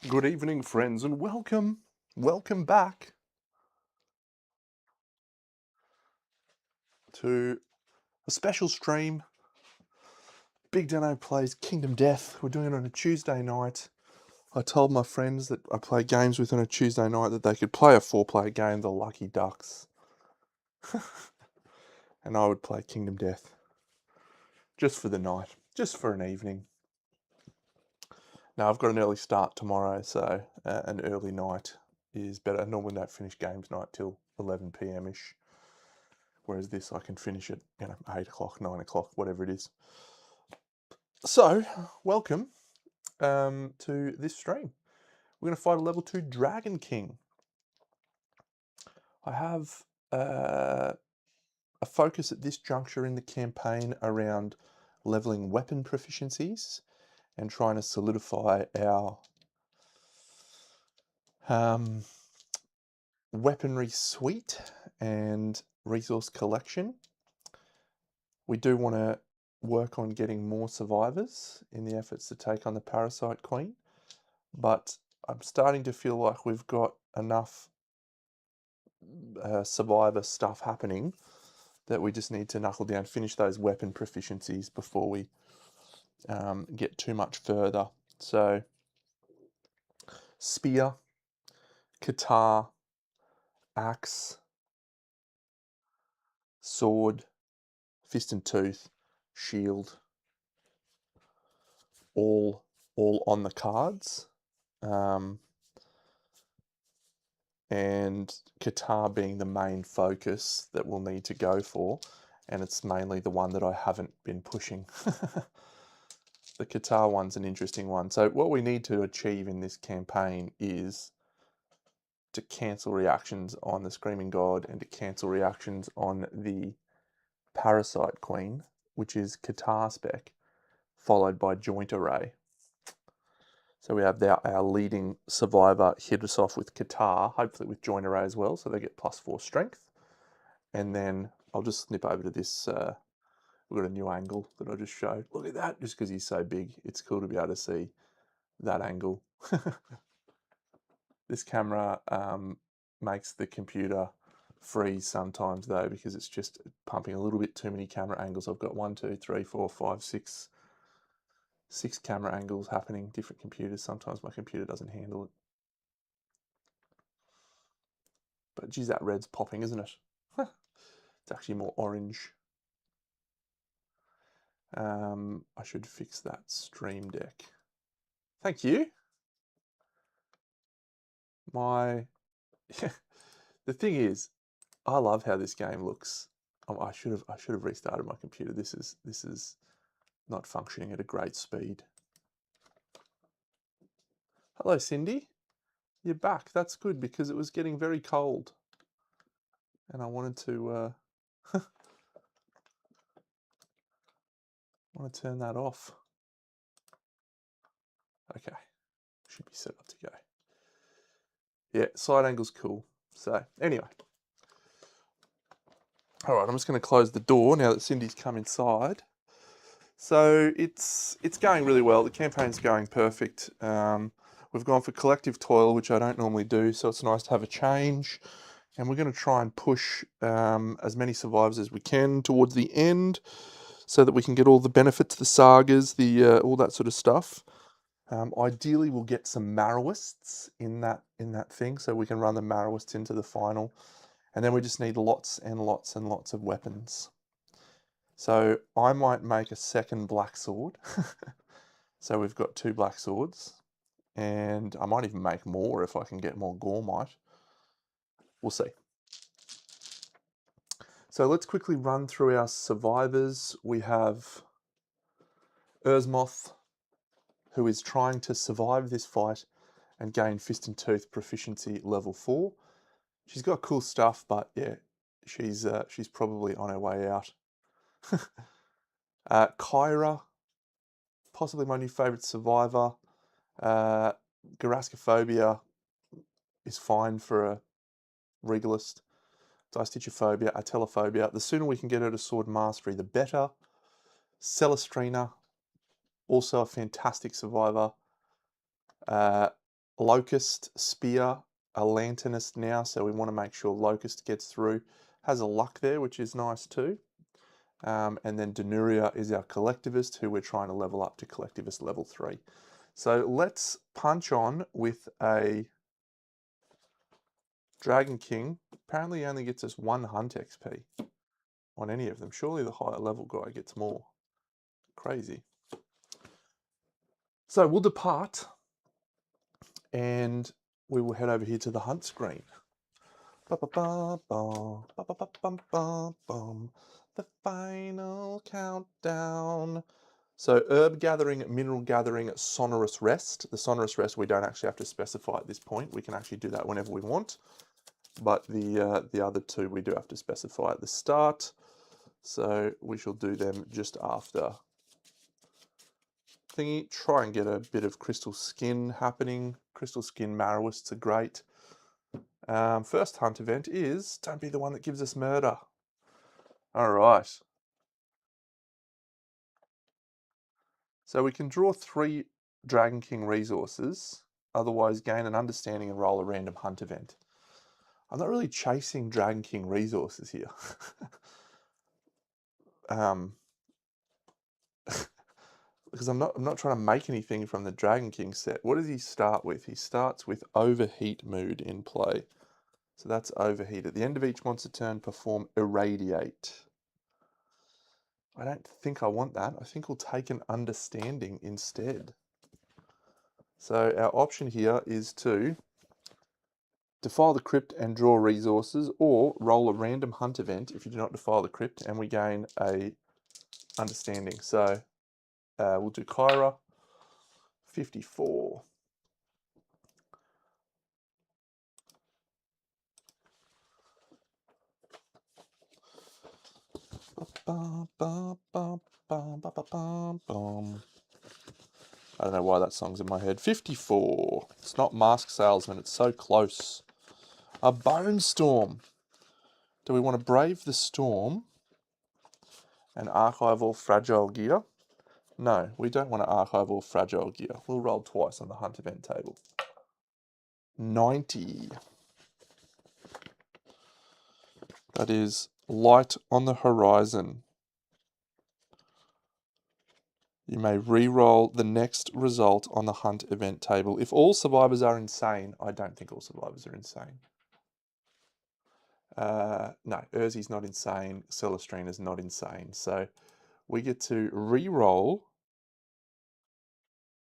Good evening, friends, and welcome back to a special stream. Big Dano plays Kingdom Death. We're doing it on a Tuesday night. I told my friends that I play games with on a Tuesday night that they could play a 4-player game, the Lucky Ducks. And I would play Kingdom Death. Just for the night. Just for an evening. Now, I've got an early start tomorrow, so an early night is better. I normally don't finish games night till 11 p.m-ish. Whereas this, I can finish at 8 o'clock, 9 o'clock, whatever it is. So, welcome to this stream. We're going to fight a level 2 Dragon King. I have a focus at this juncture in the campaign around leveling weapon proficiencies and trying to solidify our weaponry suite and resource collection. We do want to work on getting more survivors in the efforts to take on the Parasite Queen, but I'm starting to feel like we've got enough survivor stuff happening that we just need to knuckle down, finish those weapon proficiencies before we get too much further. So, spear, guitar, axe, sword, fist and tooth, shield, all on the cards. And guitar being the main focus that we'll need to go for, and it's mainly the one that I haven't been pushing. The guitar one's an interesting one. So what we need to achieve in this campaign is to cancel reactions on the Screaming God and to cancel reactions on the Parasite Queen, which is guitar spec, followed by joint array. So we have our leading survivor hit us off with guitar, hopefully with joint array as well, so they get +4 strength. And then I'll just snip over to this. We've got a new angle that I just showed. Look at that, just because he's so big. It's cool to be able to see that angle. This camera makes the computer freeze sometimes though, because it's just pumping a little bit too many camera angles. I've got 1, 2, 3, 4, 5, 6 camera angles happening, different computers. Sometimes my computer doesn't handle it. But geez, that red's popping, isn't it? It's actually more orange. I should fix that stream deck. Thank you. The thing is, I love how this game looks. I should have restarted my computer. This is not functioning at a great speed. Hello, Cindy. You're back. That's good because it was getting very cold, and I wanted to turn that off. Okay, should be set up to go. Yeah, side angle's cool. So anyway, all right, I'm just going to close the door now that Cindy's come inside. So it's going really well. The campaign's going perfect. We've gone for collective toil, which I don't normally do, so it's nice to have a change. And we're going to try and push as many survivors as we can towards the end, so that we can get all the benefits, the sagas, the all that sort of stuff. Ideally, we'll get some Marrowists in that thing, so we can run the Marrowists into the final. And then we just need lots and lots and lots of weapons. So I might make a second black sword. So we've got 2 black swords. And I might even make more if I can get more Gormite. We'll see. So let's quickly run through our survivors. We have Urzmoth, who is trying to survive this fight and gain Fist and Tooth proficiency level 4. She's got cool stuff, but yeah, she's probably on her way out. Kyra, possibly my new favourite survivor. Garaskophobia is fine for a Regalist. Distichophobia, Atelophobia. The sooner we can get her to Sword Mastery, the better. Celestrina, also a fantastic survivor. Locust, Spear, a Lanternist now, so we want to make sure Locust gets through. Has a luck there, which is nice too. And then Denuria is our Collectivist, who we're trying to level up to Collectivist level 3. So let's punch on with a Dragon King. Apparently only gets us 1 Hunt XP on any of them. Surely the higher level guy gets more. Crazy. So we'll depart and we will head over here to the hunt screen. The final countdown. So herb gathering, mineral gathering, sonorous rest. The sonorous rest we don't actually have to specify at this point. We can actually do that whenever we want. But the other two we do have to specify at the start. So we shall do them just after thingy. Try and get a bit of crystal skin happening. Crystal skin Marrowists are great. First hunt event is, don't be the one that gives us murder. All right. So we can draw 3 Dragon King resources, otherwise gain an understanding and roll a random hunt event. I'm not really chasing Dragon King resources here. Because I'm not trying to make anything from the Dragon King set. What does he start with? He starts with Overheat mood in play. So that's Overheat. At the end of each monster turn, perform Irradiate. I don't think I want that. I think we'll take an Understanding instead. So our option here is to defile the crypt and draw resources, or roll a random hunt event if you do not defile the crypt, and we gain a Understanding. So we'll do Kyra, 54. I don't know why that song's in my head. 54. It's not Mask Salesman. It's so close. A Bone Storm. Do we want to brave the storm and archive all fragile gear? No, we don't want to archive all fragile gear. We'll roll twice on the hunt event table. 90. That is Light on the Horizon. You may re-roll the next result on the hunt event table. If all survivors are insane, I don't think all survivors are insane. No, Urzi's not insane. Celestrina's not insane. So we get to re-roll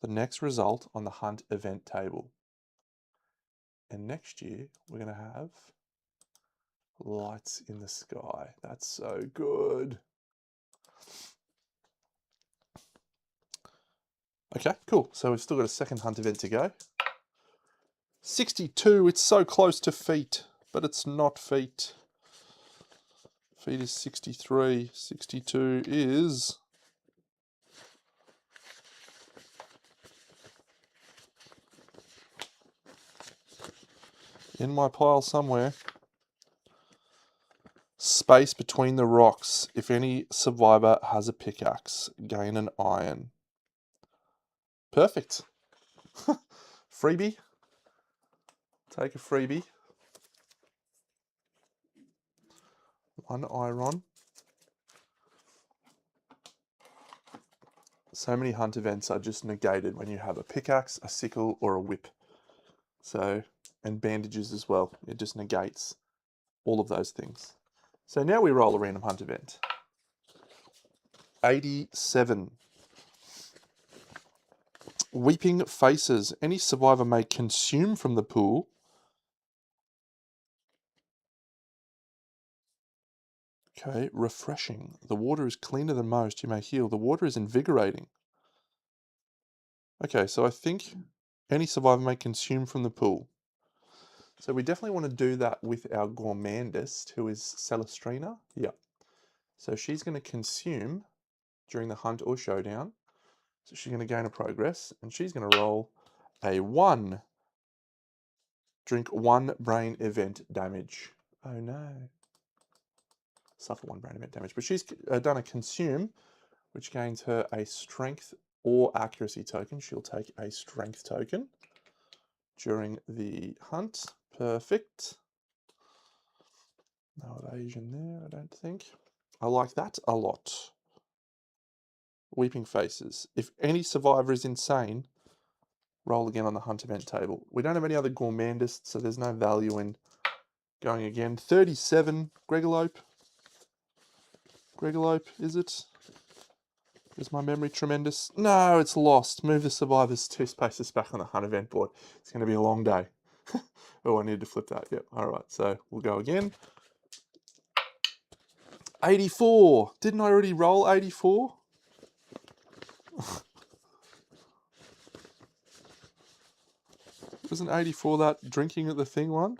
the next result on the hunt event table. And next year, we're going to have Lights in the Sky. That's so good. Okay, cool. So we've still got a second hunt event to go. 62, it's so close to feet, but it's not feet. Feet is 63. 62 is... in my pile somewhere. Space Between the Rocks. If any survivor has a pickaxe, gain an iron. Perfect. Freebie. Take a freebie. 1 iron. So many hunt events are just negated when you have a pickaxe, a sickle, or a whip. So, and bandages as well. It just negates all of those things. So now we roll a random hunt event. 87. Weeping Faces. Any survivor may consume from the pool. Okay, refreshing. The water is cleaner than most. You may heal. The water is invigorating. Okay, so I think any survivor may consume from the pool. So we definitely want to do that with our Gourmandist, who is Celestrina. Yeah. So she's going to consume during the hunt or showdown. So she's going to gain a progress, and she's going to roll a 1. Drink 1 brain event damage. Oh no. Suffer 1 brain event damage. But she's done a consume, which gains her a strength or accuracy token. She'll take a strength token. during the hunt. Perfect. No evasion there, I don't think. I like that a lot. Weeping faces. If any survivor is insane, roll again on the hunt event table. We don't have any other gourmandists, so there's no value in going again. 37, Gregalope. Gregalope, is it? Is my memory tremendous? No, it's lost. Move the survivors 2 spaces back on the hunt event board. It's going to be a long day. Oh, I need to flip that. Yep. All right, so we'll go again. 84. Didn't I already roll 84? Wasn't 84 that drinking at the thing one?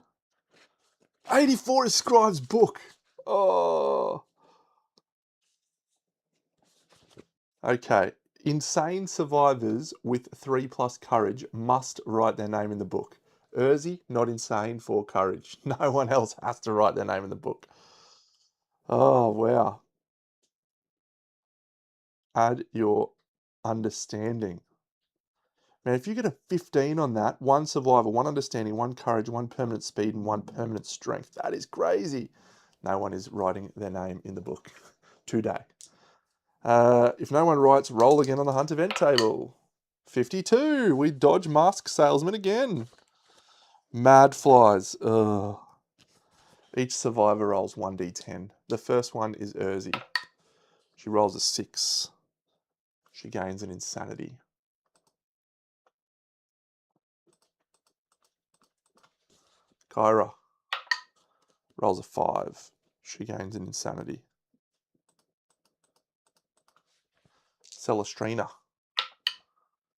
84 is Scribe's book. Oh. Okay. Insane survivors with 3+ courage must write their name in the book. Urzi, not insane, 4 courage. No one else has to write their name in the book. Oh, wow. Add your understanding. Man, if you get a 15 on that, 1 survival, 1 understanding, 1 courage, 1 permanent speed, and 1 permanent strength, that is crazy. No one is writing their name in the book today. If no one writes, roll again on the hunt event table. 52, we dodge mask salesman again. Mad flies. Ugh. Each survivor rolls 1d10. The first one is Urzi. She rolls a 6. She gains an insanity. Kyra rolls a 5. She gains an insanity. Celestrina.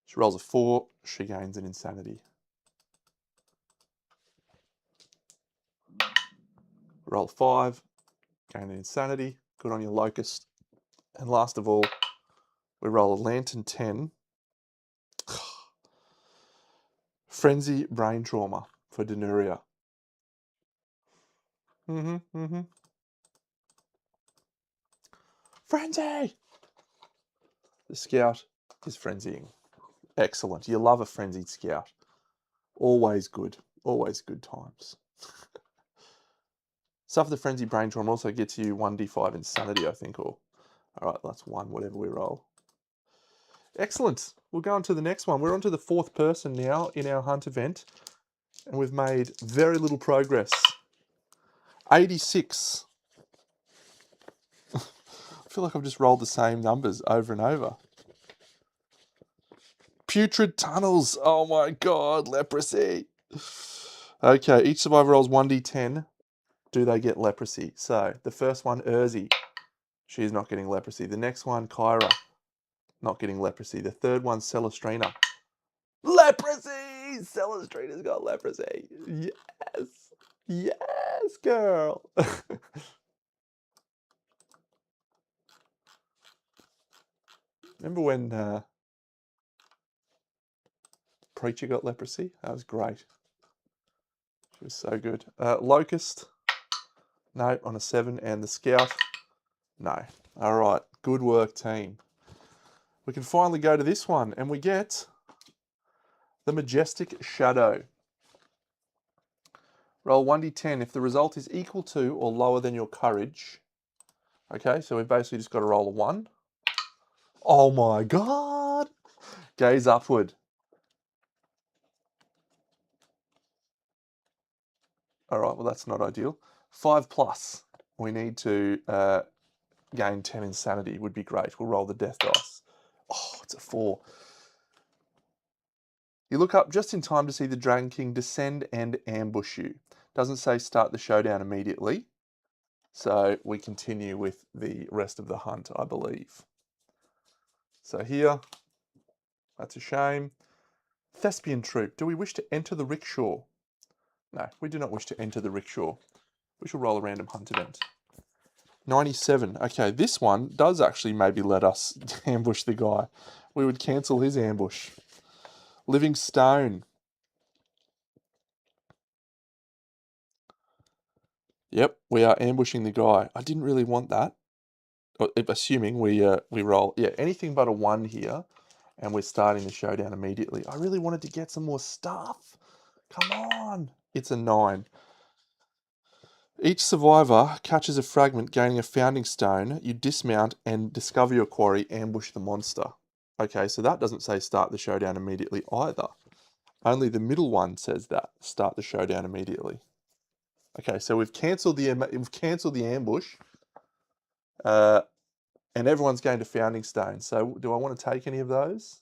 She rolls a 4. She gains an insanity. Roll a 5. Gain an insanity. Good on your Locust. And last of all, we roll a Lantern 10. Frenzy brain trauma for Denuria. Frenzy! The Scout is frenzying. Excellent. You love a frenzied Scout. Always good. Always good times. Suffer the Frenzy brain trauma also gets you 1d5 insanity, I think, or... Alright, that's 1, whatever we roll. Excellent. We'll go on to the next one. We're on to the 4th person now in our hunt event. And we've made very little progress. 86. I feel like I've just rolled the same numbers over and over. Putrid tunnels. Oh my god, leprosy. Okay, each survivor rolls 1d10. Do they get leprosy? So, the first one, Urzi. She's not getting leprosy. The next one, Kyra. Not getting leprosy. The third one, Celestrina. Leprosy! Celestrina's got leprosy. Yes. Yes, girl. Remember when Preacher got leprosy? That was great. She was so good. Locust. No, on a 7. And the Scout. No. All right. Good work, team. We can finally go to this one, and we get the Majestic Shadow. Roll 1d10. If the result is equal to or lower than your courage. Okay, so we've basically just got to roll a 1. Oh my god! Gaze upward. All right, well, that's not ideal. 5+. We need to gain 10 insanity. Would be great. We'll roll the death dice. Oh, it's a 4. You look up just in time to see the Dragon King descend and ambush you. Doesn't say start the showdown immediately. So we continue with the rest of the hunt, I believe. So here, that's a shame. Thespian troop. Do we wish to enter the rickshaw? No, we do not wish to enter the rickshaw. We shall roll a random hunt event. 97. Okay, this one does actually maybe let us ambush the guy. We would cancel his ambush. Living Stone. Yep, we are ambushing the guy. I didn't really want that. Assuming we roll, yeah, anything but a 1 here, and we're starting the showdown immediately. I really wanted to get some more stuff. Come on. It's a 9. Each survivor catches a fragment, gaining a founding stone. You dismount and discover your quarry, ambush the monster. Okay, so that doesn't say start the showdown immediately either. Only the middle one says that, start the showdown immediately. Okay, so we've cancelled the ambush, and everyone's gained a founding stone. So do I want to take any of those?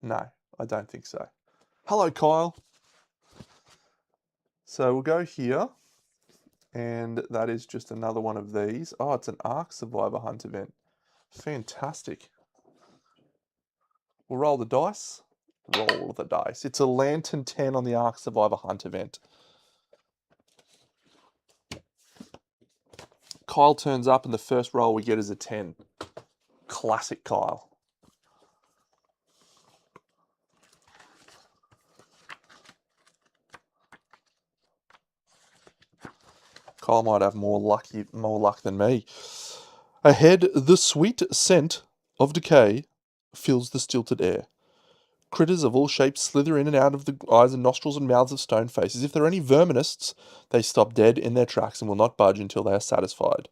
No, I don't think so. Hello, Kyle. So we'll go here, and that is just another one of these. Oh, it's an Ark Survivor Hunt event. Fantastic. We'll roll the dice. Roll the dice. It's a Lantern 10 on the Ark Survivor Hunt event. Kyle turns up and the first roll we get is a 10. Classic Kyle. Kyle might have more luck than me. Ahead, the sweet scent of decay fills the stilted air. Critters of all shapes slither in and out of the eyes and nostrils and mouths of stone faces. If there are any verminists, they stop dead in their tracks and will not budge until they are satisfied.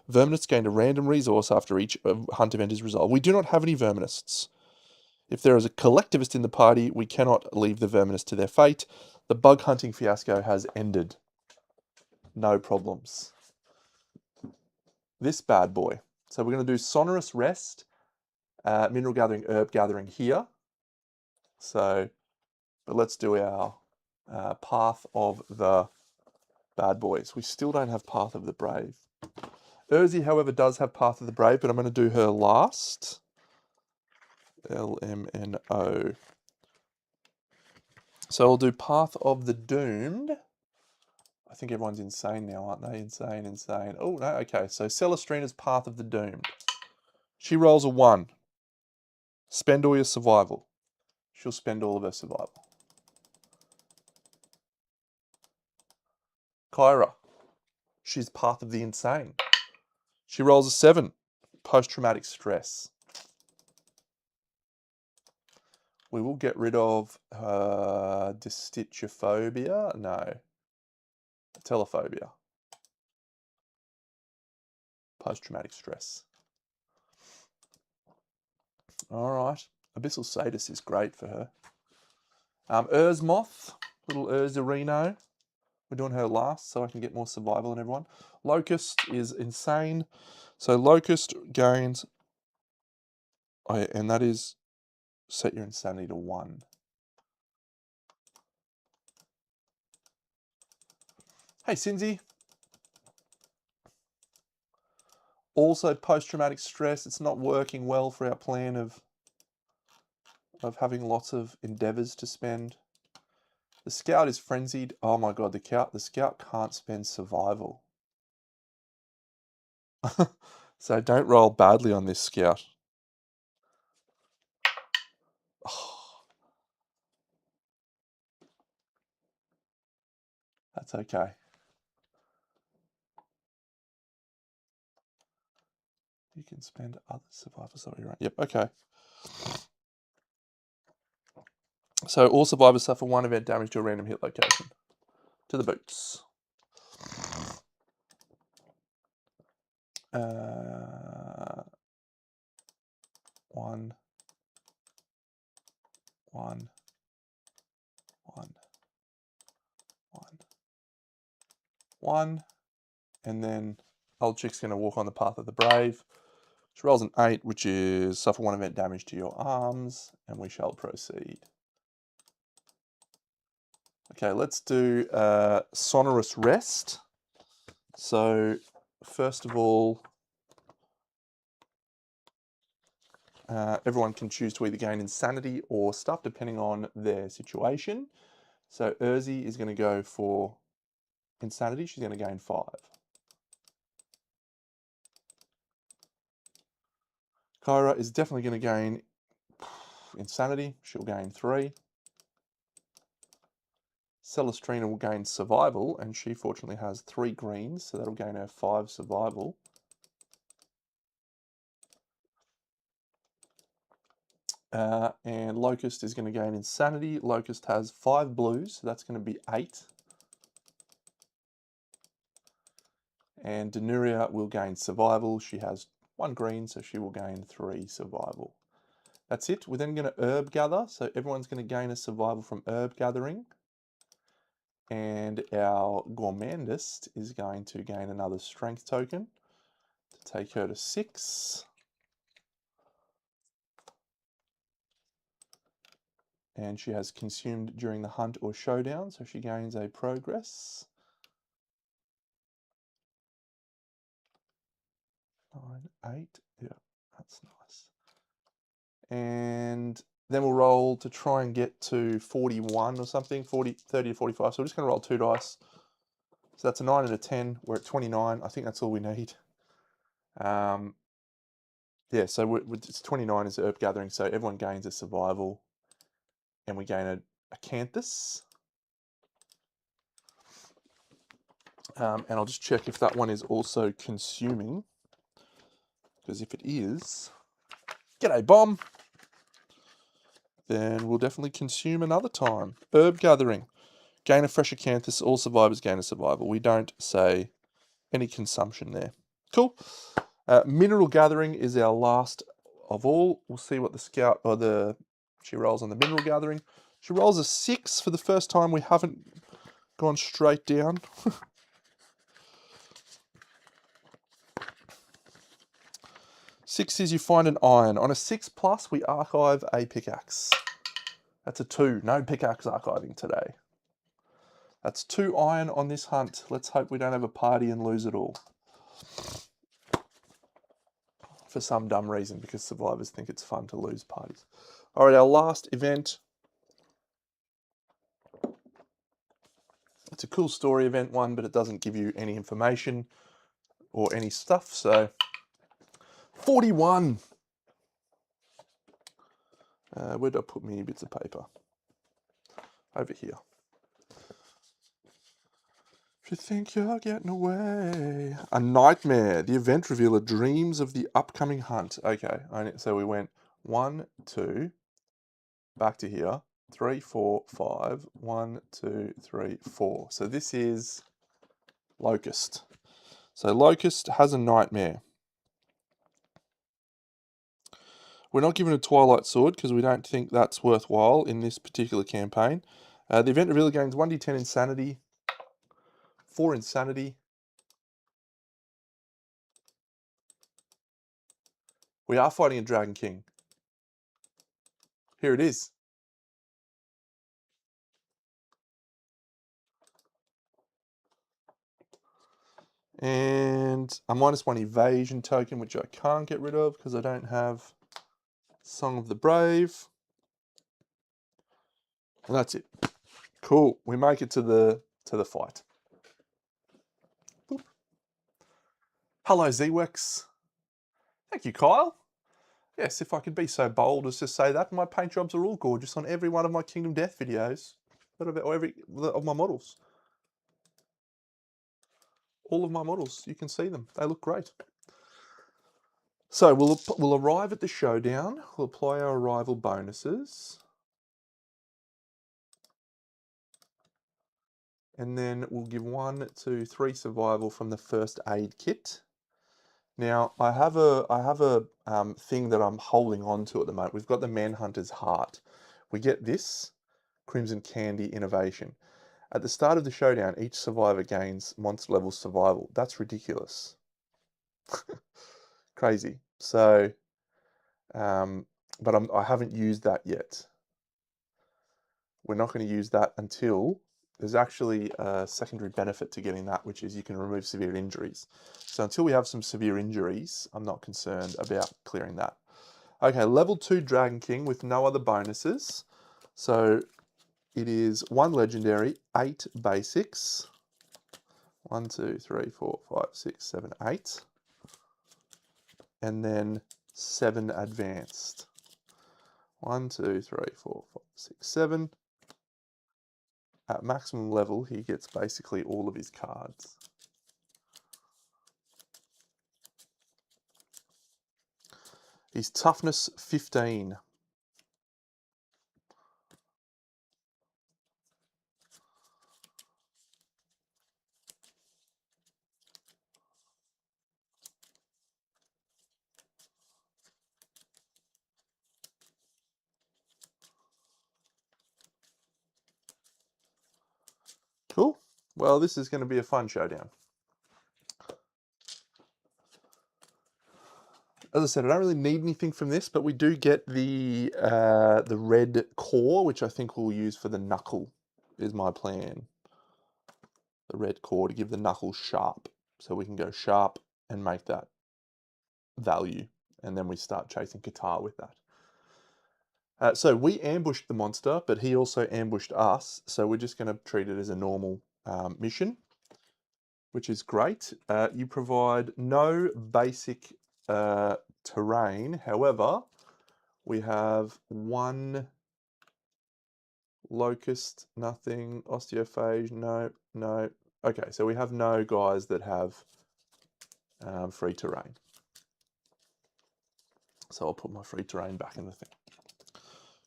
Verminists gain a random resource after each hunt event is resolved. We do not have any verminists. If there is a collectivist in the party, we cannot leave the verminists to their fate. The bug hunting fiasco has ended. No problems. This bad boy. So we're going to do sonorous rest, mineral gathering, herb gathering here. So, but let's do our path of the bad boys. We still don't have path of the brave. Urzi, however, does have path of the brave, but I'm going to do her last. LMNO. So I'll do path of the doomed. I think everyone's insane now, aren't they? Insane. Oh, no, okay. So Celestrina's path of the doomed. She rolls a 1. Spend all your survival. She'll spend all of her survival. Kyra. She's path of the insane. She rolls a 7. Post-traumatic stress. We will get rid of her dystitchophobia. No. Telephobia. Post-traumatic stress. All right. Abyssal Sadist is great for her. Urzmoth, little Urzarino. We're doing her last so I can get more survival in everyone. Locust is insane. So Locust gains, and that is set your insanity to 1. Hey, Cindy. Also post-traumatic stress. It's not working well for our plan of having lots of endeavors to spend. The scout is frenzied. Oh my god, the scout can't spend survival. So don't roll badly on this scout. Oh, that's okay. You can spend other survivors. Sorry, right? Yep, okay. So all survivors suffer 1 event damage to a random hit location. To the boots. 1, 1, 1, 1, 1, and then old chick's going to walk on the path of the brave. She rolls an 8, which is suffer 1 event damage to your arms, and we shall proceed. Okay, let's do sonorous rest. So first of all, everyone can choose to either gain insanity or stuff depending on their situation. So Urzi is going to go for insanity. She's going to gain 5. Kyra is definitely going to gain insanity. She'll gain 3. Celestrina will gain survival, and she fortunately has 3 greens, so that'll gain her 5 survival. And Locust is going to gain Insanity. Locust has 5 blues, so that's going to be 8. And Denuria will gain Survival. She has 1 green, so she will gain 3 Survival. That's it. We're then going to Herb Gather, so everyone's going to gain a Survival from Herb Gathering. And our Gourmandist is going to gain another Strength token to take her to 6. And she has consumed during the hunt or showdown, so she gains a progress. 9, 8, yeah, that's nice. And then we'll roll to try and get to 41 or something, 30 to 45. So we're just going to roll 2 dice. So that's a 9 and a 10. We're at 29. I think that's all we need. Yeah, so it's 29 is Herb Gathering, so everyone gains a Survival. And we gain a Acanthus. And I'll just check if that one is also consuming. Because if it is, g'day bomb, then we'll definitely consume another time. Herb Gathering. Gain a fresh Acanthus. All survivors gain a Survival. We don't say any consumption there. Cool. Mineral Gathering is our last of all. We'll see what the scout or she rolls on the Mineral Gathering. She rolls a 6 for the first time. We haven't gone straight down. 6 is you find an iron. On a 6+, we archive a pickaxe. That's a 2. No pickaxe archiving today. That's 2 iron on this hunt. Let's hope we don't have a party and lose it all. For some dumb reason, because survivors think it's fun to lose parties. All right, our last event. It's a cool story event one, but it doesn't give you any information or any stuff, so 41. Where did I put me bits of paper? Over here. If you think you're getting away. A nightmare. The event revealer dreams of the upcoming hunt. Okay, so we went 1, 2, back to here. 3, 4, 5. 1, 2, 3, 4. So this is Locust. So Locust has a nightmare. We're not given a Twilight Sword because we don't think that's worthwhile in this particular campaign. The event revealer gains 1d10 Insanity, 4 Insanity. We are fighting a Dragon King. Here it is. And a -1 evasion token, which I can't get rid of because I don't have Song of the Brave. And that's it. Cool. We make it to the fight. Boop. Hello, Zwex. Thank you, Kyle. Yes, if I could be so bold as to say that, my paint jobs are all gorgeous on every one of my Kingdom Death videos. Or every of my models. All of my models, you can see them. They look great. So we'll arrive at the showdown. We'll apply our arrival bonuses. And then we'll give 1, 2, 3 survival from the first aid kit. Now I have a thing that I'm holding on to at the moment. We've got the Manhunter's Heart. We get this Crimson Candy Innovation. At the start of the showdown, each survivor gains monster level survival. That's ridiculous. Crazy. So, but I haven't used that yet. We're not going to use that until there's actually a secondary benefit to getting that, which is you can remove severe injuries. So until we have some severe injuries, I'm not concerned about clearing that. Okay, level 2 Dragon King with no other bonuses. So it is 1 legendary, 8 basics. 1, 2, 3, 4, 5, 6, 7, 8. And then 7 advanced. 1, 2, 3, 4, 5, 6, 7. At maximum level, he gets basically all of his cards. He's toughness 15. Cool. Well, this is going to be a fun showdown. As I said, I don't really need anything from this, but we do get the red core, which I think we'll use for the knuckle, is my plan. The red core to give the knuckle sharp. So we can go sharp and make that value. And then we start chasing Qatar with that. So we ambushed the monster, but he also ambushed us. So we're just going to treat it as a normal mission, which is great. You provide no basic terrain. However, we have one locust, nothing, osteophage, no. Okay, so we have no guys that have free terrain. So I'll put my free terrain back in the thing.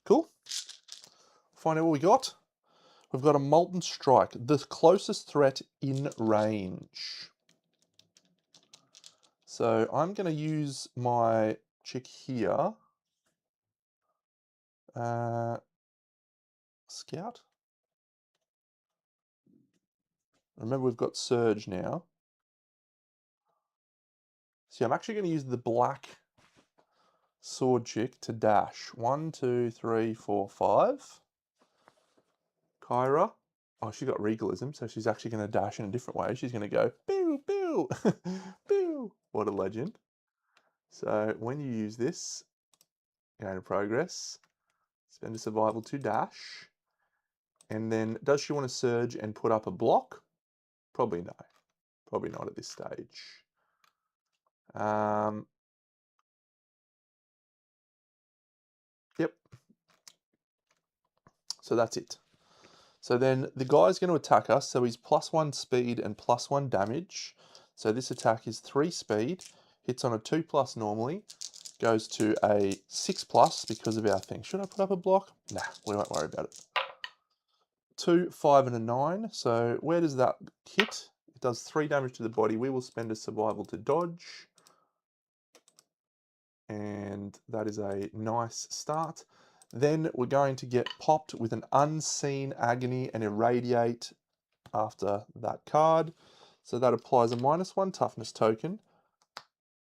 Cool. Find out what we got. We've got a Molten Strike, the closest threat in range. So I'm going to use my chick here. Scout. Remember, we've got Surge now. See, I'm actually going to use the black sword chick to dash. 1, 2, 3, 4, 5. Kyra. Oh, she got regalism, so she's actually going to dash in a different way. She's going to go, pew, pew, pew. What a legend. So when you use this, gain a progress, spend a survival to dash. And then, does she want to surge and put up a block? Probably no. Probably not at this stage. Yep. So that's it. So then the guy's going to attack us. So he's +1 speed and +1 damage. So this attack is 3 speed, hits on a 2+ normally, goes to a 6+ because of our thing. Should I put up a block? Nah, we won't worry about it. 2, 5, and a 9. So where does that hit? It does 3 damage to the body. We will spend a survival to dodge. And that is a nice start. Then we're going to get popped with an Unseen Agony and Irradiate after that card. So that applies a -1 toughness token.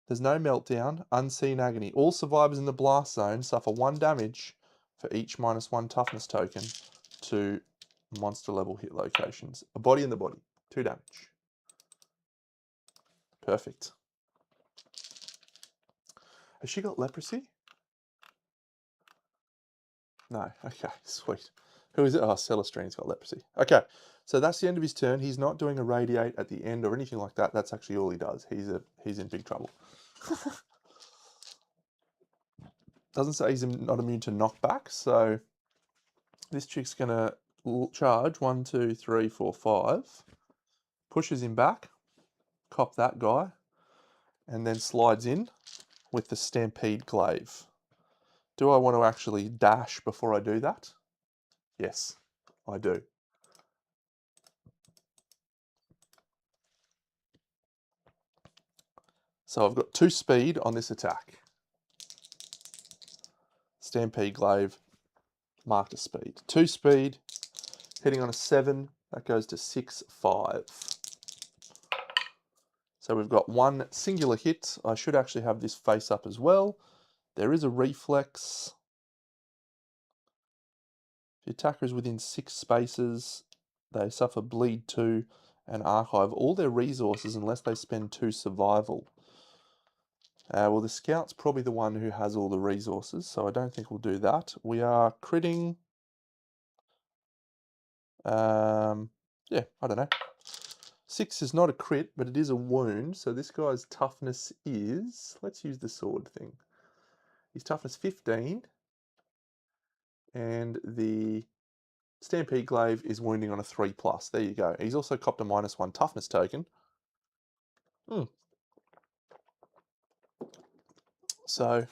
There's no meltdown. Unseen Agony. All survivors in the blast zone suffer 1 damage for each -1 toughness token to monster level hit locations. A body in the body. 2 damage. Perfect. Has she got leprosy? No. Okay, sweet. Who is it? Oh, Celestриne's got leprosy. Okay, so that's the end of his turn. He's not doing a radiate at the end or anything like that. That's actually all he does. He's in big trouble. Doesn't say he's not immune to knockback, so this chick's gonna charge 1, 2, 3, 4, 5. Pushes him back, cop that guy, and then slides in with the Stampede Glaive. Do I want to actually dash before I do that? Yes, I do. So I've got 2 speed on this attack. Stampede Glaive, marked a speed. 2 speed, hitting on a 7, that goes to 6, 5. So we've got 1 singular hit. I should actually have this face up as well. There is a reflex. If the attacker is within 6 spaces, they suffer bleed 2 and archive all their resources unless they spend 2 survival. Well, the scout's probably the one who has all the resources, so I don't think we'll do that. We are critting. Yeah, I don't know. 6 is not a crit, but it is a wound, so this guy's toughness is, let's use the sword thing. His toughness 15, and the Stampede Glaive is wounding on a 3+. There you go. He's also copped a -1 toughness token. So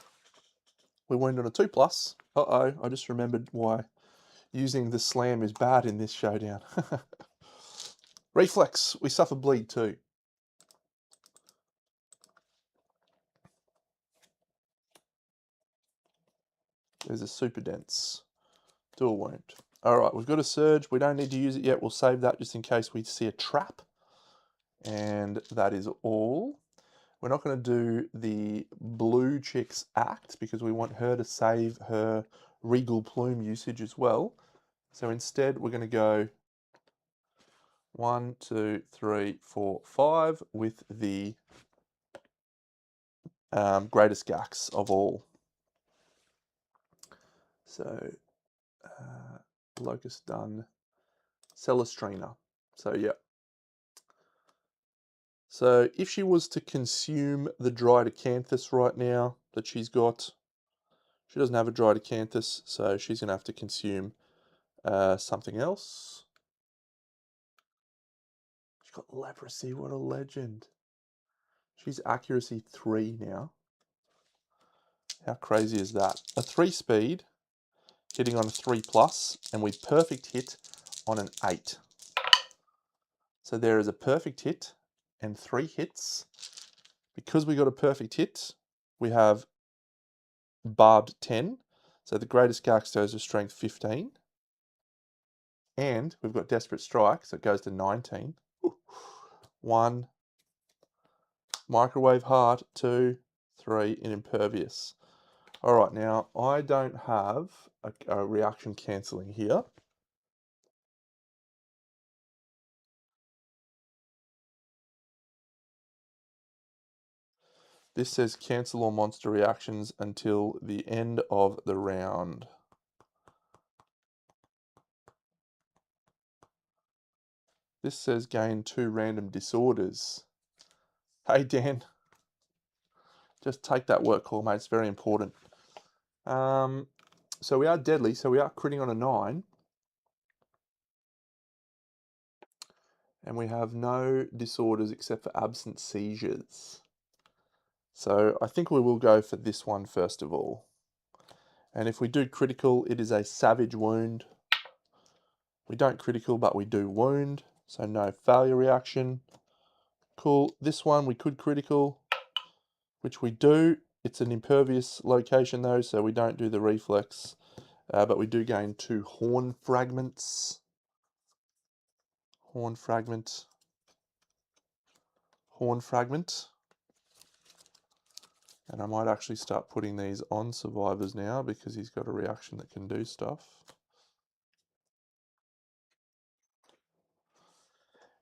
we wound on a 2+. Uh-oh, I just remembered why using the slam is bad in this showdown. Reflex, we suffer bleed 2. There's a super dense dual wound. All right, we've got a surge. We don't need to use it yet. We'll save that just in case we see a trap. And that is all. We're not going to do the blue chick's act because we want her to save her regal plume usage as well. So instead, we're going to go 1, 2, 3, 4, 5 with the greatest gax of all. So locust done, Celestrina. So yeah. So if she was to consume the dried acanthus right now that she's got, she doesn't have a dried acanthus, so she's going to have to consume something else. She's got leprosy, what a legend. She's accuracy 3 now. How crazy is that? A 3 speed, hitting on a 3+, and we perfect hit on an 8. So there is a perfect hit and 3 hits. Because we got a perfect hit, we have barbed 10. So the greatest gax goes to strength 15. And we've got desperate strike, so it goes to 19. 1, microwave heart, 2, 3, and impervious. All right, now I don't have a reaction cancelling here. This says cancel all monster reactions until the end of the round. This says gain 2 random disorders. Hey Dan, just take that work call, mate. It's very important. So we are deadly, so we are critting on a 9. And we have no disorders except for absent seizures. So I think we will go for this one first of all. And if we do critical, it is a savage wound. We don't critical, but we do wound. So no failure reaction. Cool. This one we could critical, which we do. It's an impervious location though, so we don't do the reflex. But we do gain 2 horn fragments. Horn fragment. Horn fragment. And I might actually start putting these on survivors now because he's got a reaction that can do stuff.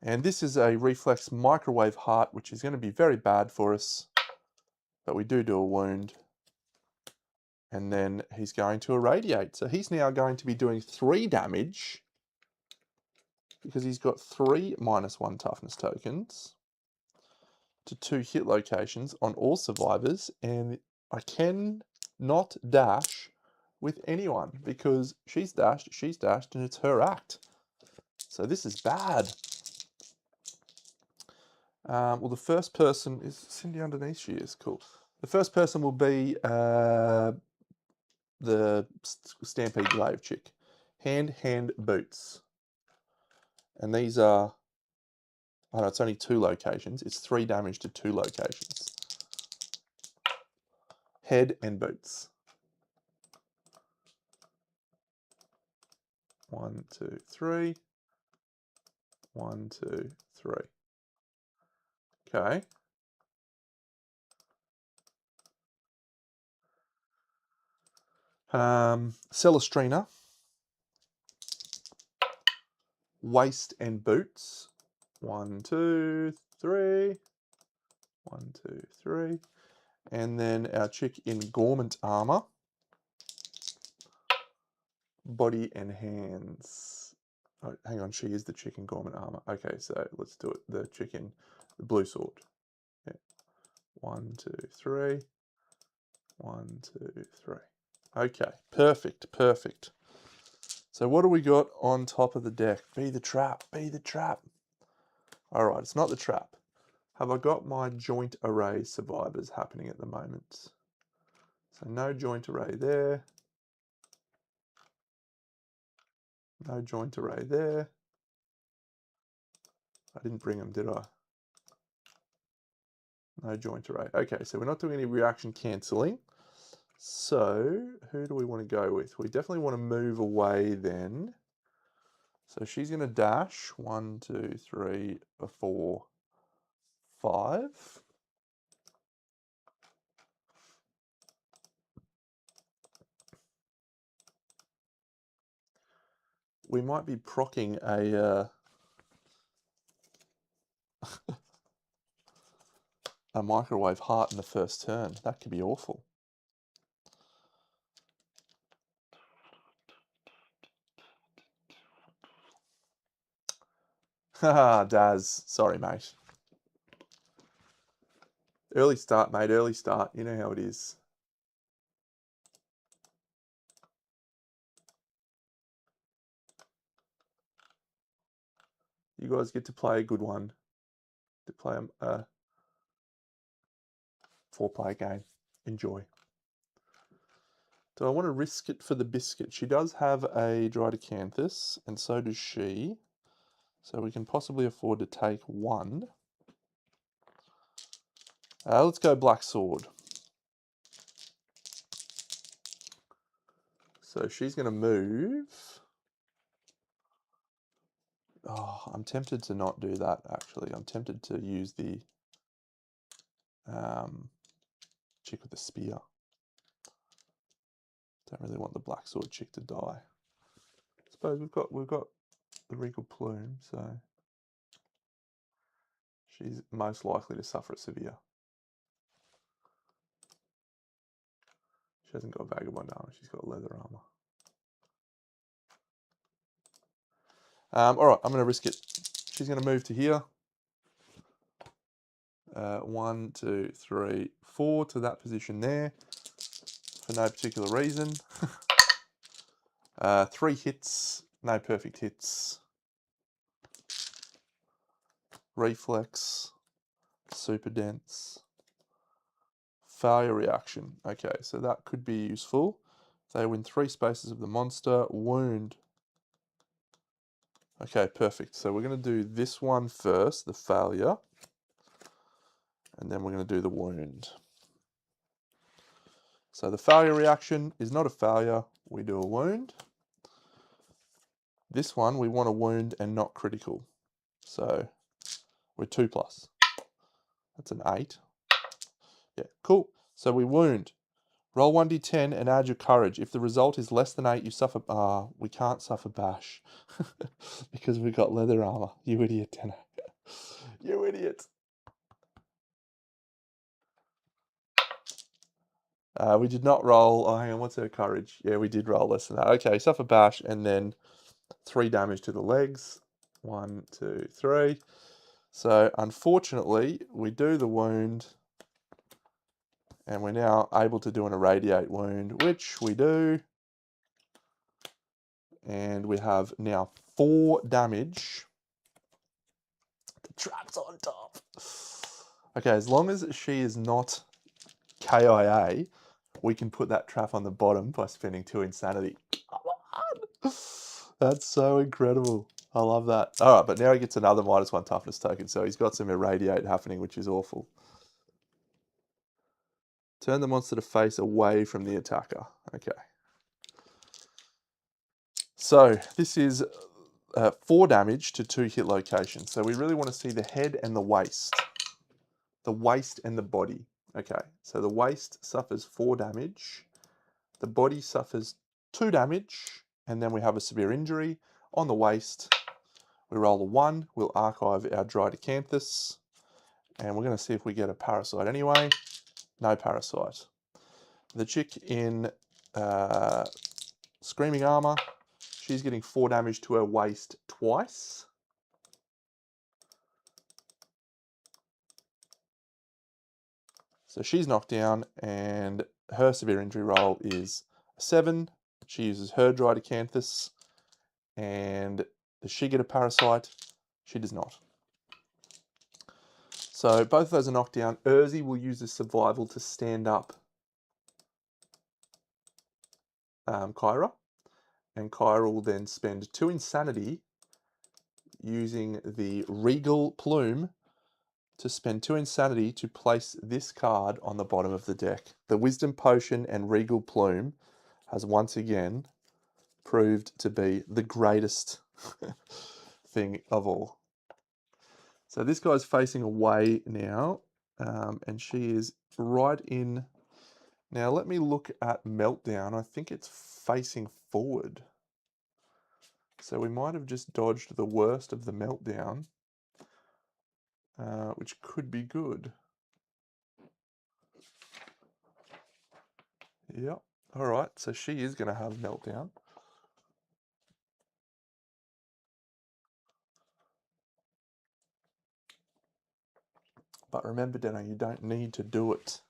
And this is a reflex microwave heart, which is going to be very bad for us. But we do a wound. And then he's going to irradiate. So he's now going to be doing 3 damage because he's got 3 -1 toughness tokens to 2 hit locations on all survivors. And I can not dash with anyone because she's dashed, and it's her act. So this is bad. Well, the first person is Cindy underneath. She is cool. The first person will be the Stampede Glaive chick. Hand boots. And these are, oh no, it's only 2 locations. It's 3 damage to 2 locations. Head and boots. 1, 2, 3. 1, 2, 3. Okay. Celestrina. Waist and boots. 1, 2, 3. 1, 2, 3. And then our chick in Gormant armor. Body and hands. Oh, hang on, she is the chick in Gormant armor. Okay, so let's do it. The chick in the blue sword. Yeah. 1, 2, 3. 1, 2, 3. Okay, perfect, perfect. So what do we got on top of the deck? Be the trap, be the trap. All right, it's not the trap. Have I got my joint array survivors happening at the moment? So no joint array there. No joint array there. I didn't bring them, did I? No joint array. Okay, so we're not doing any reaction cancelling. So who do we want to go with? We definitely want to move away then So she's going to dash 1, 2, 3, 4, 5. We might be procking a microwave heart in the first turn. That could be awful. Haha, Daz. Sorry, mate. Early start, mate. Early start. You know how it is. You guys get to play a good one. To play a 4-player game. Enjoy. Do I want to risk it for the biscuit? She does have a dried acanthus, and so does she. So we can possibly afford to take one. Let's go black sword. So she's going to move. Oh, I'm tempted to not do that, actually. I'm tempted to use the chick with the spear. Don't really want the black sword chick to die. I suppose we've got the regal plume, so she's most likely to suffer a severe. She hasn't got vagabond armor, she's got leather armor. Alright, I'm going to risk it. She's going to move to here. 1, 2, 3, 4 to that position there for no particular reason. 3 hits, no perfect hits. Reflex, super dense. Failure reaction. Okay, so that could be useful. They win 3 spaces of the monster. Wound. Okay, perfect. So we're going to do this one first, the failure. And then we're going to do the wound. So the failure reaction is not a failure. We do a wound. This one, we want a wound and not critical. So we're 2+. That's an 8. Yeah, cool. So we wound. Roll 1d10 and add your courage. If the result is less than 8, you suffer... we can't suffer bash. Because we've got leather armor. You idiot, Tenno. You idiot. We did not roll... Oh, hang on. What's her courage? Yeah, we did roll less than that. Okay, suffer bash and then 3 damage to the legs. 1, 2, 3. So, unfortunately, we do the wound... And we're now able to do an irradiate wound, which we do. And we have now 4 damage. The trap's on top. Okay, as long as she is not KIA, we can put that trap on the bottom by spending 2 insanity. Come on! That's so incredible. I love that. All right, but now he gets another -1 toughness token, so he's got some irradiate happening, which is awful. Turn the monster to face away from the attacker. Okay. So this is 4 damage to 2 hit locations. So we really want to see the head and the waist. The waist and the body. Okay, so the waist suffers 4 damage. The body suffers 2 damage. And then we have a severe injury. On the waist, we roll a 1. We'll archive our dried acanthus. And we're going to see if we get a parasite anyway. No parasite. The chick in screaming armor, she's getting 4 damage to her waist twice. So she's knocked down and her severe injury roll is a 7. She uses her dried acanthus. And does she get a parasite? She does not. So both of those are knocked down. Urzi will use the survival to stand up Kyra. And Kyra will then spend 2 insanity using the regal plume to spend 2 insanity to place this card on the bottom of the deck. The wisdom potion and regal plume has once again proved to be the greatest thing of all. So this guy's facing away now, and she is right in. Now let me look at Meltdown. I think it's facing forward. So we might have just dodged the worst of the Meltdown, which could be good. Yep. All right, so she is going to have Meltdown. But remember, Deno, you don't need to do it.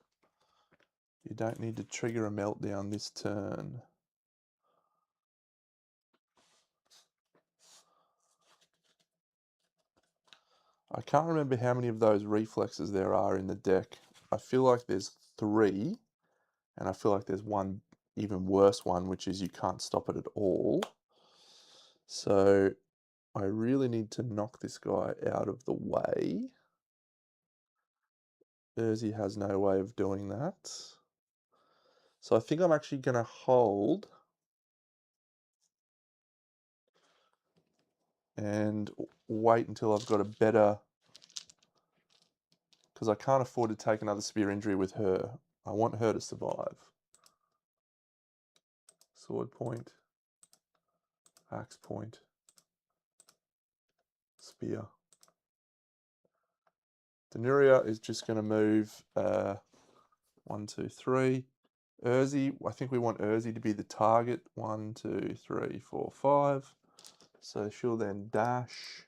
You don't need to trigger a Meltdown this turn. I can't remember how many of those reflexes there are in the deck. I feel like there's 3, and I feel like there's one even worse one, which is you can't stop it at all. So I really need to knock this guy out of the way. Urzi has no way of doing that. So I think I'm actually going to hold and wait until I've got a better, because I can't afford to take another spear injury with her. I want her to survive. Sword point, axe point, spear. Danuria is just going to move 1, 2, 3. Urzi, I think we want Urzi to be the target. 1, 2, 3, 4, 5. So she'll then dash.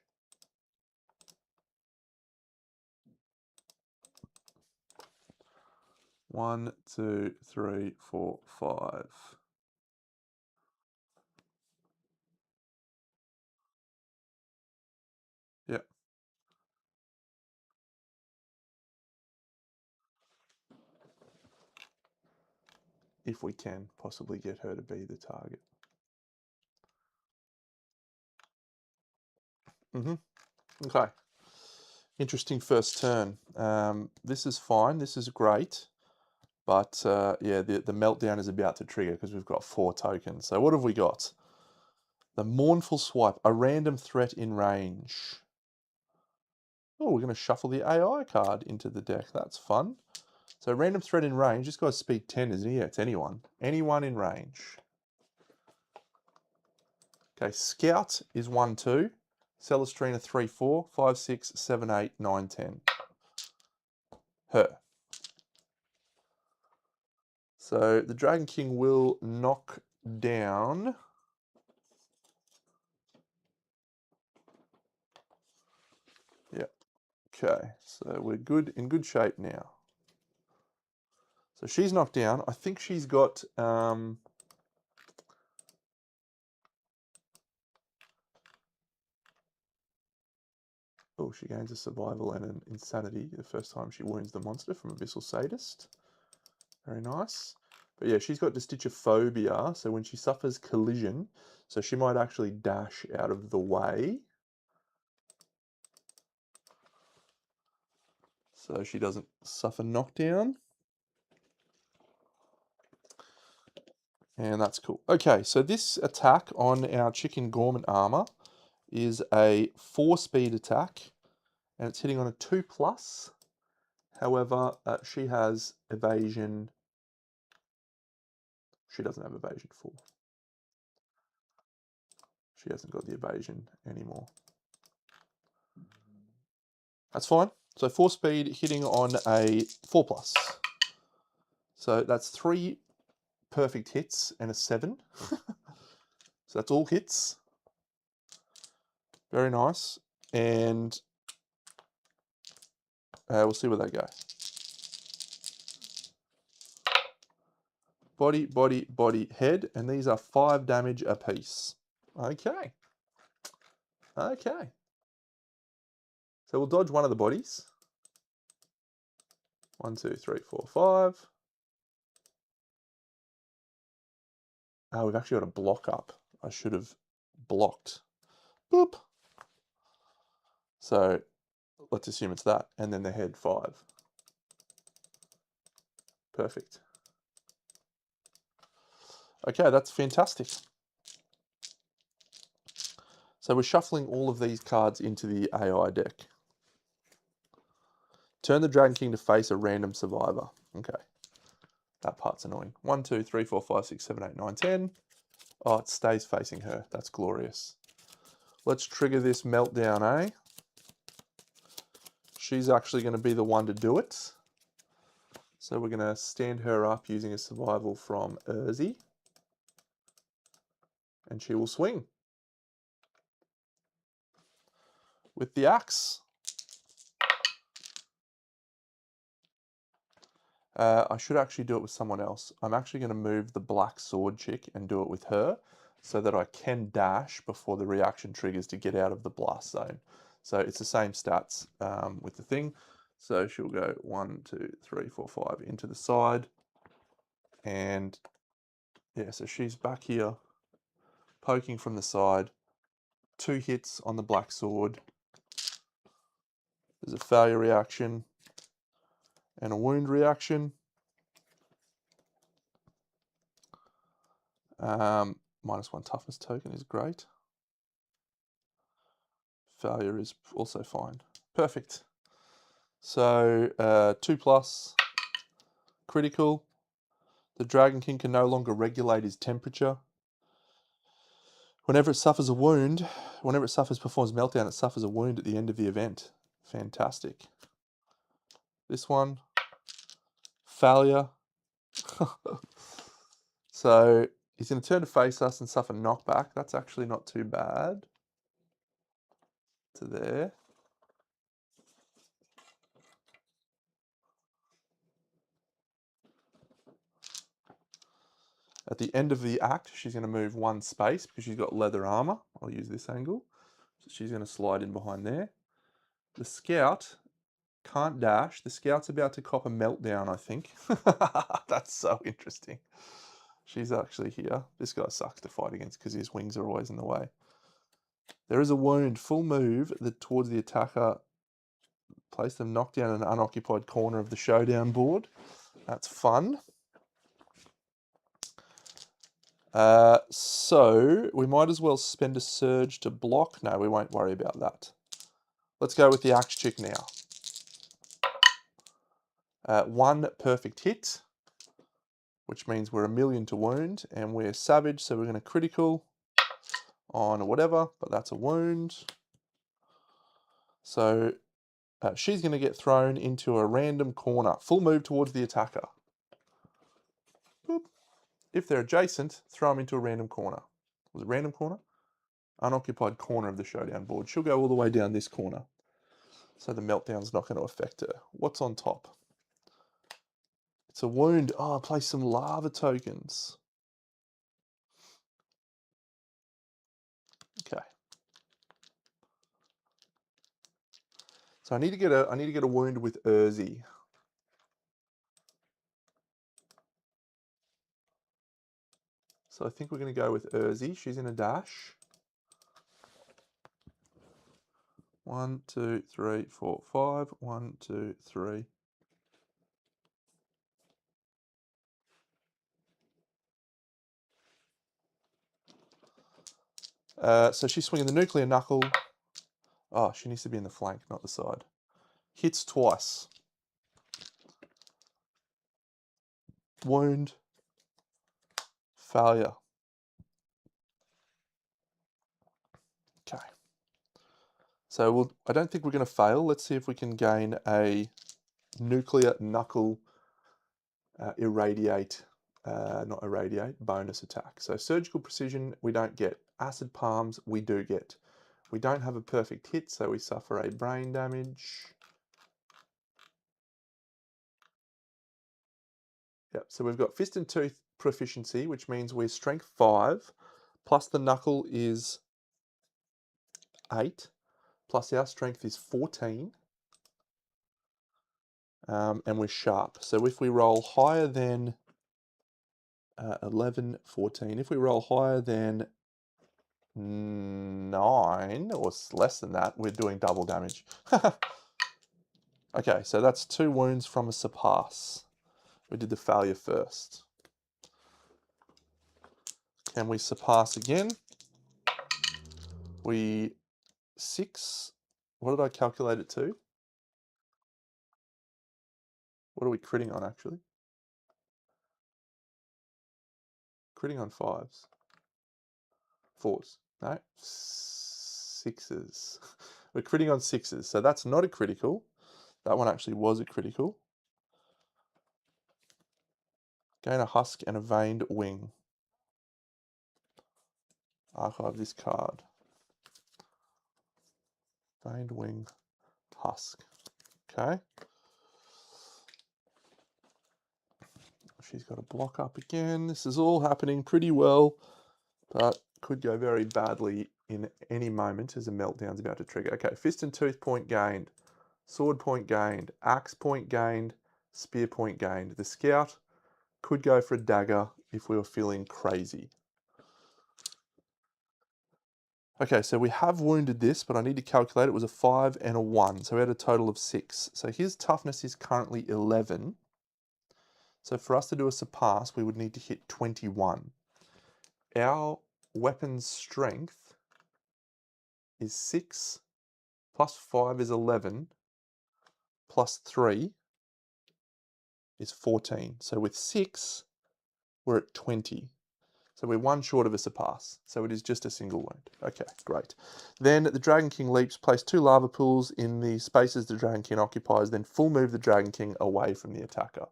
One, 2, 3, 4, 5. Yep. If we can possibly get her to be the target. Okay. Interesting first turn. This is fine. This is great. But yeah, the Meltdown is about to trigger because we've got 4 tokens. So what have we got? The Mournful Swipe, a random threat in range. Oh, we're going to shuffle the AI card into the deck. That's fun. So random threat in range. This guy's speed 10, isn't he? Yeah, it's anyone. Anyone in range. Okay, Scout is 1, 2. Celestrina 3, 4. 5, 6, 7, 8, 9, 10. Her. So the Dragon King will knock down. Yep. Okay, so we're good, in good shape now. So she's knocked down. I think she's got oh, she gains a survival and an insanity the first time she wounds the monster from Abyssal Sadist. Very nice. But yeah, she's got Distichophobia, so when she suffers collision, so she might actually dash out of the way. So she doesn't suffer knockdown. And that's cool. Okay, so this attack on our Chicken Gorman armor is a 4-speed attack, and it's hitting on a 2+. However, she has evasion. She doesn't have evasion 4. She hasn't got the evasion anymore. That's fine. So 4-speed hitting on a 4+. So that's 3 perfect hits and a 7. So that's all hits. Very nice. And we'll see where they go. Body, body, body, head. And these are 5 damage apiece. Okay. Okay. So we'll dodge one of the bodies. 1, 2, 3, 4, 5. Oh, we've actually got a block up. I should have blocked. Boop. So let's assume it's that. And then the head 5. Perfect. Okay, that's fantastic. So we're shuffling all of these cards into the AI deck. Turn the Dragon King to face a random survivor. Okay. That part's annoying. 1, 2, 3, 4, 5, 6, 7, 8, 9, 10. Oh, it stays facing her. That's glorious. Let's trigger this meltdown, eh? She's actually going to be the one to do it. So we're going to stand her up using a survival from Urzi. And she will swing. With the axe. I should actually do it with someone else. I'm actually going to move the black sword chick and do it with her so that I can dash before the reaction triggers to get out of the blast zone. So it's the same stats with the thing. So she'll go 1, 2, 3, 4, 5 into the side. And yeah, so she's back here poking from the side. 2 hits on the black sword. There's a failure reaction and a wound reaction. -1 toughness token is great. Failure is also fine. Perfect. So 2+, critical. The Dragon King can no longer regulate his temperature. Whenever it suffers a wound, whenever it performs meltdown, it suffers a wound at the end of the event. Fantastic. This one, failure. So he's going to turn to face us and suffer knockback. That's actually not too bad. To there. At the end of the act, she's going to move 1 space because she's got leather armor. I'll use this angle. So she's going to slide in behind there. The scout can't dash. The scout's about to cop a meltdown, I think. That's so interesting. She's actually here. This guy sucks to fight against because his wings are always in the way. There is a wound. Full move that towards the attacker. Place them knocked down in an unoccupied corner of the showdown board. That's fun. So we might as well spend a surge to block. No, we won't worry about that. Let's go with the axe chick now. 1 perfect hit, which means we're 1,000,000 to wound, and we're savage, so we're going to critical on whatever, but that's a wound. So she's going to get thrown into a random corner. Full move towards the attacker. Boop. If they're adjacent, throw them into a random corner. Was it random corner? Unoccupied corner of the showdown board. She'll go all the way down this corner. So the meltdown's not going to affect her. What's on top? It's a wound. Oh, place some lava tokens. Okay. So I need to get a wound with Urzi. So I think we're going to go with Urzi. She's in a dash. 1, 2, 3, 4, 5. 1, 2, 3. So she's swinging the nuclear knuckle. Oh, she needs to be in the flank, not the side. Hits twice. Wound. Failure. Okay. So I don't think we're going to fail. Let's see if we can gain a nuclear knuckle bonus attack. So surgical precision, we don't get. Acid palms, we do get. We don't have a perfect hit, so we suffer a brain damage. Yep, so we've got fist and tooth proficiency, which means we're strength 5, plus the knuckle is 8, plus our strength is 14, and we're sharp. So if we roll higher than 11, 14, if we roll higher than 9 or less than that, we're doing double damage. Okay, so that's 2 wounds from a surpass. We did the failure first. Can we surpass again? 6. What did I calculate it to? What are we critting on, actually? Critting on 5s. 4s. No, 6s. We're critting on 6s, so that's not a critical. That one actually was a critical. Gain a husk and a veined wing. Archive this card. Veined wing, husk. Okay. She's got a block up again. This is all happening pretty well, but could go very badly in any moment as a meltdown's about to trigger. Okay, fist and tooth point gained, sword point gained, axe point gained, spear point gained. The scout could go for a dagger if we were feeling crazy. Okay, so we have wounded this, but I need to calculate. It was a 5 and a 1, so we had a total of 6. So his toughness is currently 11. So for us to do a surpass, we would need to hit 21. Our weapon's strength is 6, plus 5 is 11, plus 3 is 14. So with 6, we're at 20. So we're 1 short of a surpass. So it is just a single wound. Okay, great. Then the Dragon King leaps, place 2 lava pools in the spaces the Dragon King occupies, then full move the Dragon King away from the attacker.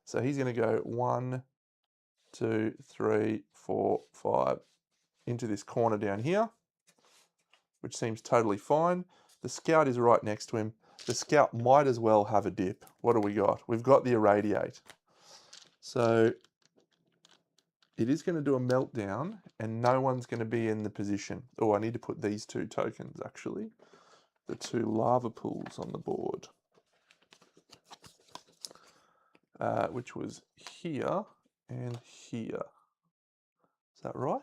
So he's going to go 1, 2, 3, 4, 5 into this corner down here, which seems totally fine. The scout is right next to him. The scout might as well have a dip. What do we got? We've got the irradiate. So it is going to do a meltdown and no one's going to be in the position. Oh, I need to put these 2 tokens actually. The 2 lava pools on the board. Which was here and here. Is that right?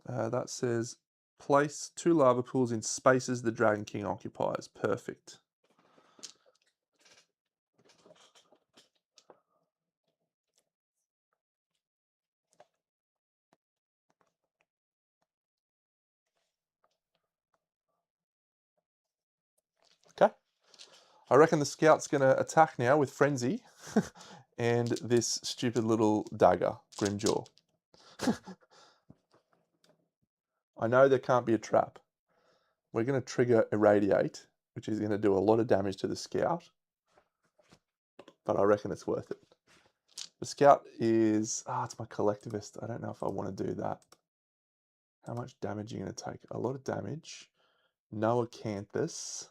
That says place 2 lava pools in spaces the Dragon King occupies. Perfect. Okay. I reckon the scout's going to attack now with Frenzy and this stupid little dagger, Grimjaw. I know there can't be a trap. We're going to trigger Irradiate, which is going to do a lot of damage to the scout, but I reckon it's worth it. The scout is, it's my collectivist. I don't know if I want to do that. How much damage are you going to take? A lot of damage. No Acanthus.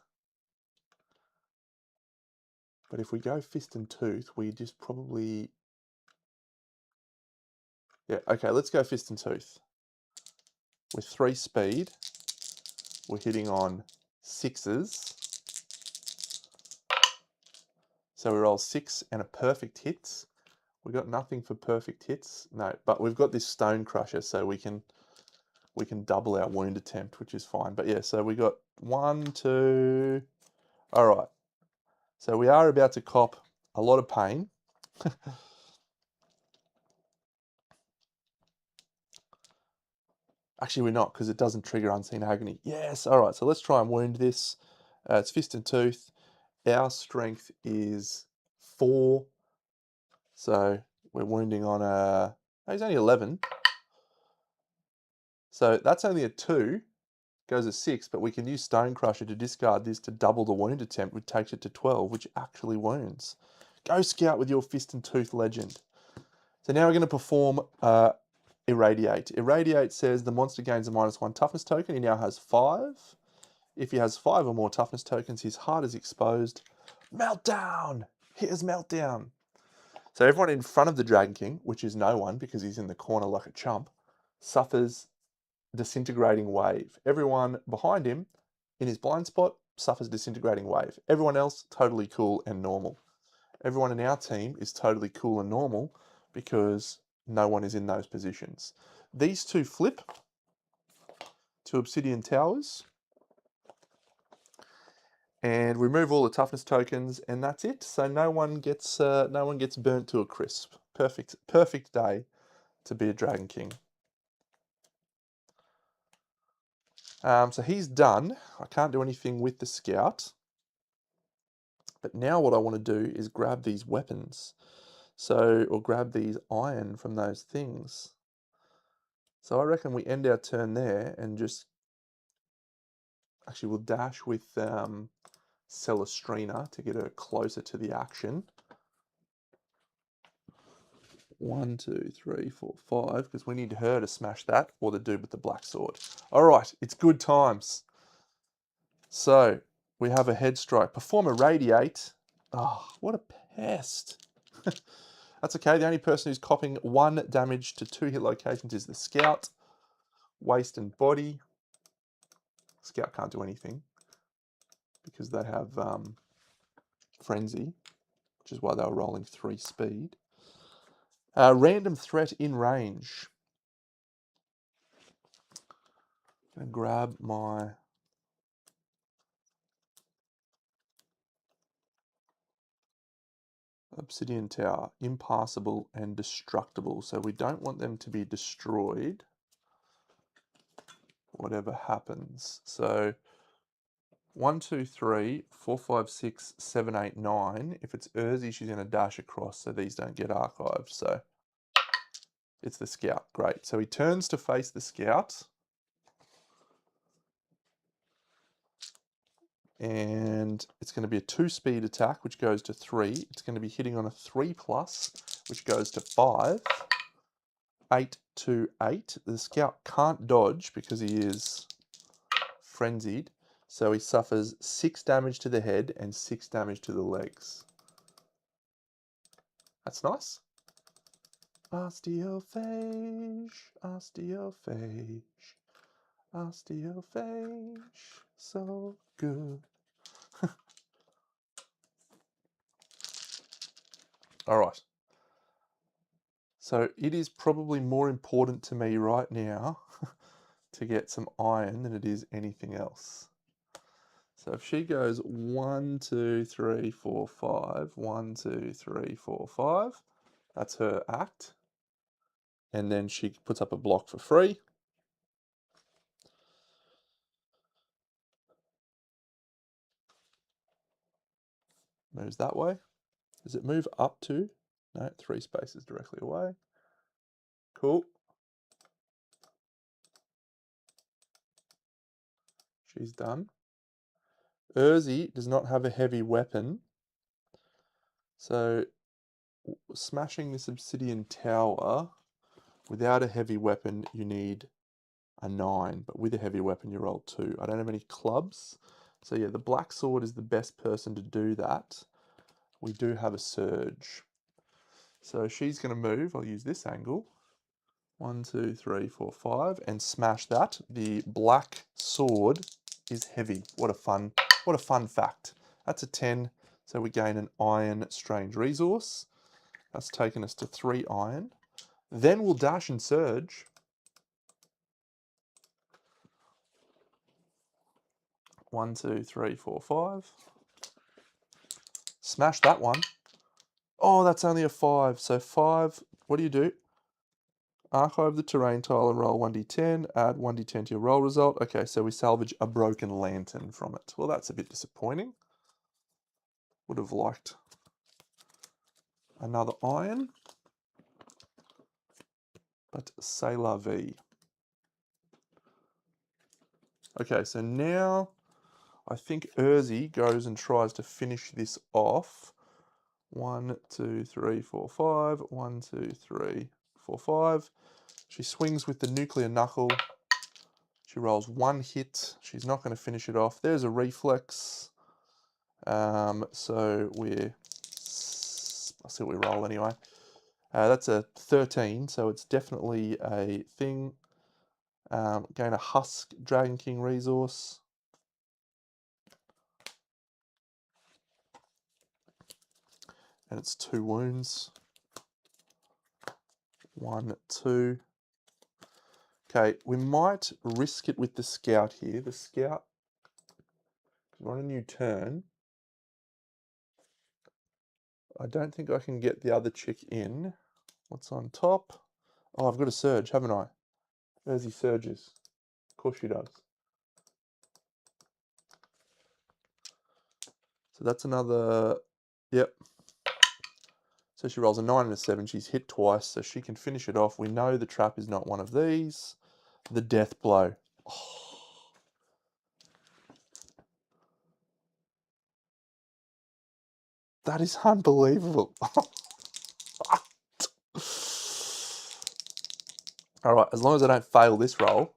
But if we go fist and tooth, we just probably... Yeah, okay, let's go fist and tooth. With 3 speed, we're hitting on 6s. So we roll 6 and a perfect hit. We got nothing for perfect hits. No, but we've got this stone crusher, so we can double our wound attempt, which is fine. But yeah, so we got 1, 2. All right. So we are about to cop a lot of pain. Actually, we're not, because it doesn't trigger Unseen Agony. Yes, all right, so let's try and wound this. It's fist and tooth. Our strength is 4. So we're wounding on a... Oh, he's only 11. So that's only a 2. Goes a 6, but we can use Stone Crusher to discard this to double the wound attempt, which takes it to 12, which actually wounds. Go Scout with your fist and tooth legend. So now we're going to perform Irradiate. Irradiate says the monster gains a -1 toughness token. He now has 5. If he has 5 or more toughness tokens, his heart is exposed. Meltdown! Here's Meltdown. So everyone in front of the Dragon King, which is no one because he's in the corner like a chump, suffers Disintegrating Wave. Everyone behind him in his blind spot suffers Disintegrating Wave. Everyone else, totally cool and normal. Everyone in our team is totally cool and normal because no one is in those positions. These 2 flip to Obsidian Towers and remove all the toughness tokens, and that's it. So no one gets burnt to a crisp. Perfect day to be a Dragon King. So he's done. I can't do anything with the scout. But now what I want to do is grab these weapons. So, or grab these iron from those things. So I reckon we end our turn there and just... Actually, we'll dash with Celestrina to get her closer to the action. 1, 2, 3, 4, 5, because we need her to smash that, or the dude with the black sword. All right, it's good times. So we have a head strike. Perform a radiate. Oh, what a pest. That's okay. The only person who's copping 1 damage to 2 hit locations is the scout. Waist and body. Scout can't do anything because they have frenzy, which is why they were rolling 3 speed. Random threat in range. I'm gonna grab my obsidian tower. Impassable and destructible. So we don't want them to be destroyed, whatever happens. So 1, 2, 3, 4, 5, 6, 7, 8, 9. If it's Urzi, she's going to dash across so these don't get archived. So it's the scout. Great. So he turns to face the scout. And it's going to be a 2-speed attack, which goes to 3. It's going to be hitting on a 3+, which goes to 5. 8 to 8. The scout can't dodge because he is frenzied. So he suffers 6 damage to the head and 6 damage to the legs. That's nice. Osteophage, osteophage, osteophage, so good. All right. So it is probably more important to me right now to get some iron than it is anything else. So if she goes 1, 2, 3, 4, 5, 1, 2, 3, 4, 5, that's her act. And then she puts up a block for free. Moves that way. Does it move up to? No, 3 spaces directly away. Cool. She's done. Urzi does not have a heavy weapon. So smashing this obsidian tower without a heavy weapon, you need a 9. But with a heavy weapon, you roll 2. I don't have any clubs. So yeah, the black sword is the best person to do that. We do have a surge. So she's going to move. I'll use this angle. 1, 2, 3, 4, 5, and smash that. The black sword is heavy. What a fun fact. That's a 10, so we gain an iron strange resource. That's taken us to 3 iron. Then we'll dash and surge. 1, 2, 3, 4, 5. Smash that one. Oh, that's only a 5. So 5, what do? Archive the terrain tile and roll 1d10, add 1d10 to your roll result. Okay, so we salvage a broken lantern from it. Well, that's a bit disappointing. Would have liked another iron, but c'est la vie. Okay, so now I think Urzi goes and tries to finish this off. 1, 2, 3, 4, 5. 1, 2, 3, 4, 5. She swings with the nuclear knuckle. She rolls 1 hit. She's not going to finish it off. There's a reflex. So I'll see what we roll anyway. That's a 13, so it's definitely a thing. Gain a Husk Dragon King resource. And it's 2 wounds. 1, 2. Okay, we might risk it with the scout here. The scout, we're on a new turn. I don't think I can get the other chick in. What's on top? Oh, I've got a surge, haven't I? Urzi surges. Of course she does. So that's another, yep. So she rolls a 9 and a 7. She's hit twice, so she can finish it off. We know the trap is not one of these. The death blow. Oh. That is unbelievable. All right, as long as I don't fail this roll,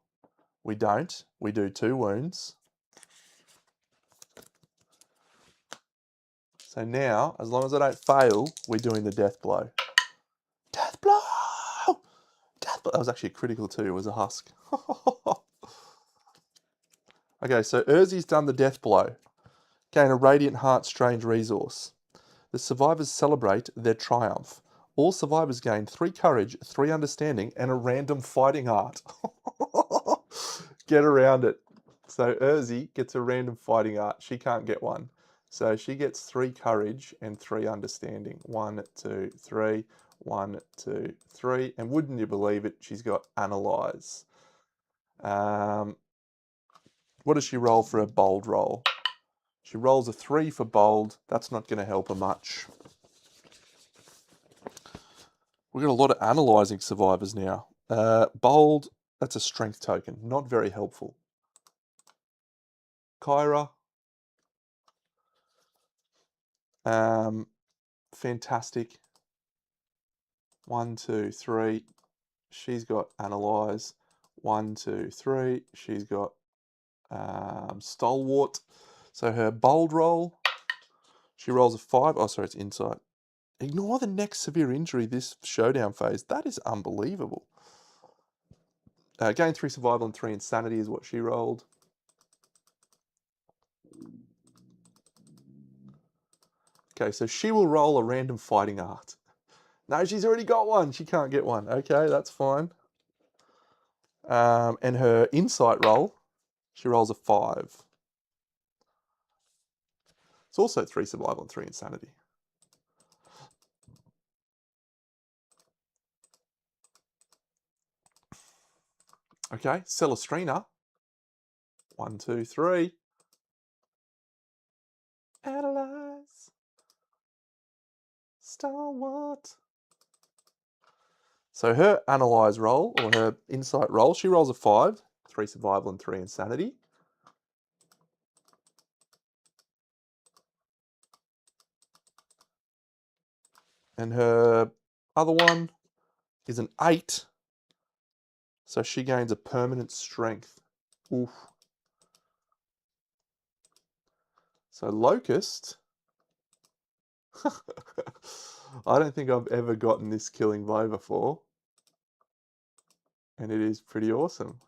we don't. We do 2 wounds. So now, as long as I don't fail, we're doing the death blow. Death blow! Death blow! That was actually critical too. It was a husk. Okay, so Urzi's done the death blow. Gain a Radiant Heart Strange resource. The survivors celebrate their triumph. All survivors gain 3 courage, 3 understanding, and a random fighting art. Get around it. So Urzi gets a random fighting art. She can't get one. So she gets 3 courage and 3 understanding. 1, 2, 3. 1, 2, 3. And wouldn't you believe it, she's got Analyze. What does she roll for a bold roll? She rolls a 3 for bold. That's not going to help her much. We've got a lot of analysing survivors now. Bold, that's a strength token. Not very helpful. Kyra. Fantastic. 1, 2, 3. She's got Analyze. 1, 2, 3. She's got Stalwart. So her bold roll, she rolls a 5. Oh, sorry, it's Insight. Ignore the next severe injury this showdown phase. That is unbelievable. Gain 3 survival and 3 insanity is what she rolled. Okay, so she will roll a random fighting art. No, she's already got one. She can't get one. Okay, that's fine. And her insight roll, she rolls a 5. It's also 3 survival and 3 insanity. Okay, Celestrina. 1, 2, 3. Analyze. Stalwart. So her analyze roll, or her insight roll, she rolls a 5. 3 survival and 3 insanity. And her other one is an 8. So she gains a permanent strength. Oof. So Locust. I don't think I've ever gotten this killing blow before. And it is pretty awesome.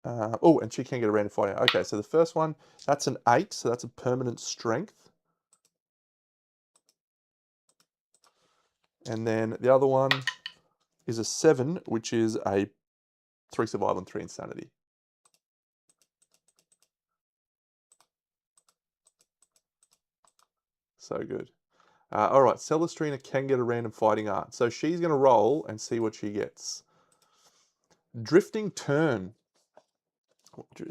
Oh, and she can get a random fighting. Okay, so the first one, that's an 8, so that's a permanent strength. And then the other one is a 7, which is a 3 survival and 3 insanity. So good. All right, Celestrina can get a random fighting art. So she's going to roll and see what she gets. Drifting Turn.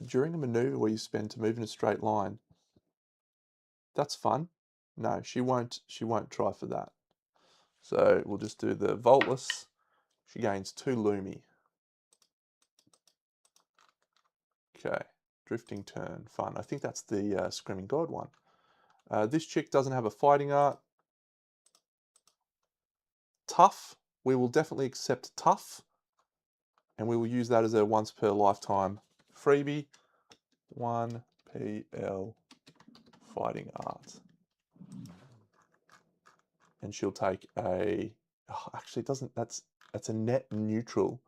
During a maneuver where you spend to move in a straight line. That's fun. No, she won't try for that. So we'll just do the Voltless. She gains 2 Lumi. Okay, Drifting Turn, fun. I think that's the Screaming God one. This chick doesn't have a fighting art. Tough, we will definitely accept Tough. And we will use that as a once per lifetime freebie. 1 PL fighting art. And she'll take a, oh, actually it doesn't, that's a net neutral.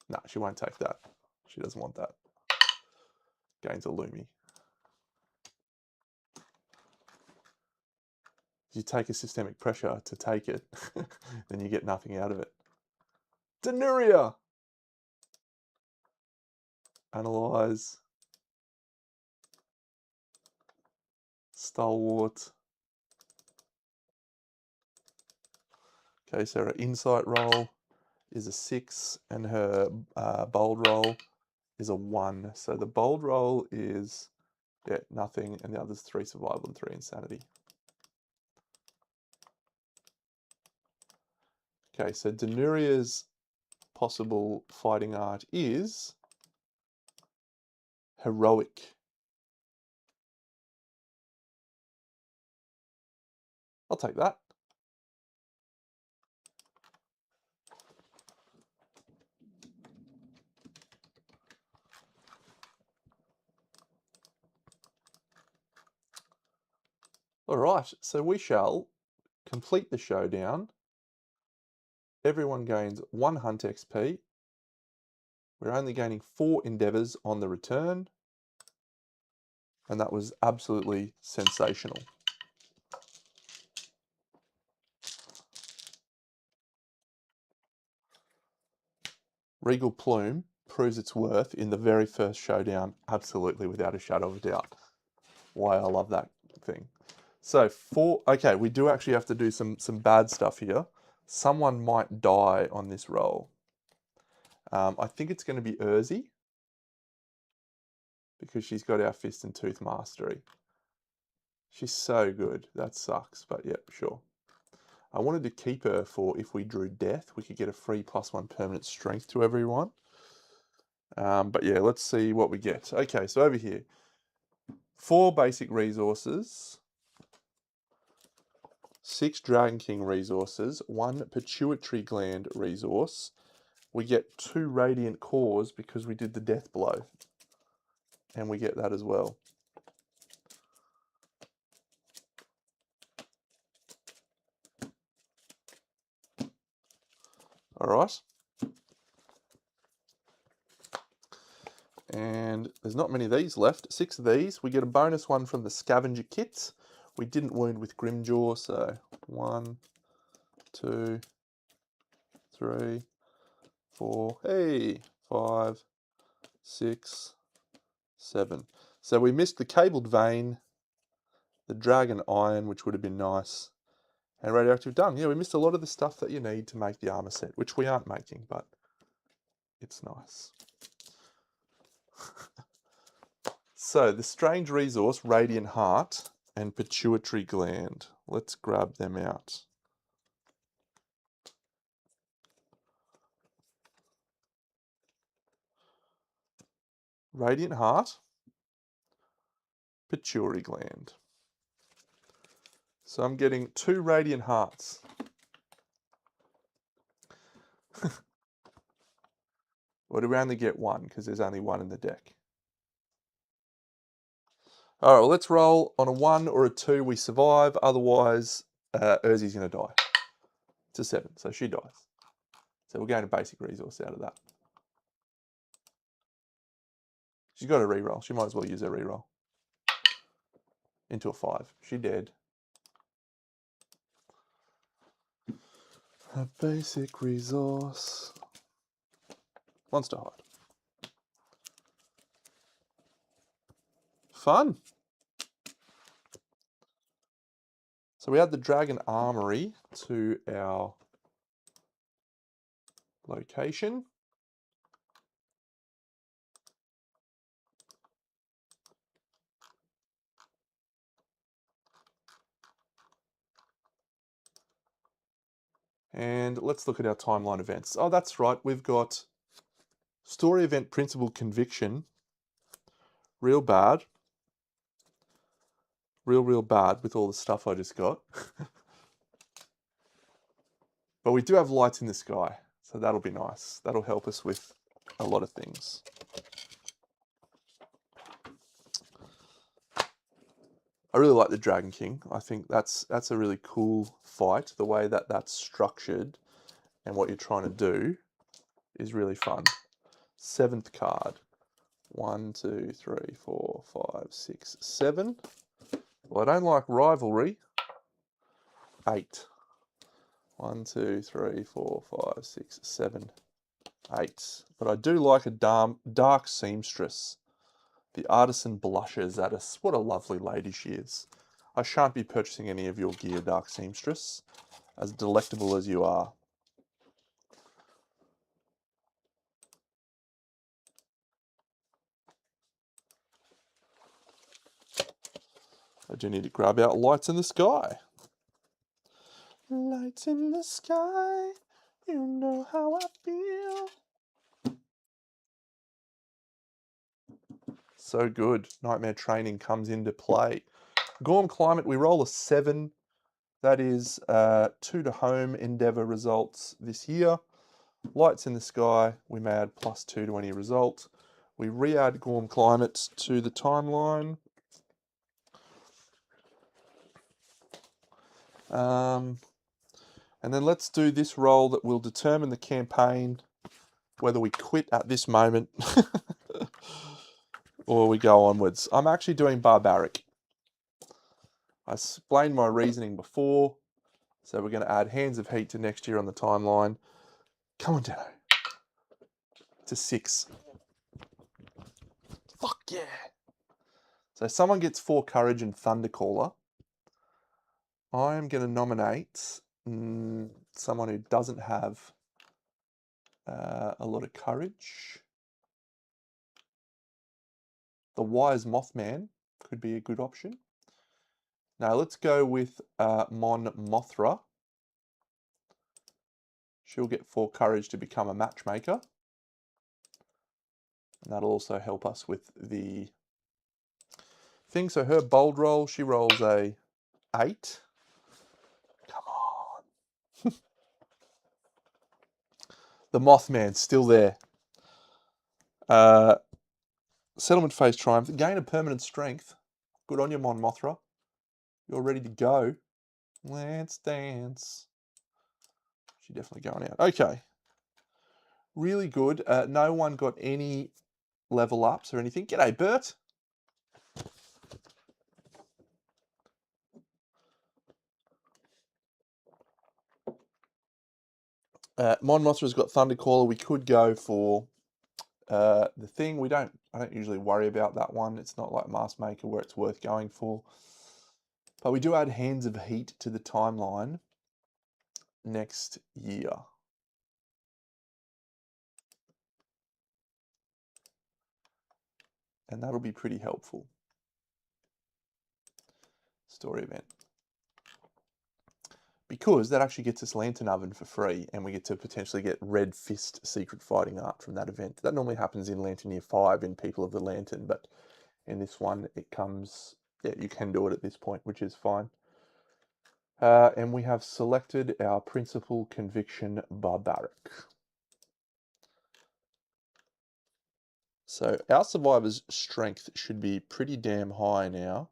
No, she won't take that. She doesn't want that. Gains a Lumi. You take a systemic pressure to take it, then you get nothing out of it. Denuria! Analyze. Stalwart. Okay, so our insight roll. is a 6, and her bold roll is a 1. So the bold roll is, yeah, nothing, and the other's 3 survival and 3 insanity. Okay, so Denuria's possible fighting art is heroic. I'll take that. All right, so we shall complete the showdown. Everyone gains 1 hunt XP. We're only gaining 4 endeavors on the return. And that was absolutely sensational. Regal Plume proves its worth in the very first showdown, absolutely without a shadow of a doubt. Why I love that thing. So okay, we do actually have to do some bad stuff here. Someone might die on this roll. I think it's going to be Urzi, because she's got our Fist and Tooth Mastery. She's so good. That sucks, but yeah, sure. I wanted to keep her for if we drew death, we could get a free +1 permanent strength to everyone. But yeah, let's see what we get. Okay, so over here, 4 basic resources, 6 Dragon King resources, 1 Pituitary Gland resource. We get 2 Radiant Cores because we did the death blow. And we get that as well. All right. And there's not many of these left. 6 of these. We get a bonus one from the Scavenger Kit. We didn't wound with Grimjaw, so 1, 2, 3, 4, hey, 5, 6, 7. So we missed the Cabled Vein, the Dragon Iron, which would have been nice, and Radioactive Dung. Yeah, we missed a lot of the stuff that you need to make the armor set, which we aren't making, but it's nice. So the strange resource, Radiant Heart and Pituitary Gland. Let's grab them out. Radiant Heart, Pituitary Gland. So I'm getting 2 Radiant Hearts. Or do we only get 1? Because there's only 1 in the deck. All right, well, let's roll. On a 1 or a 2, we survive. Otherwise, Urzi's going to die. It's a 7, so she dies. So we're getting a basic resource out of that. She's got a reroll. She might as well use her reroll. Into a 5. She dead. A basic resource. Monster Hide. Fun. So we add the Dragon Armory to our location. And let's look at our timeline events. Oh, that's right. We've got story event principal conviction. Real bad. Real bad with all the stuff I just got. But we do have lights in the sky, so that'll be nice. That'll help us with a lot of things. I really like the Dragon King. I think that's a really cool fight. The way that that's structured and what you're trying to do is really fun. 7th card. 1, 2, 3, 4, 5, 6, 7. Well, I don't like rivalry. 8. 1, 2, 3, 4, 5, 6, 7, 8. But I do like a dark seamstress. The artisan blushes at us. What a lovely lady she is. I shan't be purchasing any of your gear, Dark Seamstress, as delectable as you are. I do need to grab out Lights in the Sky. Lights in the sky, you know how I feel. So good. Nightmare Training comes into play. Gorm Climate, we roll a 7. That is 2 to home endeavour results this year. Lights in the Sky, we may add +2 to any result. We re-add Gorm Climate to the timeline. And then let's do this roll that will determine the campaign, whether we quit at this moment or we go onwards. I'm actually doing Barbaric. I explained my reasoning before, so we're going to add Hands of Heat to next year on the timeline. Come on, Dano. To 6. Fuck yeah. So someone gets 4 Courage and Thundercaller. I am going to nominate someone who doesn't have a lot of courage. The Wise Mothman could be a good option. Now let's go with Mon Mothra. She'll get 4 courage to become a matchmaker. And that'll also help us with the thing. So her bold roll, she rolls a 8. Come on. The Mothman's still there. Settlement Phase Triumph. Gain a permanent strength. Good on you, Mon Mothra. You're ready to go. Let's dance. She's definitely going out. Okay. Really good. No one got any level ups or anything. G'day, Bert. Mon Mothra's got Thundercaller. We could go for the thing. I don't usually worry about that one. It's not like Maskmaker where it's worth going for. But we do add Hands of Heat to the timeline next year. And that'll be pretty helpful. Story event. Because that actually gets us Lantern Oven for free, and we get to potentially get Red Fist Secret Fighting Art from that event. That normally happens in Lantern Year 5 in People of the Lantern, but in this one it comes, yeah, you can do it at this point, which is fine. And we have selected our Principal Conviction Barbaric. So our Survivor's strength should be pretty damn high now.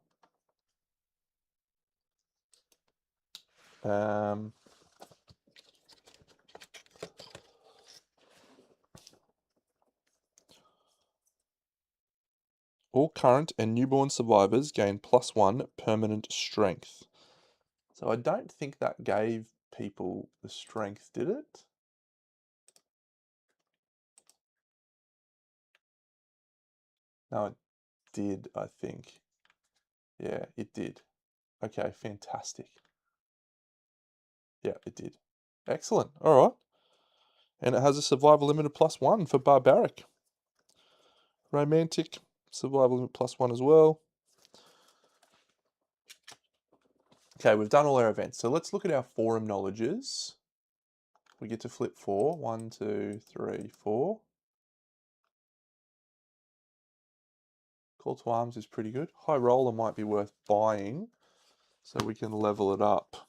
All current and newborn survivors gain +1 permanent strength. So I don't think that gave people the strength, did it? No, it did, I think. Yeah, it did. Okay, fantastic. Yeah, it did. Excellent. All right. And it has a survival limit of +1 for Barbaric. Romantic, survival limit +1 as well. Okay, we've done all our events. So let's look at our forum knowledges. We get to flip 4. 1, 2, 3, 4. Call to Arms is pretty good. High Roller might be worth buying so we can level it up.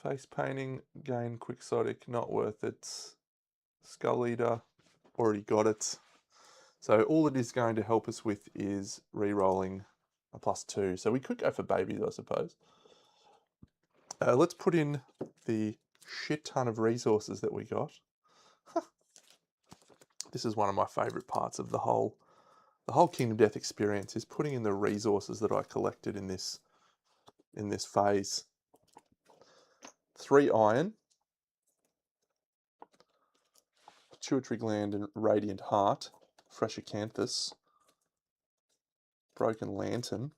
Face Painting, gain Quixotic, not worth it. Skull Eater, already got it. So all it is going to help us with is re-rolling a +2. So we could go for babies, I suppose. Let's put in the shit ton of resources that we got. This is one of my favourite parts of the whole Kingdom Death experience, is putting in the resources that I collected in this phase. 3 iron, Pituitary Gland and Radiant Heart, Fresh Acanthus, Broken Lantern,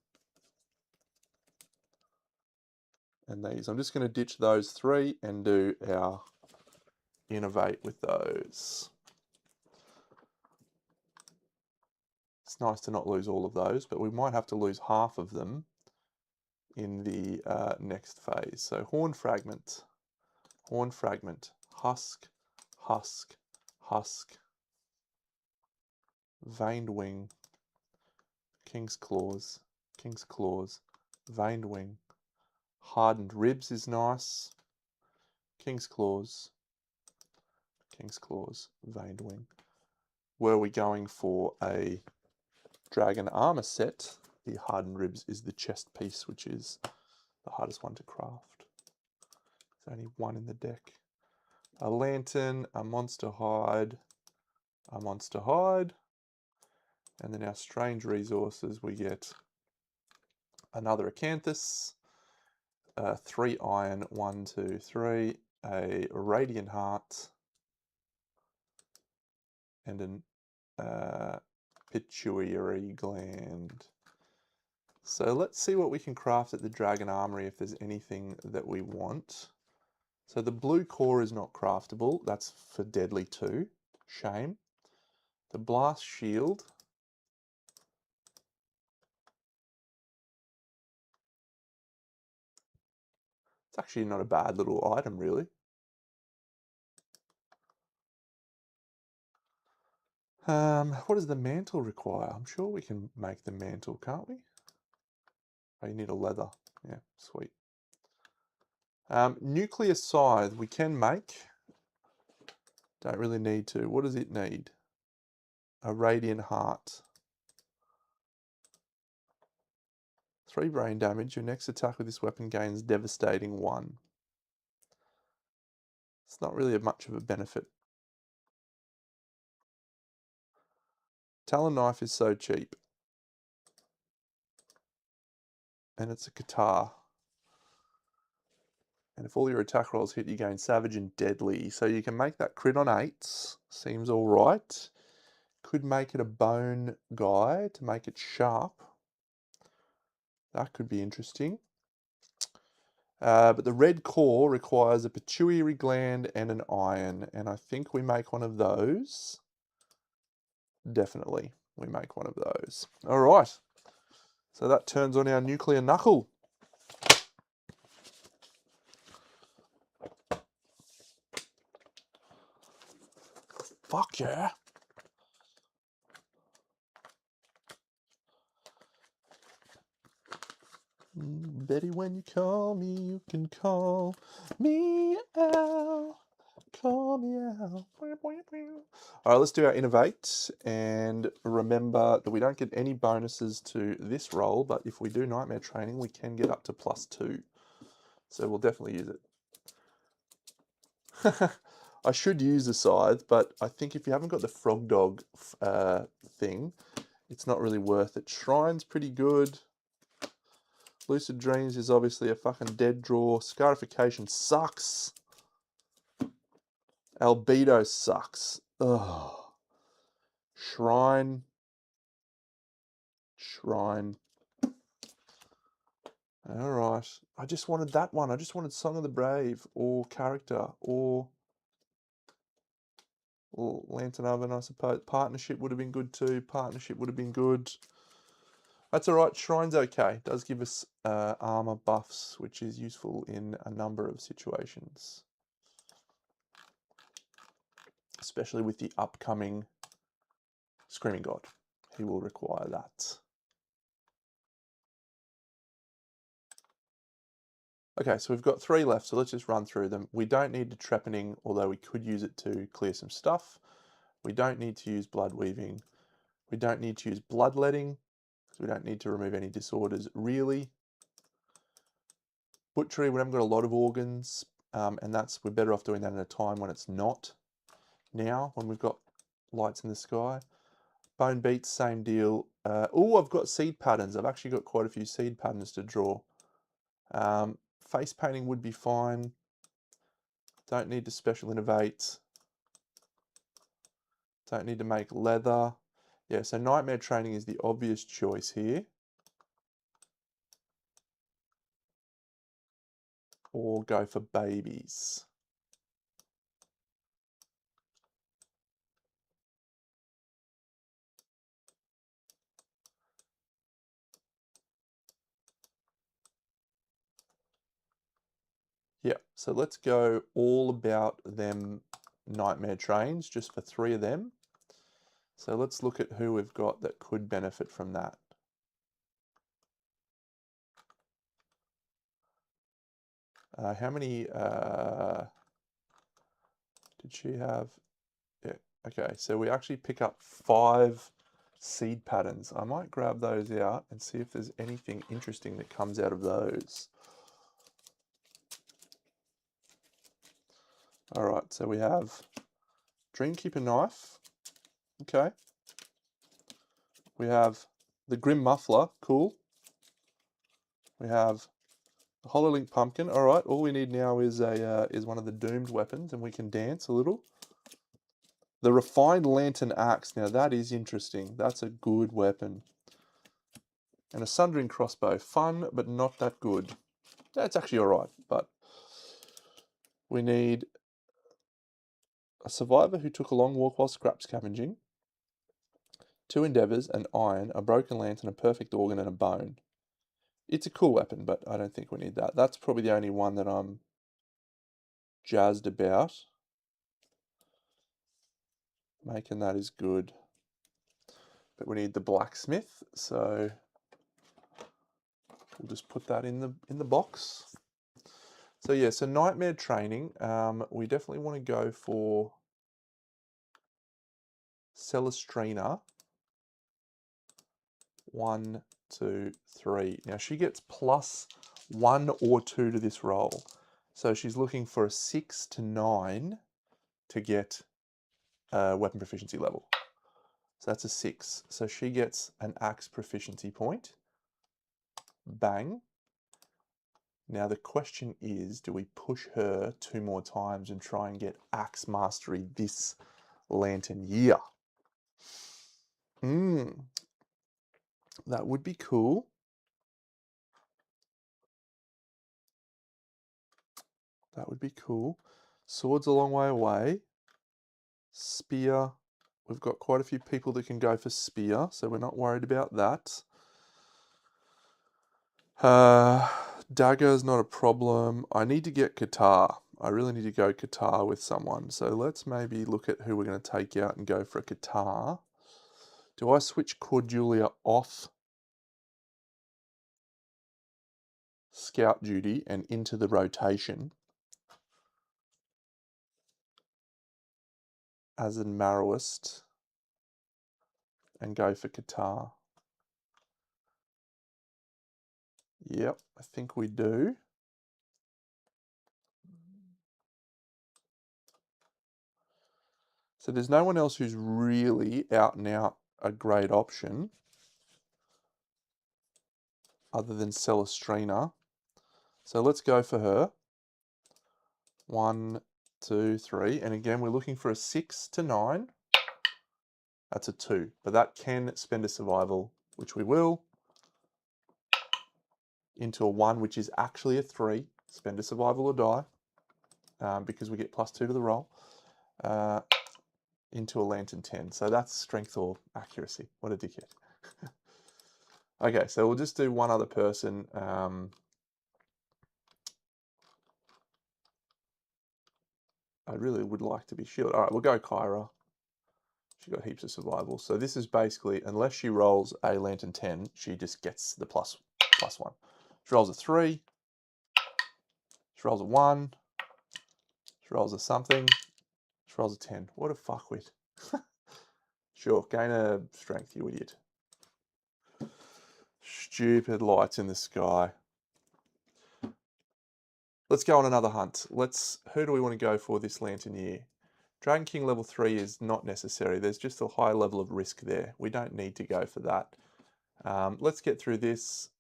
and these. I'm just going to ditch those 3 and do our innovate with those. It's nice to not lose all of those, but we might have to lose half of them in the next phase. So horn fragment, husk, husk, husk, veined wing, king's claws, veined wing, hardened ribs is nice, king's claws, veined wing. Were we going for a dragon armor set, the hardened ribs is the chest piece, which is the hardest one to craft. There's only 1 in the deck. A lantern, a monster hide, and then our strange resources, we get another acanthus, 3 iron, 1, 2, 3, a radiant heart, and an pituitary gland. So let's see what we can craft at the Dragon Armory if there's anything that we want. So the blue core is not craftable, that's for Deadly 2, shame. The blast shield, it's actually not a bad little item really. What does the mantle require? I'm sure we can make the mantle, can't we? Oh, you need a leather. Yeah, sweet. Nuclear scythe we can make. Don't really need to. What does it need? A radiant heart. 3 brain damage. Your next attack with this weapon gains devastating 1. It's not really much of a benefit. Talon knife is so cheap. And it's a guitar. And if all your attack rolls hit, you gain savage and deadly. So you can make that crit on 8s. Seems alright. Could make it a bone guy to make it sharp. That could be interesting. But the red core requires a pituitary gland and an iron. And I think we make one of those. Definitely, we make one of those. Alright. So that turns on our nuclear knuckle. Fuck yeah. Betty, when you call me, you can call me out. Call me out. Alright, let's do our innovate. And remember that we don't get any bonuses to this roll, but if we do nightmare training, we can get up to +2. So we'll definitely use it. I should use the scythe, but I think if you haven't got the frog dog thing, it's not really worth it. Shrine's pretty good. Lucid Dreams is obviously a fucking dead draw. Scarification sucks. Albedo sucks. Ugh. Shrine. Alright. I just wanted that one. I just wanted Song of the Brave or Character or Lantern Oven, I suppose. Partnership would have been good too. Partnership would have been good. That's alright. Shrine's okay. It does give us armor buffs, which is useful in a number of situations. Especially with the upcoming Screaming God. He will require that. Okay, so we've got 3 left, so let's just run through them. We don't need the trepanning, although we could use it to clear some stuff. We don't need to use blood weaving. We don't need to use bloodletting, because we don't need to remove any disorders, really. Butchery, we haven't got a lot of organs, and we're better off doing that in a time when it's not now, when we've got lights in the sky. Bone beats, same deal. Oh, I've got seed patterns. I've actually got quite a few seed patterns to draw. Face painting would be fine. Don't need to special innovate. Don't need to make leather. Yeah, so nightmare training is the obvious choice here. or go for babies? Yeah, so let's go all about them nightmare trains, just for 3 of them. So let's look at who we've got that could benefit from that. How many did she have? Yeah, okay, so we actually pick up 5 seed patterns. I might grab those out and see if there's anything interesting that comes out of those. All right, so we have Dreamkeeper Knife. Okay. We have the Grim Muffler. Cool. We have the HoloLink Pumpkin. All right, all we need now is one of the doomed weapons, and we can dance a little. The Refined Lantern Axe. Now that is interesting. That's a good weapon. And a Sundering Crossbow. Fun, but not that good. That's actually all right, but we need a Survivor who took a long walk while scrap scavenging, 2 Endeavours, an Iron, a Broken Lantern, a Perfect Organ, and a Bone. It's a cool weapon, but I don't think we need that. That's probably the only one that I'm jazzed about. Making that is good. But we need the Blacksmith, so we'll just put that in the box. So yeah, so Nightmare Training, we definitely want to go for Celestrina. 1, 2, 3. Now she gets +1 or 2 to this roll. So she's looking for a 6 to 9 to get weapon proficiency level. So that's a 6. So she gets an axe proficiency point. Bang. Now the question is, do we push her 2 more times and try and get axe mastery this lantern year? That would be cool. That would be cool. Sword's a long way away. Spear. We've got quite a few people that can go for spear, so we're not worried about that. Dagger is not a problem. I need to get Qatar. I really need to go Qatar with someone. So let's maybe look at who we're going to take out and go for a Qatar. Do I switch Cordelia off scout duty and into the rotation as a Marrowist and go for Qatar? Yep, I think we do. So there's no one else who's really out and out a great option other than Celestrina. So let's go for her. 1, 2, 3. And again, we're looking for a 6 to 9. That's a 2. But that can spend a survival, which we will. Into a 1, which is actually a 3. Spend a survival or die. Because we get +2 to the roll. Into a lantern 10. So that's strength or accuracy. What a dickhead. Okay, so we'll just do one other person. I really would like to be shielded. All right, we'll go Kyra. She got heaps of survival. So this is basically, unless she rolls a lantern 10, she just gets the +1. She rolls a 3. She rolls a 1. She rolls a something. She rolls a 10. What a fuckwit. Sure, gain a strength, you idiot. Stupid lights in the sky. Let's go on another hunt. Who do we want to go for this lantern year? Dragon King level 3 is not necessary. There's just a high level of risk there. We don't need to go for that. Let's get through this.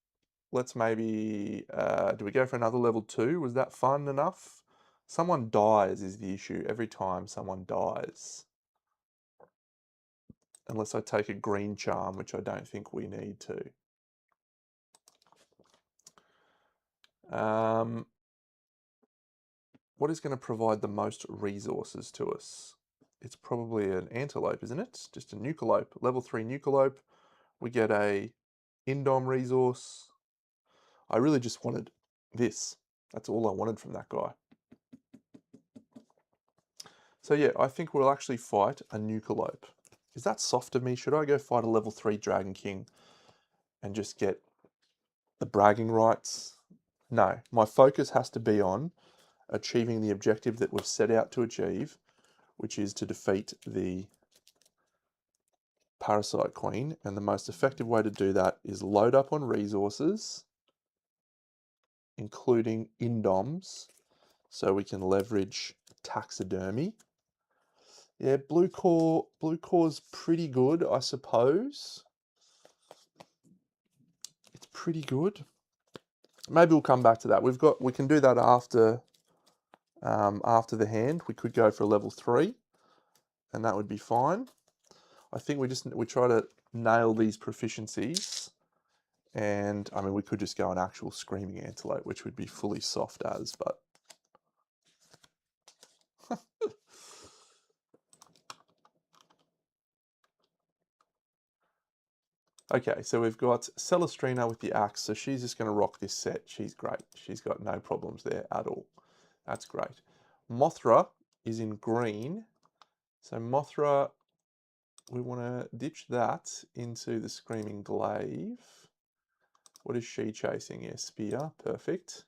Let's maybe, do we go for another level 2? Was that fun enough? Someone dies is the issue. Every time someone dies. Unless I take a green charm, which I don't think we need to. what is going to provide the most resources to us? It's probably an antelope, isn't it? Just a nucleope, level 3 nucleope. We get a indom resource. I really just wanted this. That's all I wanted from that guy. So yeah, I think we'll actually fight a nucleope. Is that soft of me? Should I go fight a level 3 Dragon King and just get the bragging rights? No, my focus has to be on achieving the objective that we've set out to achieve, which is to defeat the Parasite Queen. And the most effective way to do that is load up on resources, including indoms, so we can leverage taxidermy. Yeah, blue core's pretty good, I suppose. It's pretty good. Maybe we'll come back to that. We can do that after the hand. We could go for a level 3, and that would be fine. I think we try to nail these proficiencies, and I mean we could just go an actual screaming antelope, which would be fully soft as, but okay, so we've got Celestrina with the axe, so she's just going to rock this set. She's great. She's got no problems there at all. That's great. Mothra is in green, so Mothra, we want to ditch that into the Screaming Glaive. What is she chasing? Yeah, Spear, perfect.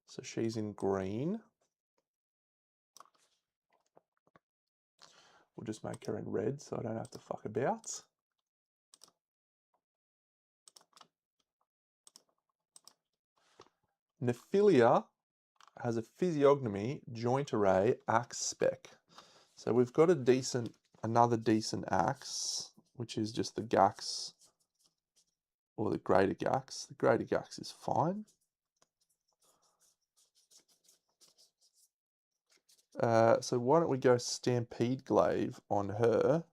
So she's in green. We'll just make her in red so I don't have to fuck about. Nephilia has a physiognomy, joint array, axe spec. So we've got another decent axe, which is just the Gax, or the Greater Gax. The Greater Gax is fine. So why don't we go Stampede Glaive on her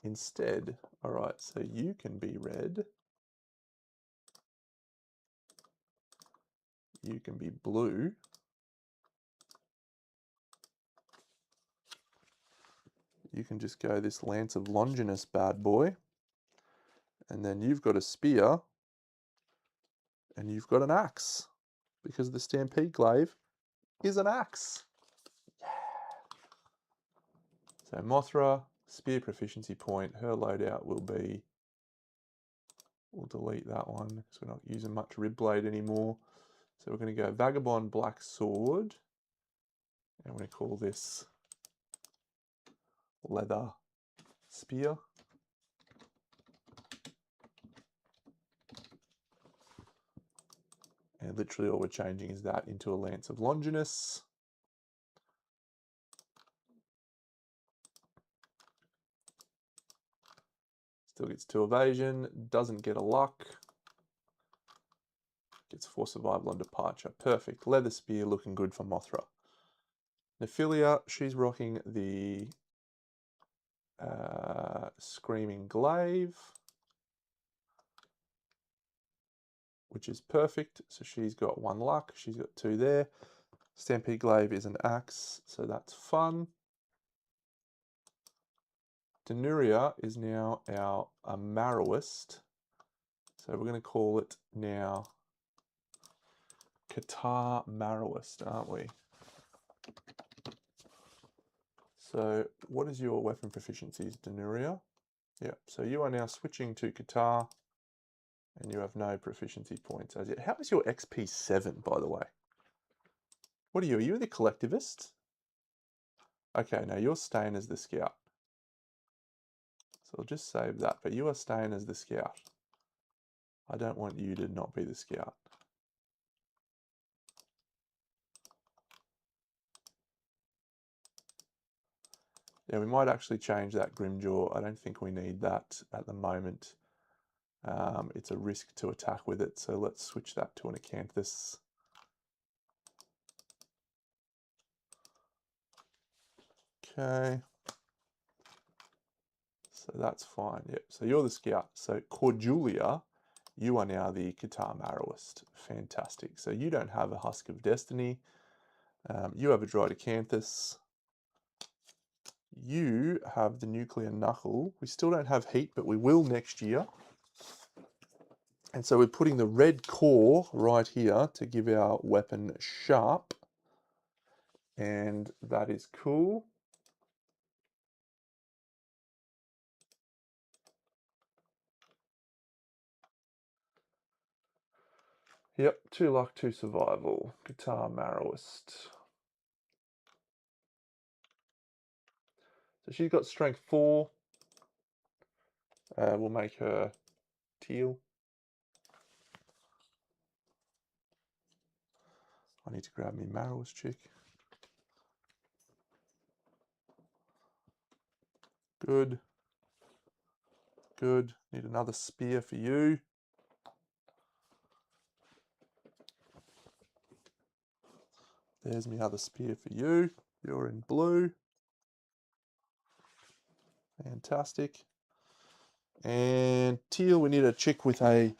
instead? All right, so you can be red. You can be blue. You can just go this Lance of Longinus bad boy. And then you've got a spear. And you've got an axe. Because the Stampede Glaive is an axe. Yeah. So Mothra, spear proficiency point. Her loadout will be... We'll delete that one because we're not using much rib blade anymore. So we're going to go Vagabond Black Sword. And we're going to call this Leather Spear. And literally all we're changing is that into a Lance of Longinus. Still gets 2 evasion, doesn't get a luck. Gets 4 survival on departure. Perfect. Leather Spear looking good for Mothra. Nephilia, she's rocking the Screaming Glaive, which is perfect. So she's got 1 luck. She's got 2 there. Stampede Glaive is an axe, so that's fun. Denuria is now our Marrowist. So we're going to call it now Qatar Marrowist, aren't we? So what is your weapon proficiencies, Denuria? Yeah, so you are now switching to Qatar, and you have no proficiency points as yet. How is your XP 7, by the way? What are you? Are you the collectivist? Okay, now you're staying as the scout. So I'll just save that, but you are staying as the scout. I don't want you to not be the scout. Yeah, we might actually change that Grimjaw. I don't think we need that at the moment. It's a risk to attack with it, so let's switch that to an Acanthus. Okay. So that's fine, yep. So you're the scout. So Cordulia, you are now the Qatar Marrowist. Fantastic. So you don't have a Husk of Destiny. You have a Drydocanthus. You have the Nuclear Knuckle. We still don't have heat, but we will next year. And so we're putting the red core right here to give our weapon sharp. And that is cool. Yep, 2 luck, 2 survival. Guitar Marrowist. So she's got strength 4. We'll make her teal. I need to grab me Marrowist chick. Good. Good. Need another spear for you. There's my other spear for you. You're in blue. Fantastic. And teal, we need a chick with a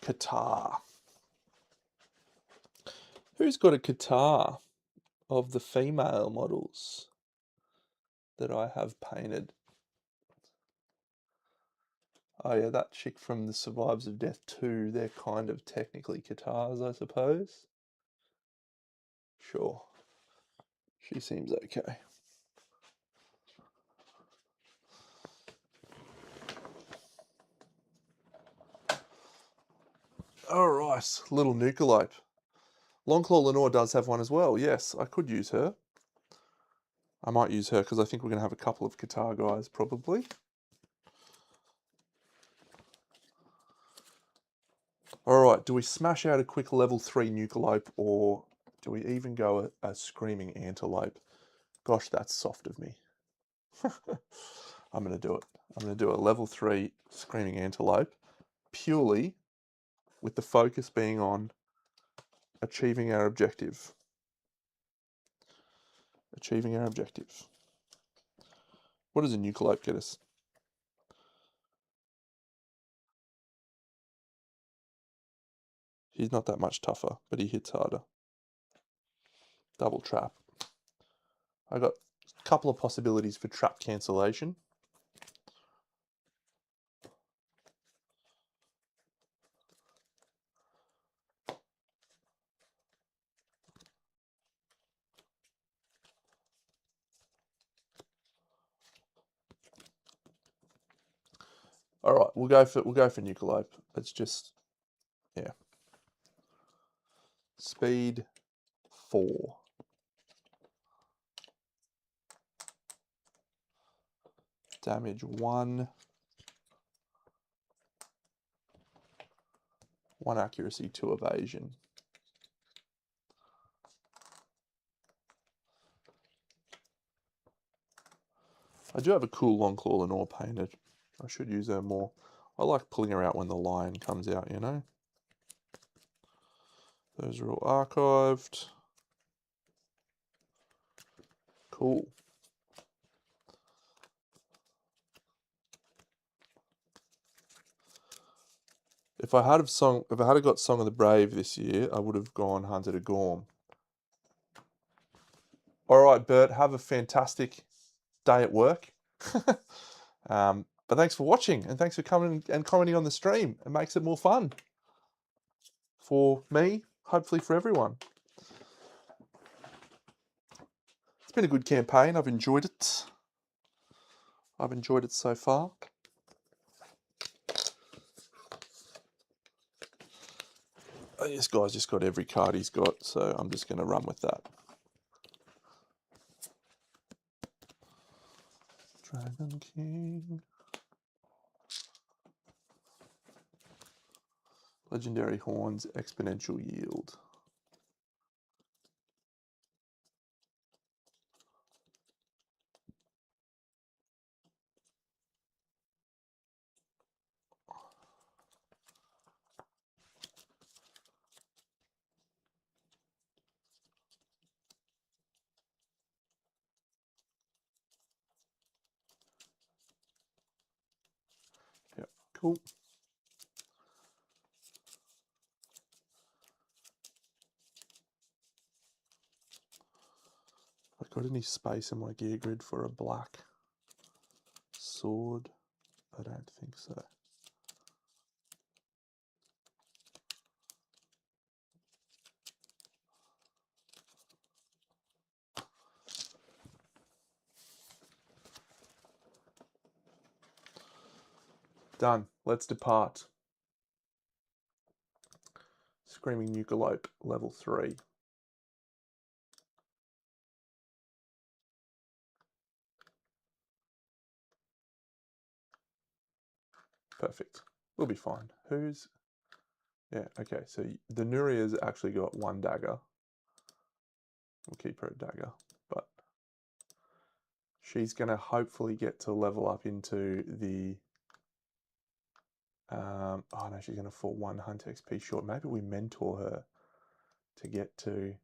guitar. Who's got a guitar of the female models that I have painted? Oh yeah, that chick from the Survivors of Death 2, they're kind of technically guitars, I suppose. Sure. She seems okay. Alright, little Nucleope. Longclaw Lenore does have one as well. Yes, I could use her. I might use her because I think we're going to have a couple of guitar guys, probably. Alright, do we smash out a quick level 3 Nucleope, or do we even go a Screaming Antelope? Gosh, that's soft of me. I'm going to do it. I'm going to do a level 3 Screaming Antelope, purely with the focus being on achieving our objective. Achieving our objective. What does a Nucleope get us? He's not that much tougher, but he hits harder. Double trap. I got a couple of possibilities for trap cancellation. All right, we'll go for Nucleope. It's just, yeah. Speed 4. Damage 1. 1 accuracy, 2 evasion. I do have a cool Longclaw Lenore painted. I should use her more. I like pulling her out when the lion comes out, you know? Those are all archived. Cool. If I had got Song of the Brave this year, I would have gone hunted a Gorm. All right, Bert, have a fantastic day at work. But thanks for watching, and thanks for coming and commenting on the stream. It makes it more fun for me, hopefully for everyone. It's been a good campaign. I've enjoyed it. I've enjoyed it so far. This guy's just got every card he's got, so I'm just going to run with that. Dragon King. Legendary Horns, exponential yield. Yep, cool. got any space in my gear grid for a black sword? I don't think so. Done. Let's depart. Screaming Nucleope, level 3. Perfect. We'll be fine. Who's... Yeah, okay, so the Nuria's actually got 1 dagger. We'll keep her a dagger, but she's going to hopefully get to level up into the... oh no, she's going to fall 1 hunt XP short. Maybe we mentor her to get to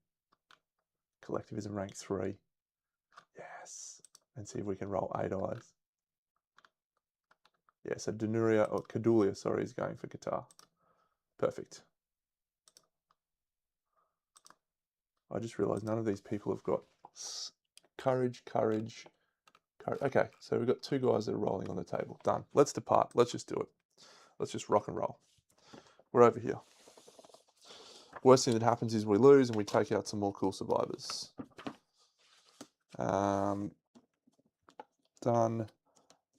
collectivism rank 3. Yes. And see if we can roll 8 eyes. Yeah, so Danuria, or Cadulia, sorry, is going for Qatar. Perfect. I just realised none of these people have got courage. Okay, so we've got 2 guys that are rolling on the table. Done. Let's depart. Let's just do it. Let's just rock and roll. We're over here. Worst thing that happens is we lose and we take out some more cool survivors.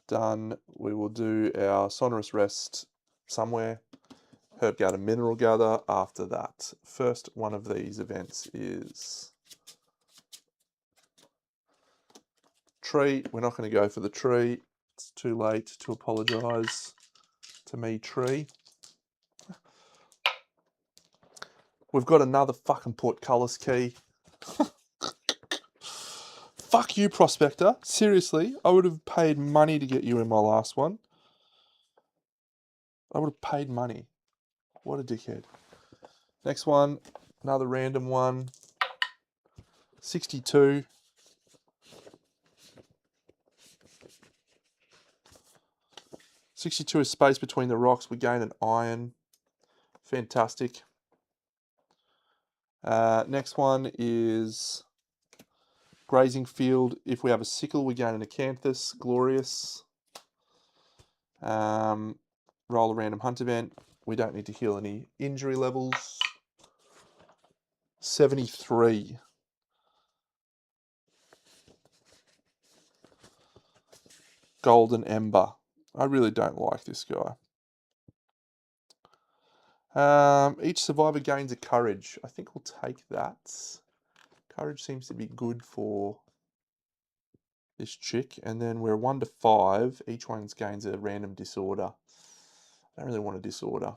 Done. We will do our sonorous rest somewhere. Herb gather, mineral gather after that. First one of these events is tree. We're not going to go for the tree. It's too late to apologise to me, tree. We've got another fucking portcullis key. Fuck you, Prospector. Seriously, I would have paid money to get you in my last one. I would have paid money. What a dickhead. Next one, another random one. 62. 62 is space between the rocks. We gain an iron. Fantastic. Next one is grazing field. If we have a sickle, we gain an acanthus. Glorious. Roll a random hunt event. We don't need to heal any injury levels. 73. Golden Ember. I really don't like this guy. Each survivor gains a courage. I think we'll take that. Courage seems to be good for this chick. And then we're 1 to 5. Each one gains a random disorder. I don't really want a disorder.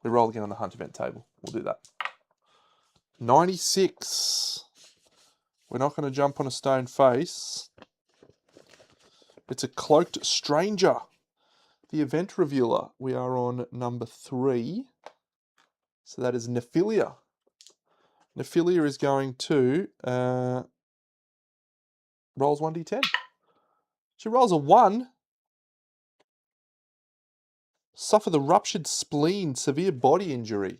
We roll again on the hunt event table. We'll do that. 96. We're not going to jump on a stone face. It's a cloaked stranger. The event revealer. We are on number 3. So that is Nephilia. Nephilia is going to rolls 1d10. She rolls a 1. Suffer the ruptured spleen, severe body injury.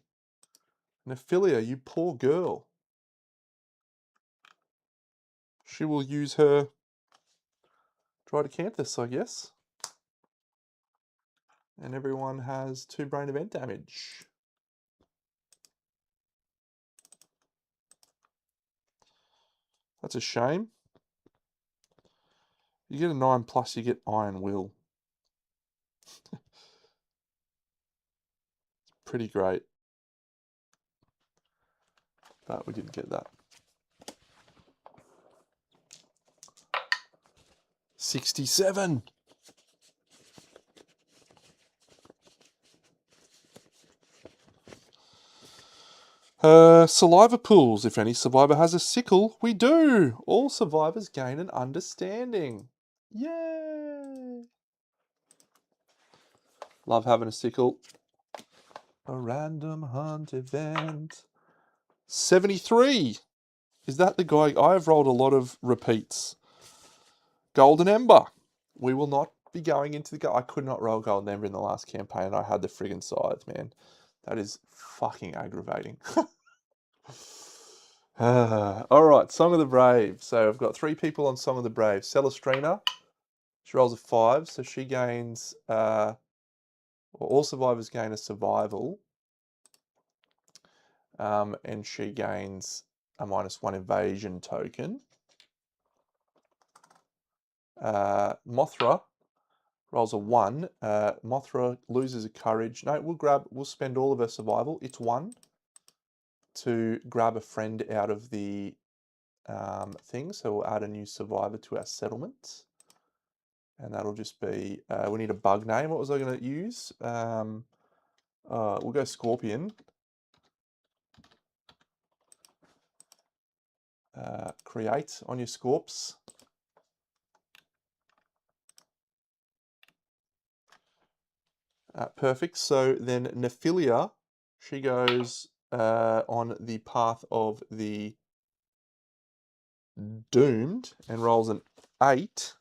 Nephilia, you poor girl. She will use her Tridecanthus, I guess. And everyone has 2 brain event damage. That's a shame. You get a 9 plus, you get Iron Will. Pretty great. But we didn't get that. 67. Saliva pools. If any survivor has a sickle, we do. All survivors gain an understanding. Yay! Love having a sickle. A random hunt event. 73. Is that the guy? I have rolled a lot of repeats. Golden Ember. We will not be going into the go. I could not roll Golden Ember in the last campaign. I had the friggin' scythe, man. That is fucking aggravating. All right, Song of the Brave. So I've got 3 people on Song of the Brave. Celestrina, she rolls a 5, so she gains, well, all survivors gain a survival. And she gains a -1 evasion token. Mothra rolls a 1. Mothra loses a courage. No, we'll spend all of her survival. It's 1 to grab a friend out of the thing. So we'll add a new survivor to our settlement. And that'll just be, we need a bug name. What was I going to use? We'll go Scorpion. Create on your Scorps. Perfect. So then Nephilia, she goes on the path of the doomed and rolls an 8.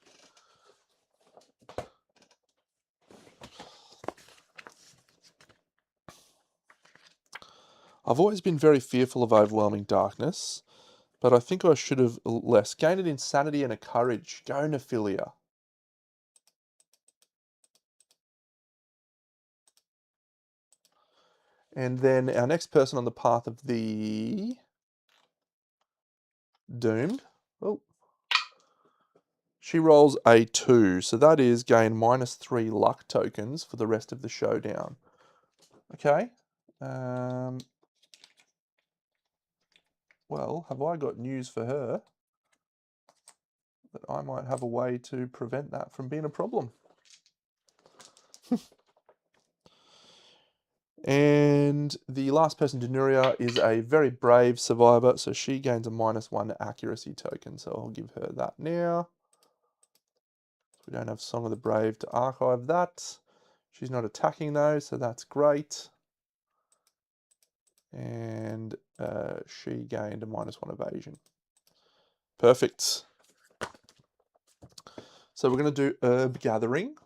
I've always been very fearful of overwhelming darkness, but I think I should have less. Gain an insanity and a courage. Go Nephilia. And then our next person on the path of the doomed. Oh. She rolls a 2, so that is gain -3 luck tokens for the rest of the showdown. Okay. Well, have I got news for her that I might have a way to prevent that from being a problem. And the last person, Denuria, is a very brave survivor, so she gains a -1 accuracy token, so I'll give her that now. We don't have Song of the Brave to archive that. She's not attacking though, so that's great. And she gained a -1 evasion. Perfect. So we're going to do Herb Gathering.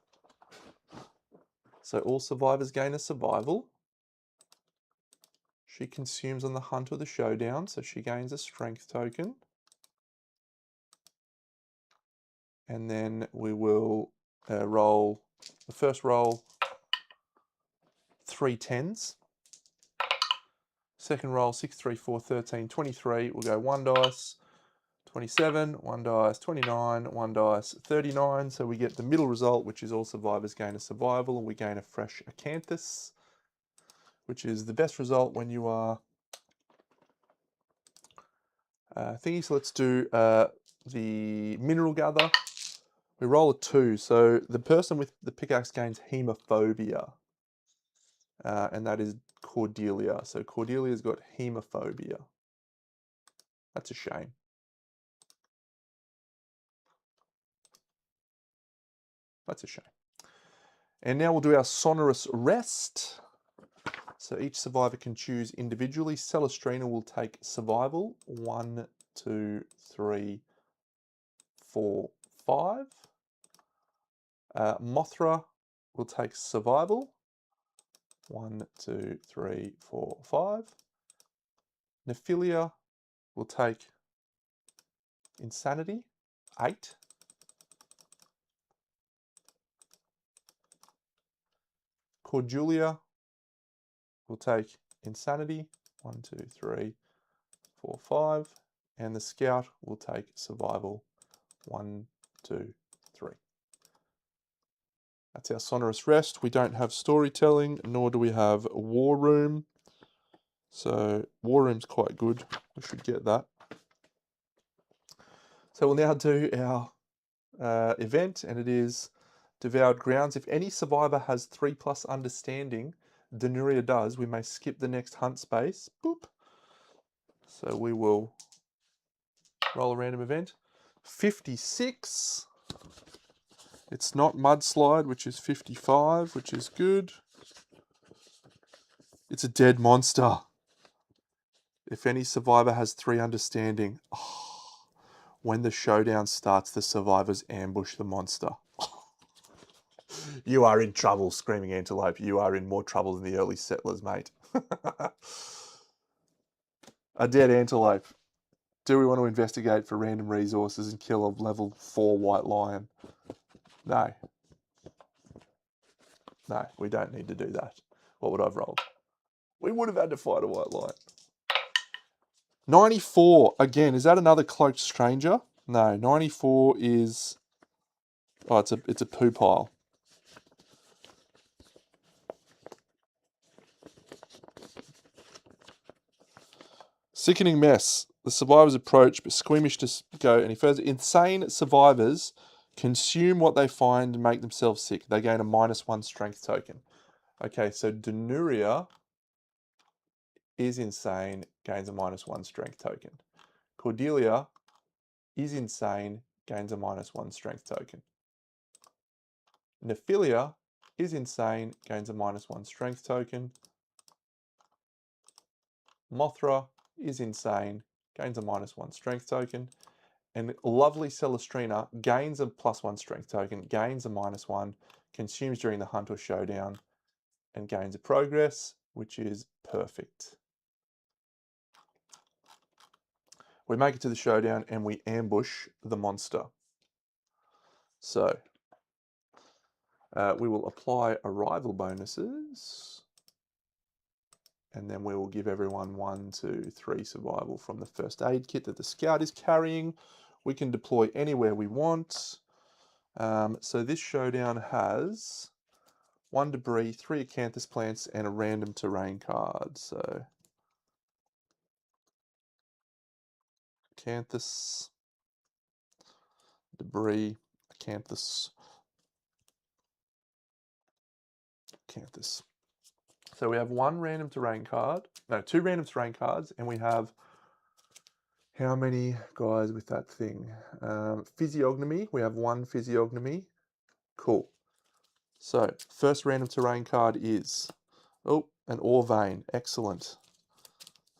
So all survivors gain a survival. She consumes on the hunt or the showdown, so she gains a strength token. And then we will roll, the first roll, 3 10s. Second roll, 6, 3, 4, 13, 23. We'll go 1 dice, 27, 1 dice, 29, 1 dice, 39. So we get the middle result, which is all survivors gain a survival, and we gain a fresh acanthus, which is the best result when you are thingy. So let's do the mineral gather. We roll a 2, so the person with the pickaxe gains hemophobia, and that is Cordelia. So Cordelia's got hemophobia. That's a shame. That's a shame. And now we'll do our sonorous rest. So each survivor can choose individually. Celestrina will take survival, 1, 2, 3, 4, 5. Mothra will take survival, 1, 2, 3, 4, 5. Nephilia will take insanity, 8. Cordelia will take insanity, 1, 2, 3, 4, 5. And the scout will take survival, 1, 2, 3. That's our sonorous rest. We don't have storytelling, nor do we have war room. So war room's quite good. We should get that. So we'll now do our event, and it is Devoured Grounds. If any survivor has 3+ understanding, Denuria does, we may skip the next hunt space. Boop. So we will roll a random event. 56. It's not Mudslide, which is 55, which is good. It's a dead monster. If any survivor has 3 understanding, when the showdown starts, the survivors ambush the monster. You are in trouble, Screaming Antelope. You are in more trouble than the early settlers, mate. A dead antelope. Do we want to investigate for random resources and kill a level 4 white lion? No. No, we don't need to do that. What would I have rolled? We would have had to fight a white lion. 94. Again, is that another cloaked stranger? No, 94 is... Oh, it's a poo pile. Sickening mess. The survivors approach, but squeamish to go any further. Insane survivors consume what they find and make themselves sick. They gain a -1 strength token. Okay, so Denuria is insane, gains a -1 strength token. Cordelia is insane, gains a -1 strength token. Nephilia is insane, gains a -1 strength token. Mothra is insane, gains a -1 strength token. And lovely Celestrina gains a +1 strength token, gains a -1, consumes during the hunt or showdown, and gains a progress, which is perfect. We make it to the showdown and we ambush the monster. So, we will apply arrival bonuses. And then we will give everyone 1, 2, 3 survival from the first aid kit that the scout is carrying. We can deploy anywhere we want. So this showdown has 1 debris, 3 acanthus plants, and a random terrain card. So acanthus, debris, acanthus, acanthus. So we have 1 random terrain card, no, 2 random terrain cards, and we have how many guys with that thing? Physiognomy, we have 1 physiognomy. Cool. So, first random terrain card is, oh, an ore vein. Excellent.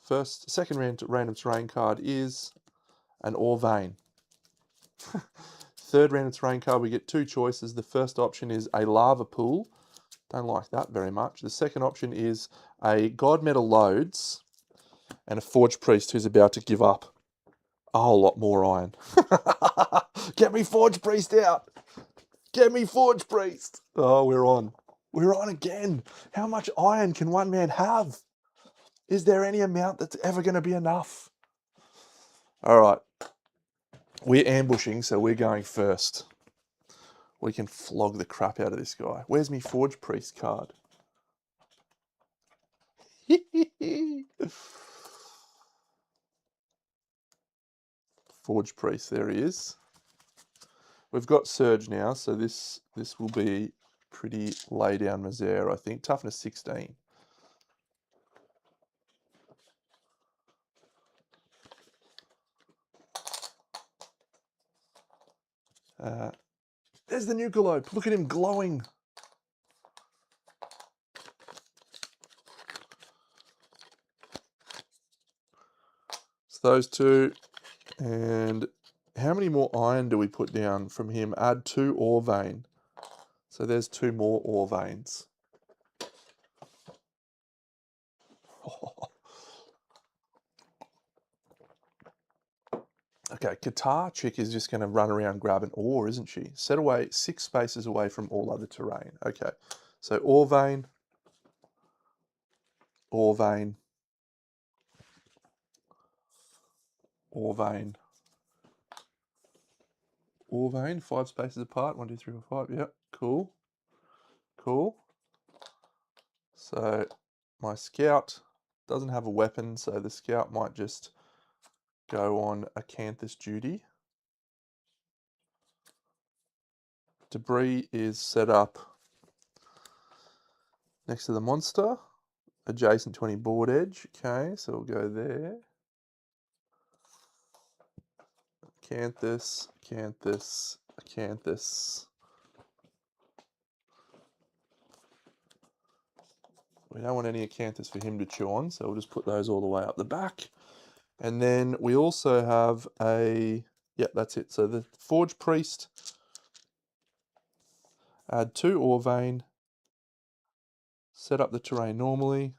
Second random terrain card is an ore vein. Third random terrain card, we get 2 choices. The first option is a lava pool. Don't like that very much. The second option is a god metal loads and a forge priest who's about to give up a whole lot more iron. Get me forge priest out. Get me forge priest. Oh, we're on. We're on again. How much iron can one man have? Is there any amount that's ever going to be enough? All right. We're ambushing, so we're going first. We can flog the crap out of this guy. Where's me forge priest card? Forge priest, there he is. We've got surge now, so this will be pretty lay down misere, I think. Toughness 16. There's the Nucalope. Look at him glowing. It's those 2. And how many more iron do we put down from him? Add 2 ore vein. So there's 2 more ore veins. Okay, Qatar chick is just going to run around grabbing ore, isn't she? Set away 6 spaces away from all other terrain. Okay, so ore vein, ore vein, ore vein, ore vein, 5 spaces apart. 1, 2, 3, 4, 5. Yep, cool. Cool. So my scout doesn't have a weapon, so the scout might just go on acanthus duty. Debris is set up next to the monster, adjacent to any board edge. Okay, so we'll go there. Acanthus, acanthus, acanthus. We don't want any acanthus for him to chew on, so we'll just put those all the way up the back. And then we also have a, yeah, that's it. So the Forge Priest Add 2 ore vein. Set up the terrain normally.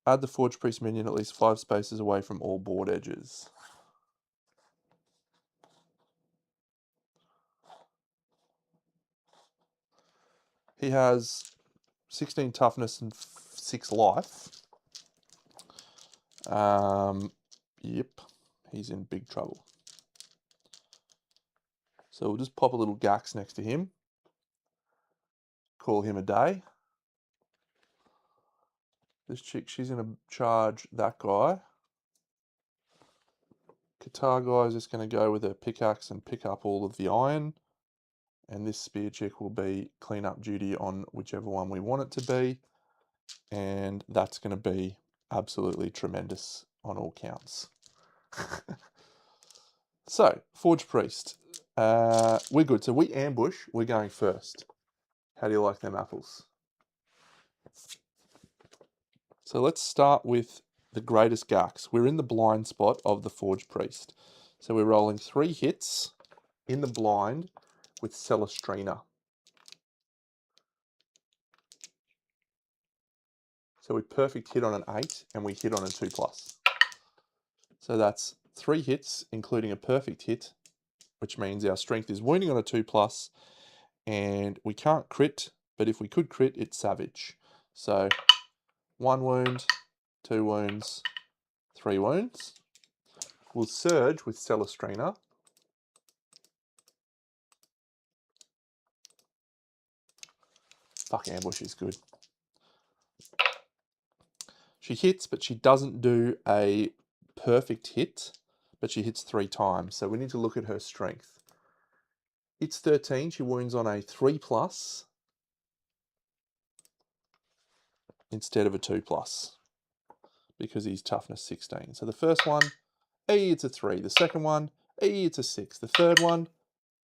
Add the Forge Priest minion at least 5 spaces away from all board edges. He has 16 toughness and 6 life. Yep, he's in big trouble. So we'll just pop a little Gax next to him. Call him a day. This chick, she's going to charge that guy. Guitar guy is just going to go with a pickaxe and pick up all of the iron. And this spear chick will be clean up duty on whichever one we want it to be. And that's going to be absolutely tremendous on all counts. So, Forge Priest. We're good. So we ambush, we're going first. How do you like them apples? So let's start with the greatest Gax. We're in the blind spot of the Forge Priest. So we're rolling 3 hits in the blind with Celestrina. So we perfect hit on an 8 and we hit on a 2+. So that's 3 hits, including a perfect hit, which means our strength is wounding on a 2+, and we can't crit, but if we could crit, it's savage. So 1 wound, 2 wounds, 3 wounds. We'll surge with Celestrina. Fuck, ambush is good. She hits, but she doesn't do a perfect hit, but she hits 3 times. So we need to look at her strength. It's 13. She wounds on a 3+ instead of a 2+, because he's toughness 16. So the first one, it's a 3. The second one, it's a 6. The third one,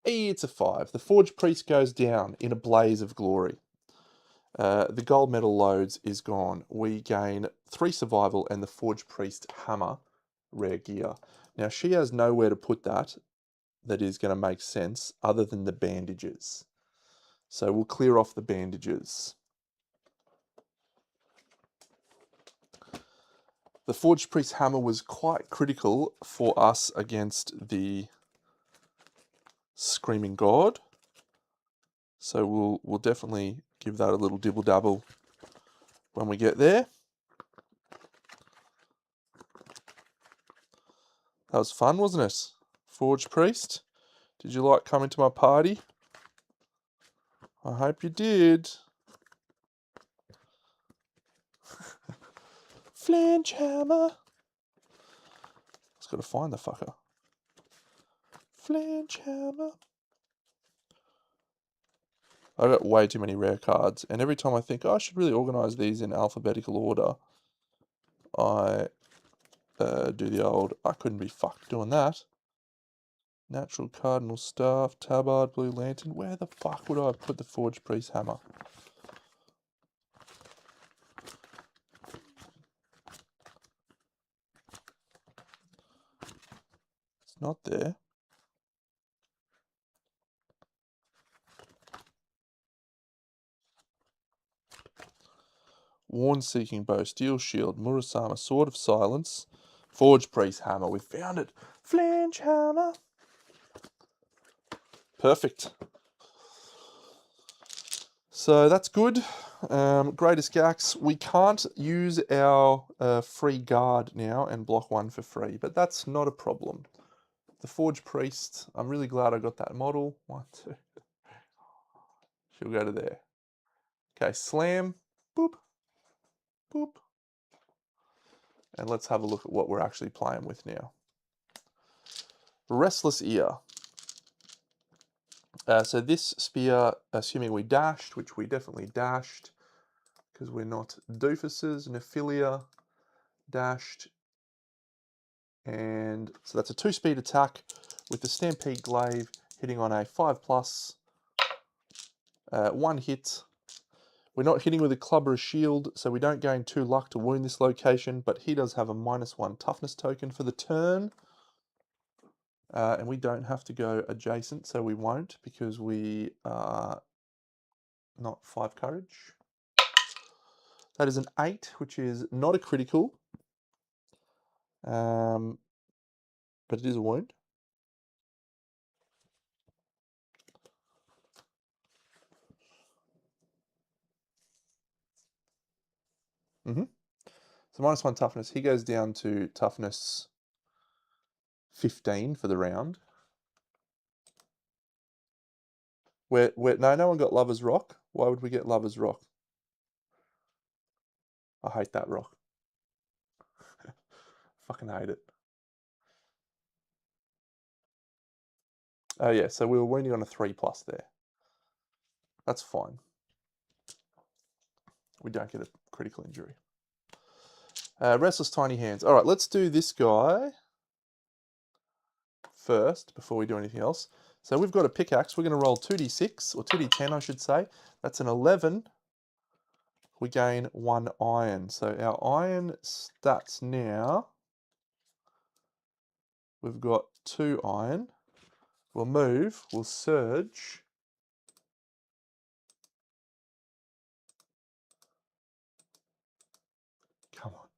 it's a 5. The Forge Priest goes down in a blaze of glory. The gold medal loads is gone. We gain 3 survival and the Forge Priest hammer rare gear. Now she has nowhere to put that is going to make sense other than the bandages. So we'll clear off the bandages. The Forge Priest hammer was quite critical for us against the Screaming God. So we'll definitely give that a little dibble dabble when we get there. That was fun, wasn't it? Forge Priest, did you like coming to my party? I hope you did. Flange hammer. Just gotta find the fucker. Flange hammer. I got way too many rare cards, and every time I think, oh, I should really organise these in alphabetical order, I do the old, I couldn't be fucked doing that. Natural Cardinal Staff, Tabard, Blue Lantern. Where the fuck would I put the Forge Priest hammer? It's not there. Warn-Seeking Bow, Steel Shield, Murasama, Sword of Silence, Forge Priest hammer. We found it. Flange hammer. Perfect. So that's good. Greatest Gax. We can't use our free guard now and block 1 for free, but that's not a problem. The Forge Priest, I'm really glad I got that model. 1, 2. She'll go to there. Okay, slam. Boop. Boop. And let's have a look at what we're actually playing with now. Restless Ear. So this spear, assuming we dashed, which we definitely dashed, because we're not doofuses, Nephilia, dashed, and so that's a 2-speed attack with the Stampede Glaive hitting on a 5+, 1 hit. We're not hitting with a club or a shield, so we don't gain 2 luck to wound this location, but he does have a -1 toughness token for the turn. And we don't have to go adjacent, so we won't, because we are not 5 courage. That is an 8, which is not a critical, but it is a wound. So -1 toughness. He goes down to toughness 15 for the round. No one got Lover's Rock. Why would we get Lover's Rock? I hate that rock. Fucking hate it. Oh yeah, so we were wounding on a 3+ there. That's fine. We don't get a critical injury. Restless Tiny Hands. All right, let's do this guy first before we do anything else. So we've got a pickaxe. We're going to roll 2d6, or 2d10 I should say. That's an 11. We gain 1 iron. So our iron stats now, we've got 2 iron. We'll move, we'll surge. Come on.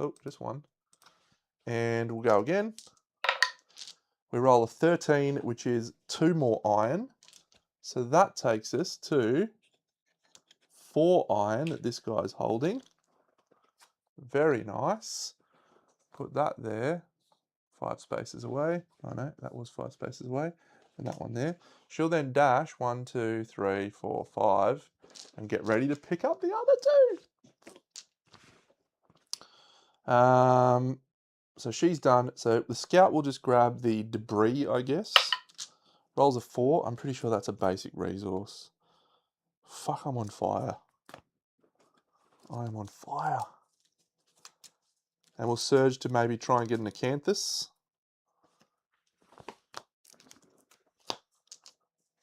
Oh, just 1. And we'll go again. We roll a 13, which is 2 more iron. So that takes us to 4 iron that this guy's holding. Very nice. Put that there. 5 spaces away. Oh no, that was 5 spaces away. And that one there. She'll then dash 1, 2, 3, 4, 5 and get ready to pick up the other 2. So she's done. So the scout will just grab the debris, I guess. Rolls a 4. I'm pretty sure that's a basic resource. Fuck, I'm on fire. I am on fire. And we'll surge to maybe try and get an acanthus.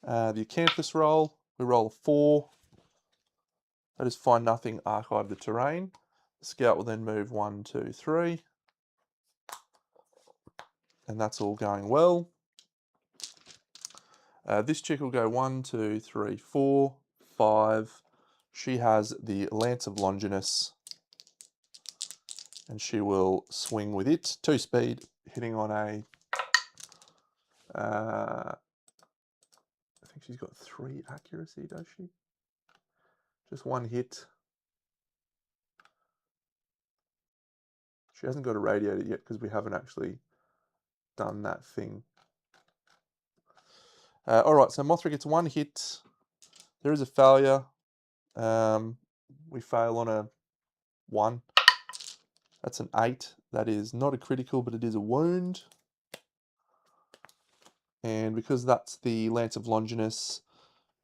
The acanthus roll, we roll a 4. That is find nothing, archive the terrain. The scout will then move 1, 2, 3. And that's all going well. This chick will go 1, 2, 3, 4, 5. She has the Lance of Longinus. And she will swing with it. 2 speed, hitting on a... I think she's got 3 accuracy, does she? Just 1 hit. She hasn't got a radiator yet because we haven't actually done that thing. All right, so Mothra gets 1 hit. There is a failure. We fail on a 1. That's an 8. That is not a critical, but it is a wound. And because that's the Lance of Longinus,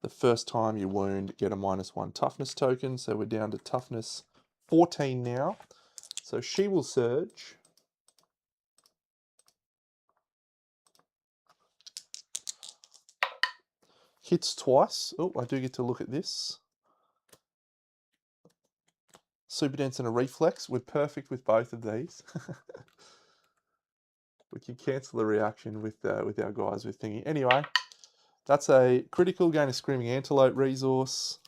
the first time you wound, get a -1 toughness token. So we're down to toughness 14 now. So she will surge. Hits twice. Oh, I do get to look at this. Super Dance and a Reflex. We're perfect with both of these. We can cancel the reaction with our guys with thingy. Anyway, that's a critical, gain a Screaming Antelope resource.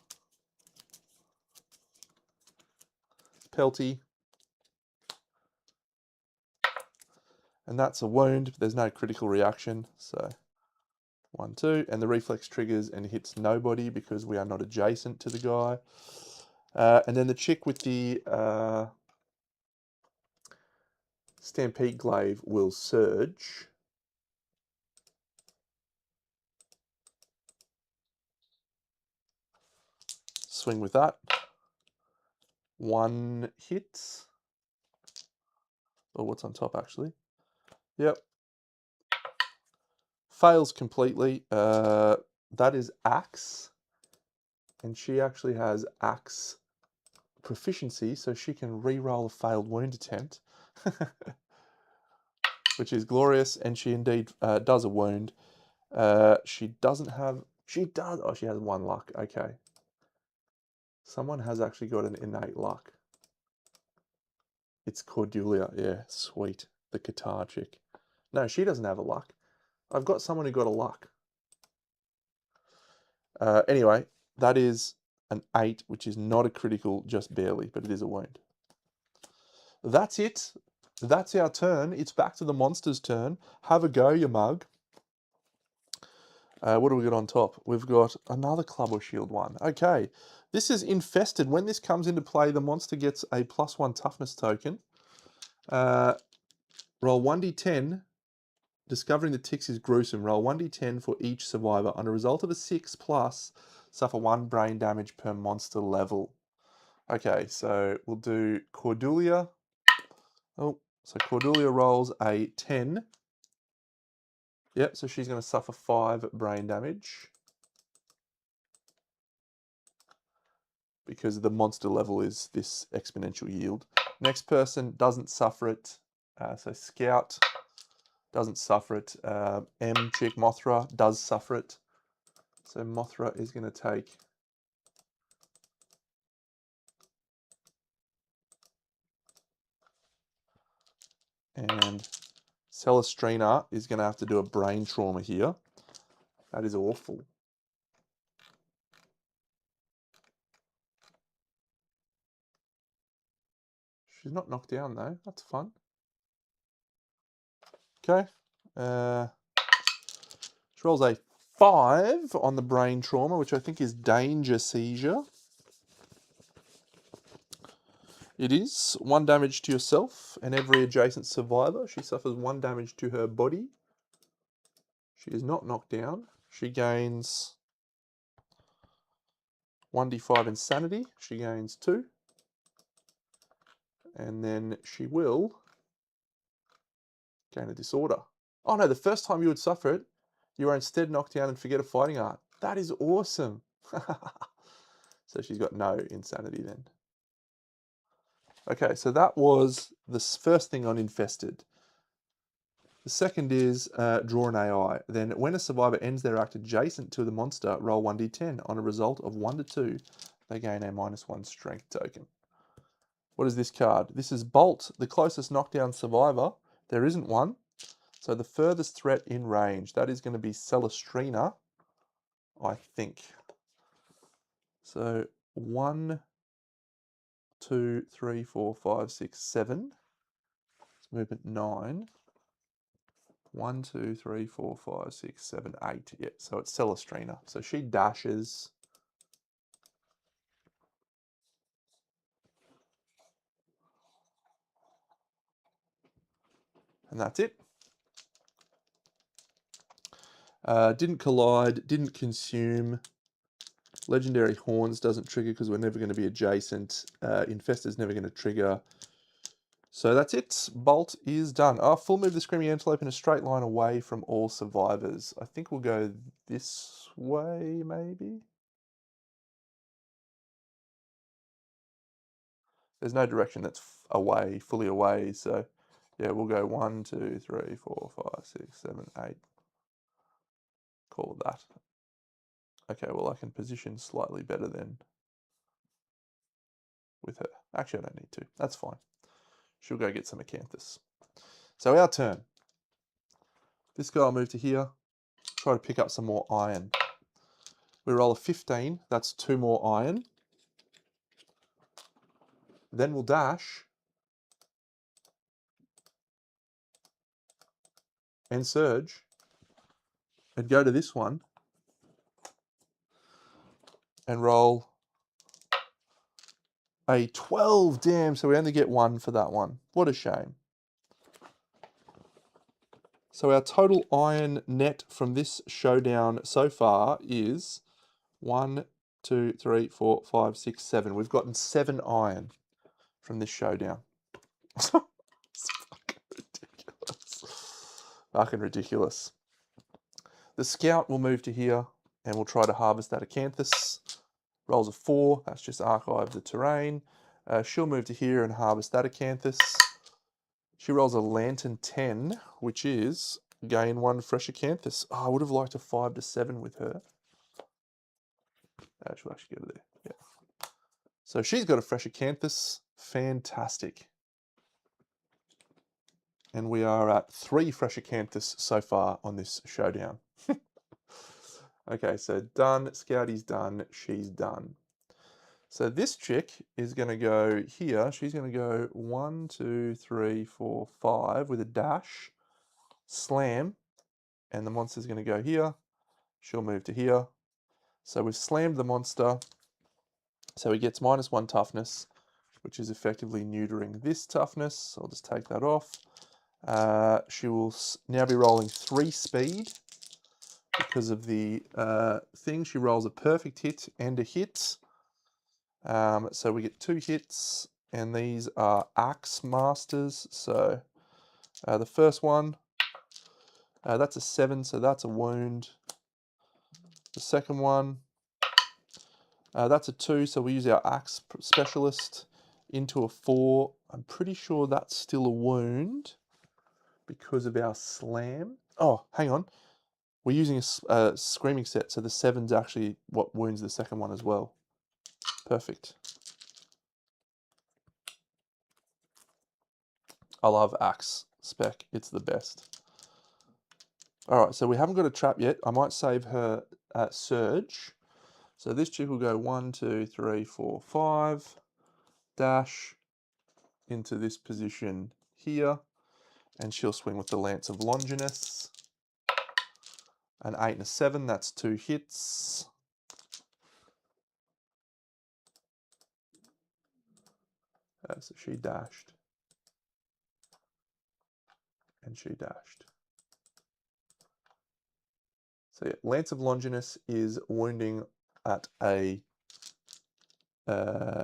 Pelty. And that's a wound, but there's no critical reaction. So 1, 2. And the reflex triggers and hits nobody because we are not adjacent to the guy. And then the chick with the Stampede Glaive will surge. Swing with that. 1 hit. Oh, what's on top actually? Yep. Fails completely. That is Axe. And she actually has Axe proficiency, so she can re-roll a failed wound attempt. Which is glorious, and she indeed does a wound. She doesn't have... She does... Oh, she has 1 luck. Okay. Someone has actually got an innate luck. It's Cordelia. Yeah, sweet. the Qatar chick. No, she doesn't have a luck. I've got someone who got a luck. Anyway, that is an 8, which is not a critical, just barely, but it is a wound. That's it. That's our turn. It's back to the monster's turn. Have a go, you mug. What do we got on top? We've got another club or shield one. Okay, this is infested. When this comes into play, the monster gets a +1 toughness token. Roll 1d10. Discovering the ticks is gruesome. Roll 1d10 for each survivor. On a result of a 6+, suffer 1 brain damage per monster level. Okay, so we'll do Cordelia. Oh, so Cordelia rolls a 10. Yep, so she's going to suffer 5 brain damage. Because the monster level is this exponential yield. Next person doesn't suffer it. So Scout doesn't suffer it. M chick Mothra does suffer it. So Mothra is going to take and Celestrina is going to have to do a brain trauma here. That is awful. She's not knocked down though. That's fun. Okay. She rolls a 5 on the brain trauma, which I think is danger seizure. It is 1 damage to yourself and every adjacent survivor. She suffers 1 damage to her body. She is not knocked down. She gains 1d5 insanity. She gains 2. And then she will gain a disorder. Oh no, the first time you would suffer it, you are instead knocked down and forget a fighting art. That is awesome. So she's got no insanity then. Okay, so that was the first thing on infested. The second is draw an AI. Then when a survivor ends their act adjacent to the monster, roll 1d10. On a result of 1 to 2, they gain a -1 strength token. What is this card? This is Bolt, the closest knockdown survivor. There isn't one. So the furthest threat in range, that is going to be Celestrina, I think. So 1, 2, 3, 4, 5, 6, 7. It's movement 9. 1, 2, 3, 4, 5, 6, 7, 8. Yeah, so it's Celestrina. So she dashes. And that's it. Didn't collide, didn't consume. Legendary Horns doesn't trigger because we're never going to be adjacent. Infestor's never going to trigger. So that's it. Bolt is done. Full move the Screaming Antelope in a straight line away from all survivors. I think we'll go this way, maybe? There's no direction that's away, fully away, so yeah, we'll go 1, 2, 3, 4, 5, 6, 7, 8. Call it that. Okay, well I can position slightly better than with her. Actually, I don't need to. That's fine. She'll go get some Acanthus. So our turn. This guy will move to here. Try to pick up some more iron. We roll a 15. That's 2 more iron. Then we'll dash and surge and go to this one and roll a 12. Damn, so we only get 1 for that one. What a shame. So our total iron net from this showdown so far is 1, 2, 3, 4, 5, 6, 7. We've gotten 7 iron from this showdown. It's fucking ridiculous. Fucking ridiculous. The Scout will move to here and we'll try to harvest that Acanthus. Rolls a 4, that's just archive the terrain. She'll move to here and harvest that Acanthus. She rolls a Lantern 10, which is gain 1 fresh Acanthus. Oh, I would have liked a 5 to 7 with her. She'll actually go there. Yeah. So she's got a fresh Acanthus. Fantastic. and we are at 3 fresh acanthus so far on this showdown. Okay, so done, Scouty's done, she's done. So this chick is going to go here. She's going to go 1, 2, 3, 4, 5 with a dash, slam, and the monster's going to go here. She'll move to here. So we've slammed the monster. So he gets -1 toughness, which is effectively neutering this toughness. I'll just take that off. She will now be rolling 3 speed because of the thing. She rolls a perfect hit and a hit. So we get 2 hits, and these are Axe Masters. So the first one, that's a 7, so that's a wound. The second one, that's a 2, so we use our Axe Specialist into a 4. I'm pretty sure that's still a wound because of our slam. Oh, hang on. We're using a Screaming set, so the 7's actually what wounds the second one as well. Perfect. I love Axe Spec. It's the best. Alright, so we haven't got a trap yet. I might save her Surge. So this chick will go 1, 2, 3, 4, 5. Dash into this position here. And she'll swing with the Lance of Longinus. An 8 and a 7, that's 2 hits. So she dashed. And she dashed. So yeah, Lance of Longinus is wounding at a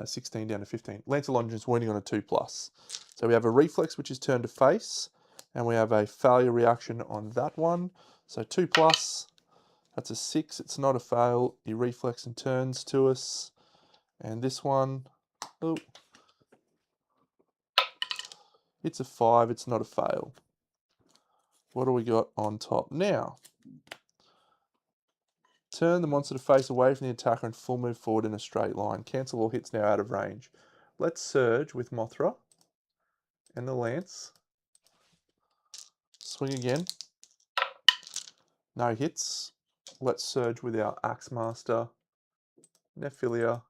16 down to 15. Lance of Longinus wounding on a 2+. So we have a reflex, which is turn to face, and we have a failure reaction on that one. So 2+, that's a 6. It's not a fail. He reflex and turns to us. And this one, oh, it's a 5. It's not a fail. What do we got on top now? Turn the monster to face away from the attacker and full move forward in a straight line. Cancel all hits now out of range. Let's surge with Mothra and the Lance. Swing again. No hits. Let's surge with our Axe Master, Nephilia.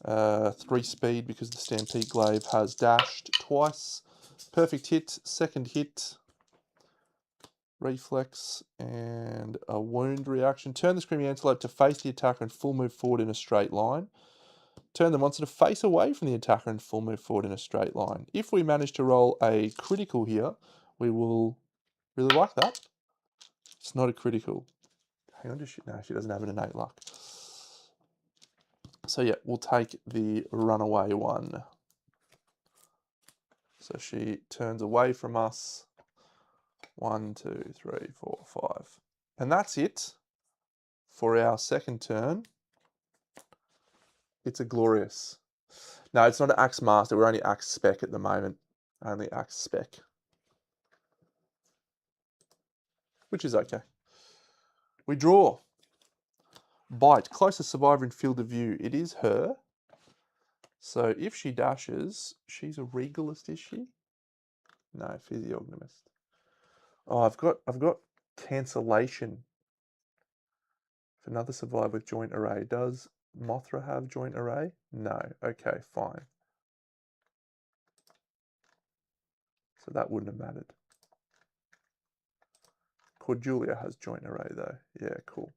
3 speed because the Stampede Glaive has dashed twice. Perfect hit, second hit. Reflex and a wound reaction. Turn the Screaming Antelope to face the attacker and full move forward in a straight line. Turn the monster to face away from the attacker and full move forward in a straight line. If we manage to roll a critical here, we will really like that. It's not a critical. Hang on, no, she doesn't have an innate luck. So yeah, we'll take the runaway one. So she turns away from us. 1, 2, 3, 4, 5. And that's it for our second turn. It's a glorious. No, it's not an Axe Master. We're only Axe Spec at the moment. Only Axe Spec. Which is okay. We draw. Bite. Closest survivor in field of view. It is her. So if she dashes, she's a Regalist, is she? No, Physiognomist. Oh, I've got cancellation. If another survivor with joint array. Does Mothra have joint array? No. Okay, fine. So that wouldn't have mattered. Cordelia has joint array though. Yeah, cool.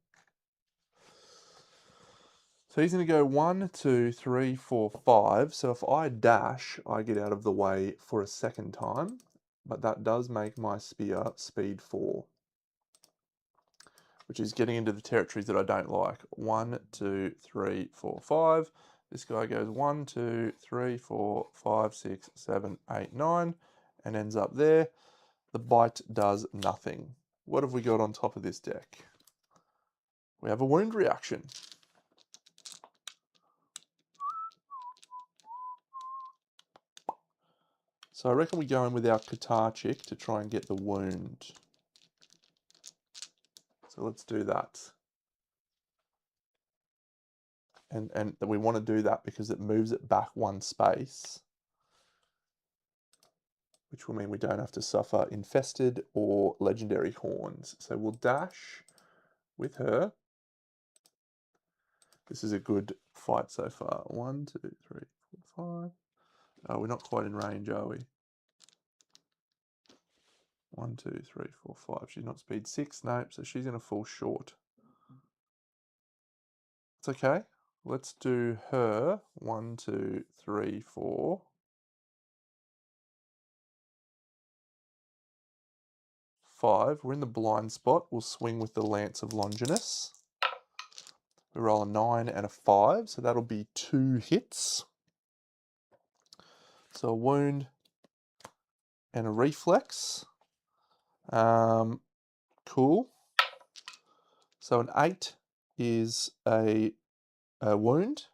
So he's going to go 1, 2, 3, 4, 5. So if I dash, I get out of the way for a second time. But that does make my spear speed 4. Which is getting into the territories that I don't like. 1, 2, 3, 4, 5. This guy goes 1, 2, 3, 4, 5, 6, 7, 8, 9. And ends up there. The bite does nothing. What have we got on top of this deck? We have a wound reaction. So I reckon we go in with our Qatar chick to try and get the wound. So let's do that. And we want to do that because it moves it back 1 space. which will mean we don't have to suffer infested or legendary horns. So we'll dash with her. This is a good fight so far. 1, 2, 3, 4, 5. Oh, we're not quite in range, are we? 1, 2, 3, 4, 5. She's not speed 6. Nope, so she's going to fall short. It's okay. Let's do her. 1, 2, 3, 4. 5. We're in the blind spot. We'll swing with the Lance of Longinus. We roll a 9 and a 5, so that'll be 2 hits. So a wound and a reflex. Cool. So an 8 is a wound,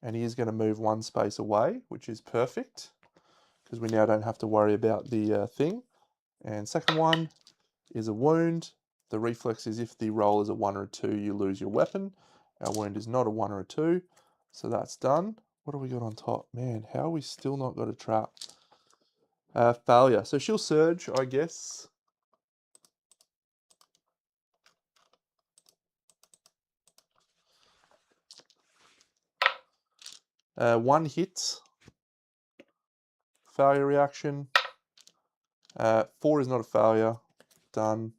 and he is going to move 1 space away, which is perfect, because we now don't have to worry about the thing. And second one is a wound. The reflex is if the roll is a 1 or a 2, you lose your weapon. Our wound is not a 1 or a 2, so that's done. What do we got on top? Man, how have we still not got a trap? Failure. So she'll surge, I guess. One hit. Failure reaction. 4 is not a failure. Done.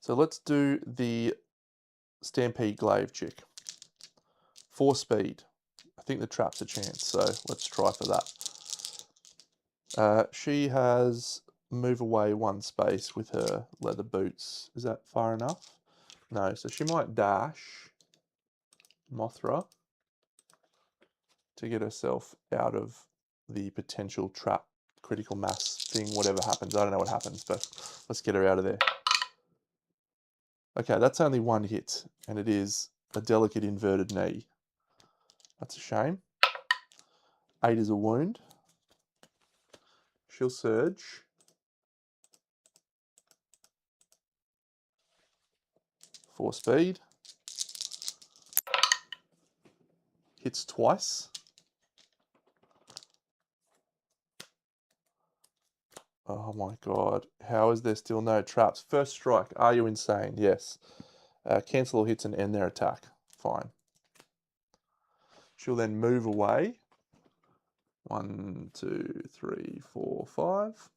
So let's do the Stampede Glaive chick. 4 speed. I think the trap's a chance, so let's try for that. She has move away 1 space with her leather boots. Is that far enough? No, so she might dash Mothra to get herself out of the potential trap critical mass thing, whatever happens. I don't know what happens, but let's get her out of there. Okay, that's only 1 hit, and it is a delicate inverted knee. That's a shame. 8 is a wound. She'll surge. Four speed. Hits twice. Oh my god. How is there still no traps? First strike. Are you insane? Yes. Cancel all hits and end their attack. Fine. She'll then move away. 1, 2, 3, 4, 5.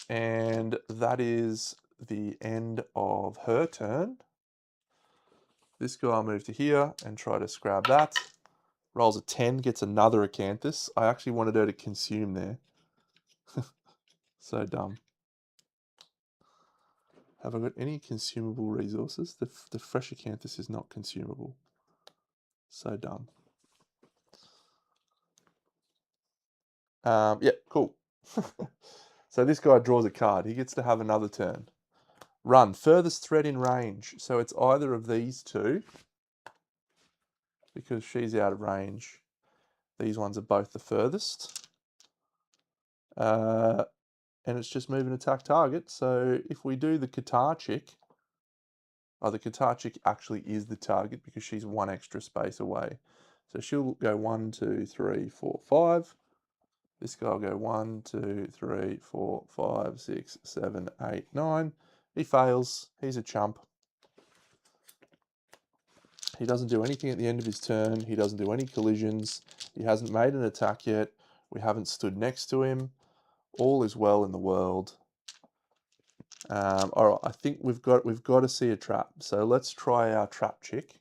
And that is the end of her turn. This guy will move to here and try to scrap that. Rolls a 10, gets another Acanthus. I actually wanted her to consume there. So dumb. Have I got any consumable resources? The fresh Acanthus is not consumable. So dumb. Yeah, cool. So this guy draws a card. He gets to have another turn. Run. Furthest threat in range. So it's either of these two. Because she's out of range. These ones are both the furthest. And it's just move and attack target. So if we do the Qatar chick, the Qatar chick actually is the target because she's 1 extra space away. So she'll go 1, 2, 3, 4, 5. This guy will go 1, 2, 3, 4, 5, 6, 7, 8, 9. He fails. He's a chump. He doesn't do anything at the end of his turn. He doesn't do any collisions. He hasn't made an attack yet. We haven't stood next to him. All is well in the world. All right, I think we've got to see a trap. So let's try our trap chick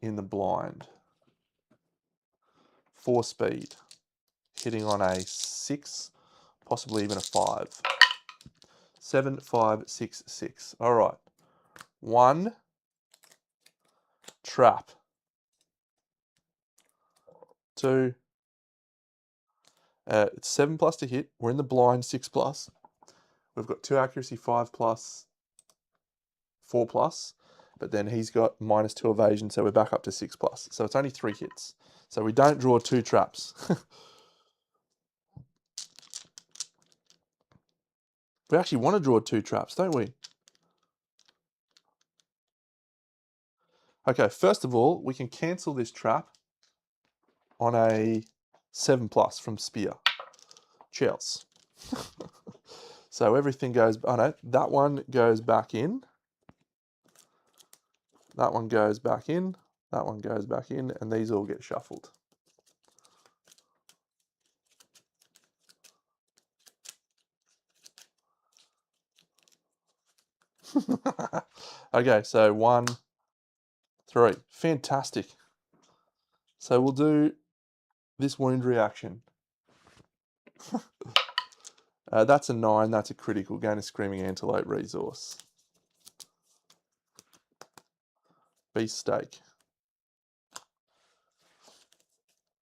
in the blind. 4 speed, hitting on a 6, possibly even a 5. 7, 5, 6, 6. All right, 1 trap. 2. It's 7 plus to hit. We're in the blind, 6 plus. We've got 2 accuracy, 5 plus, 4 plus, but then he's got -2 evasion, so we're back up to 6 plus. So it's only 3 hits. So we don't draw 2 traps. We actually want to draw 2 traps, don't we? Okay, first of all, we can cancel this trap on a 7+ from Spear. Cheers. So everything goes, oh no, that one goes back in. That one goes back in. That one goes back in, and these all get shuffled. Okay, so 1, 3. Fantastic. So we'll do this wound reaction. That's a 9, that's a critical. Gain a Screaming Antelope resource. Beefsteak.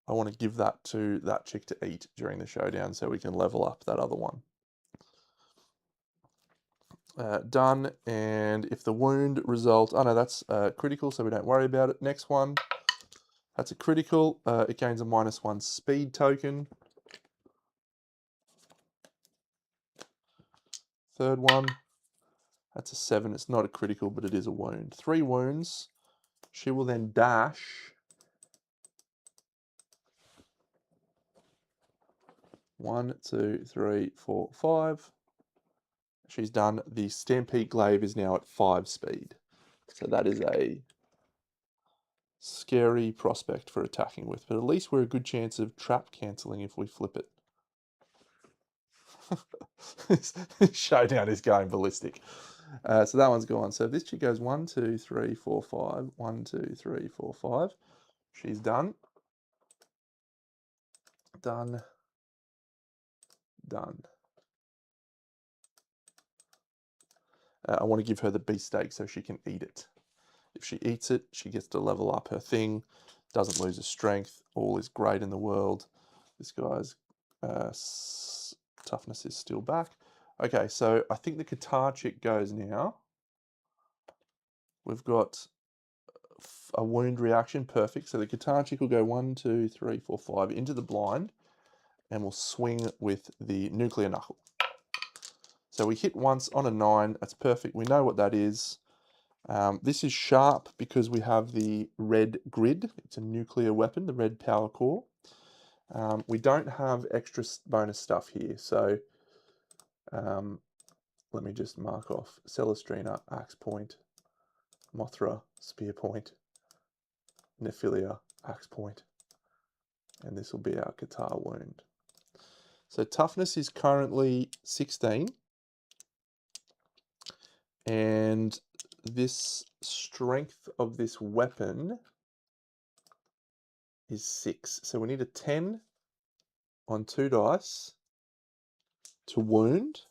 I want to give that to that chick to eat during the showdown so we can level up that other one. Done, and if the wound result, oh no, that's critical, so we don't worry about it. Next one, that's a critical. It gains a -1 speed token. Third one, that's a 7. It's not a critical, but it is a wound. 3 wounds. She will then dash. 1, 2, 3, 4, 5. She's done. The Stampede Glaive is now at 5 speed. So that is a scary prospect for attacking with, but at least we're a good chance of trap cancelling if we flip it. Showdown is going ballistic. So that one's gone. So if this chick goes 1, 2, 3, 4, 5. 1, 2, 3, 4, 5. She's done. Done. Done. I want to give her the beefsteak so she can eat it. If she eats it, she gets to level up her thing, doesn't lose her strength, all is great in the world. This guy's toughness is still back. Okay, so I think the Qatar chick goes now. We've got a wound reaction, perfect. So the Qatar chick will go 1, 2, 3, 4, 5 into the blind, and we'll swing with the nuclear knuckle. So we hit once on a 9, that's perfect. We know what that is. This is sharp because we have the red grid. It's a nuclear weapon, the red power core. We don't have extra bonus stuff here, so let me just mark off Celestrina, Axe Point, Mothra, Spear Point, Nephilia, Axe Point, and this will be our Qatar wound. So toughness is currently 16, and this strength of this weapon is 6. So we need a 10 on 2 dice to wound,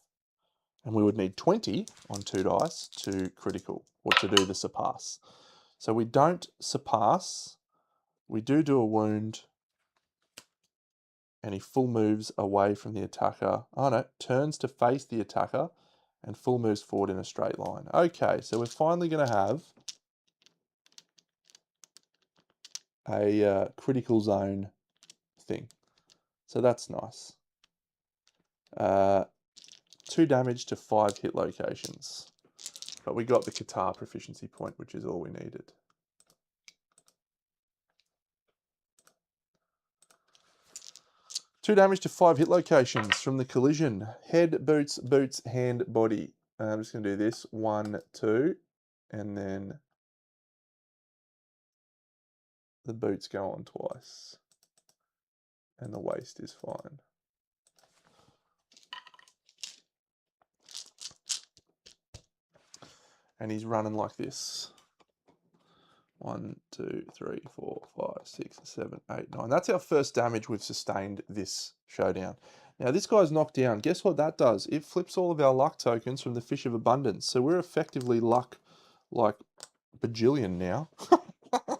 and we would need 20 on 2 dice to critical, or to do the surpass. So we don't surpass, we do a wound, and he full moves away from the attacker. Oh no, turns to face the attacker, and full moves forward in a straight line. Okay, so we're finally going to have a critical zone thing. So that's nice. 2 damage to 5 hit locations. But we got the Qatar proficiency point, which is all we needed. Two damage to 5 hit locations from the collision. Head, boots, boots, hand, body. I'm just going to do this. 1, 2, and then the boots go on twice. And the waist is fine. And he's running like this. 1, 2, 3, 4, 5, 6, 7, 8, 9. That's our first damage we've sustained this showdown. Now this guy's knocked down. Guess what that does? It flips all of our luck tokens from the Fish of Abundance. So we're effectively luck like bajillion now. I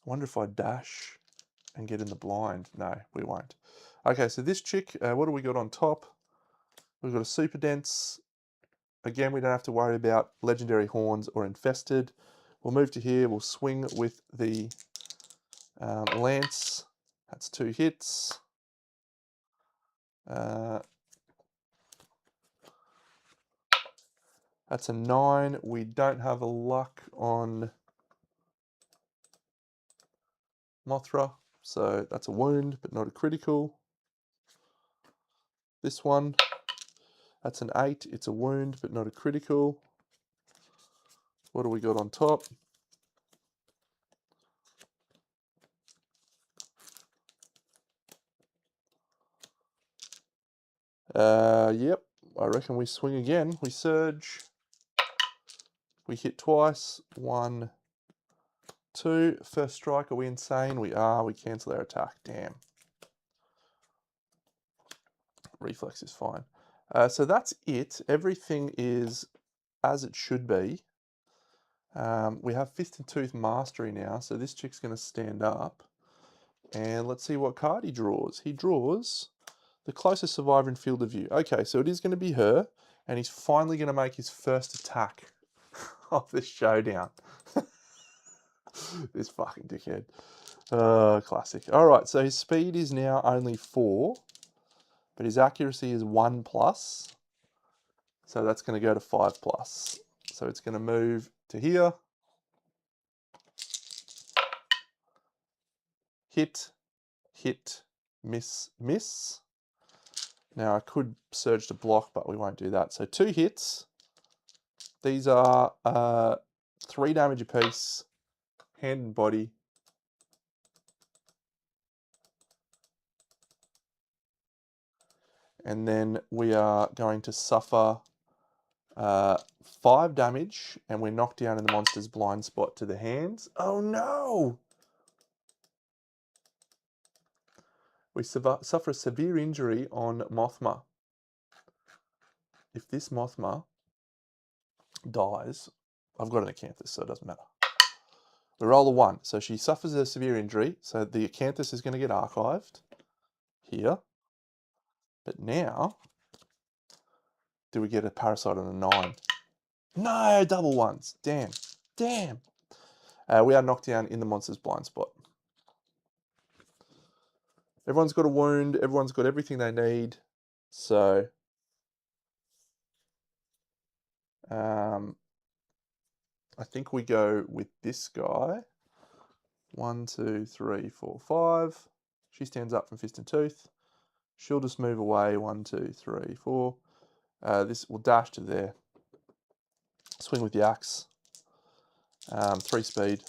wonder if I dash and get in the blind. No, we won't. Okay, so this chick, what do we got on top? We've got a super dense. Again, we don't have to worry about legendary horns or infested. We'll move to here. We'll swing with the lance. That's 2 hits. That's a 9. We don't have a luck on Mothra, so that's a wound, but not a critical. This one, that's an 8. It's a wound, but not a critical. What do we got on top? Yep, I reckon we swing again. We surge. We hit twice. 1, 2. First strike, are we insane? We are. We cancel their attack. Damn. Reflex is fine. So that's it. Everything is as it should be. We have Fist and Tooth Mastery now, so this chick's going to stand up. And let's see what card he draws. He draws the closest survivor in field of view. Okay, so it is going to be her, and he's finally going to make his first attack of this showdown. This fucking dickhead. Classic. All right, so his speed is now only 4, but his accuracy is 1+. So that's going to go to 5+. So it's going to move to here. Hit, hit, miss, miss. Now I could surge to block, but we won't do that. So 2 hits. These are 3 damage apiece, hand and body. And then we are going to suffer 5 damage, and we're knocked down in the monster's blind spot to the hands. Oh no! We suffer a severe injury on Mothma. If this Mothma dies, I've got an Acanthus, so it doesn't matter. We roll a 1, so she suffers a severe injury, so the Acanthus is going to get archived here. But now, do we get a Parasite on a 9? No, double 1s. Damn. Damn. We are knocked down in the monster's blind spot. Everyone's got a wound. Everyone's got everything they need. So, I think we go with this guy. 1, 2, 3, 4, 5. She stands up from Fist and Tooth. She'll just move away. 1, 2, 3, 4. This will dash to there. Swing with the axe. 3 speed.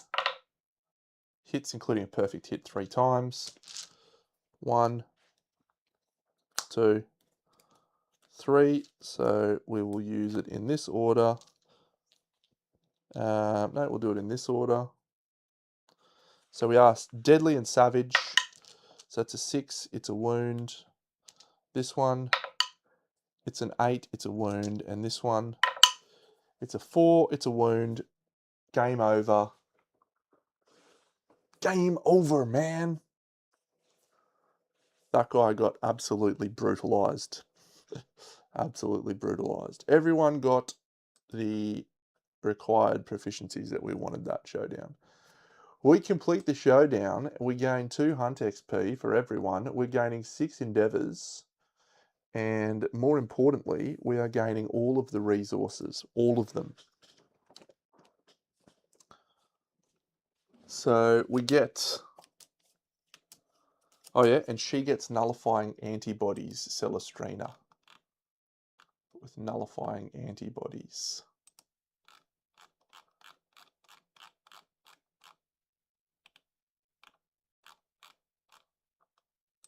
Hits, including a perfect hit 3 times. 1, 2, 3. So we will use it in this order. No, we'll do it in this order. So we are deadly and savage. So it's a 6. It's a wound. This one, it's an 8. It's a wound. And this one, it's a 4. It's a wound. Game over. Game over, man. That guy got absolutely brutalized. Absolutely brutalized. Everyone got the required proficiencies that we wanted that showdown. We complete the showdown. We gain 2 Hunt XP for everyone. We're gaining 6 endeavors. And more importantly, we are gaining all of the resources. All of them. So we get... Oh yeah, and she gets nullifying antibodies, Celestrina. With nullifying antibodies.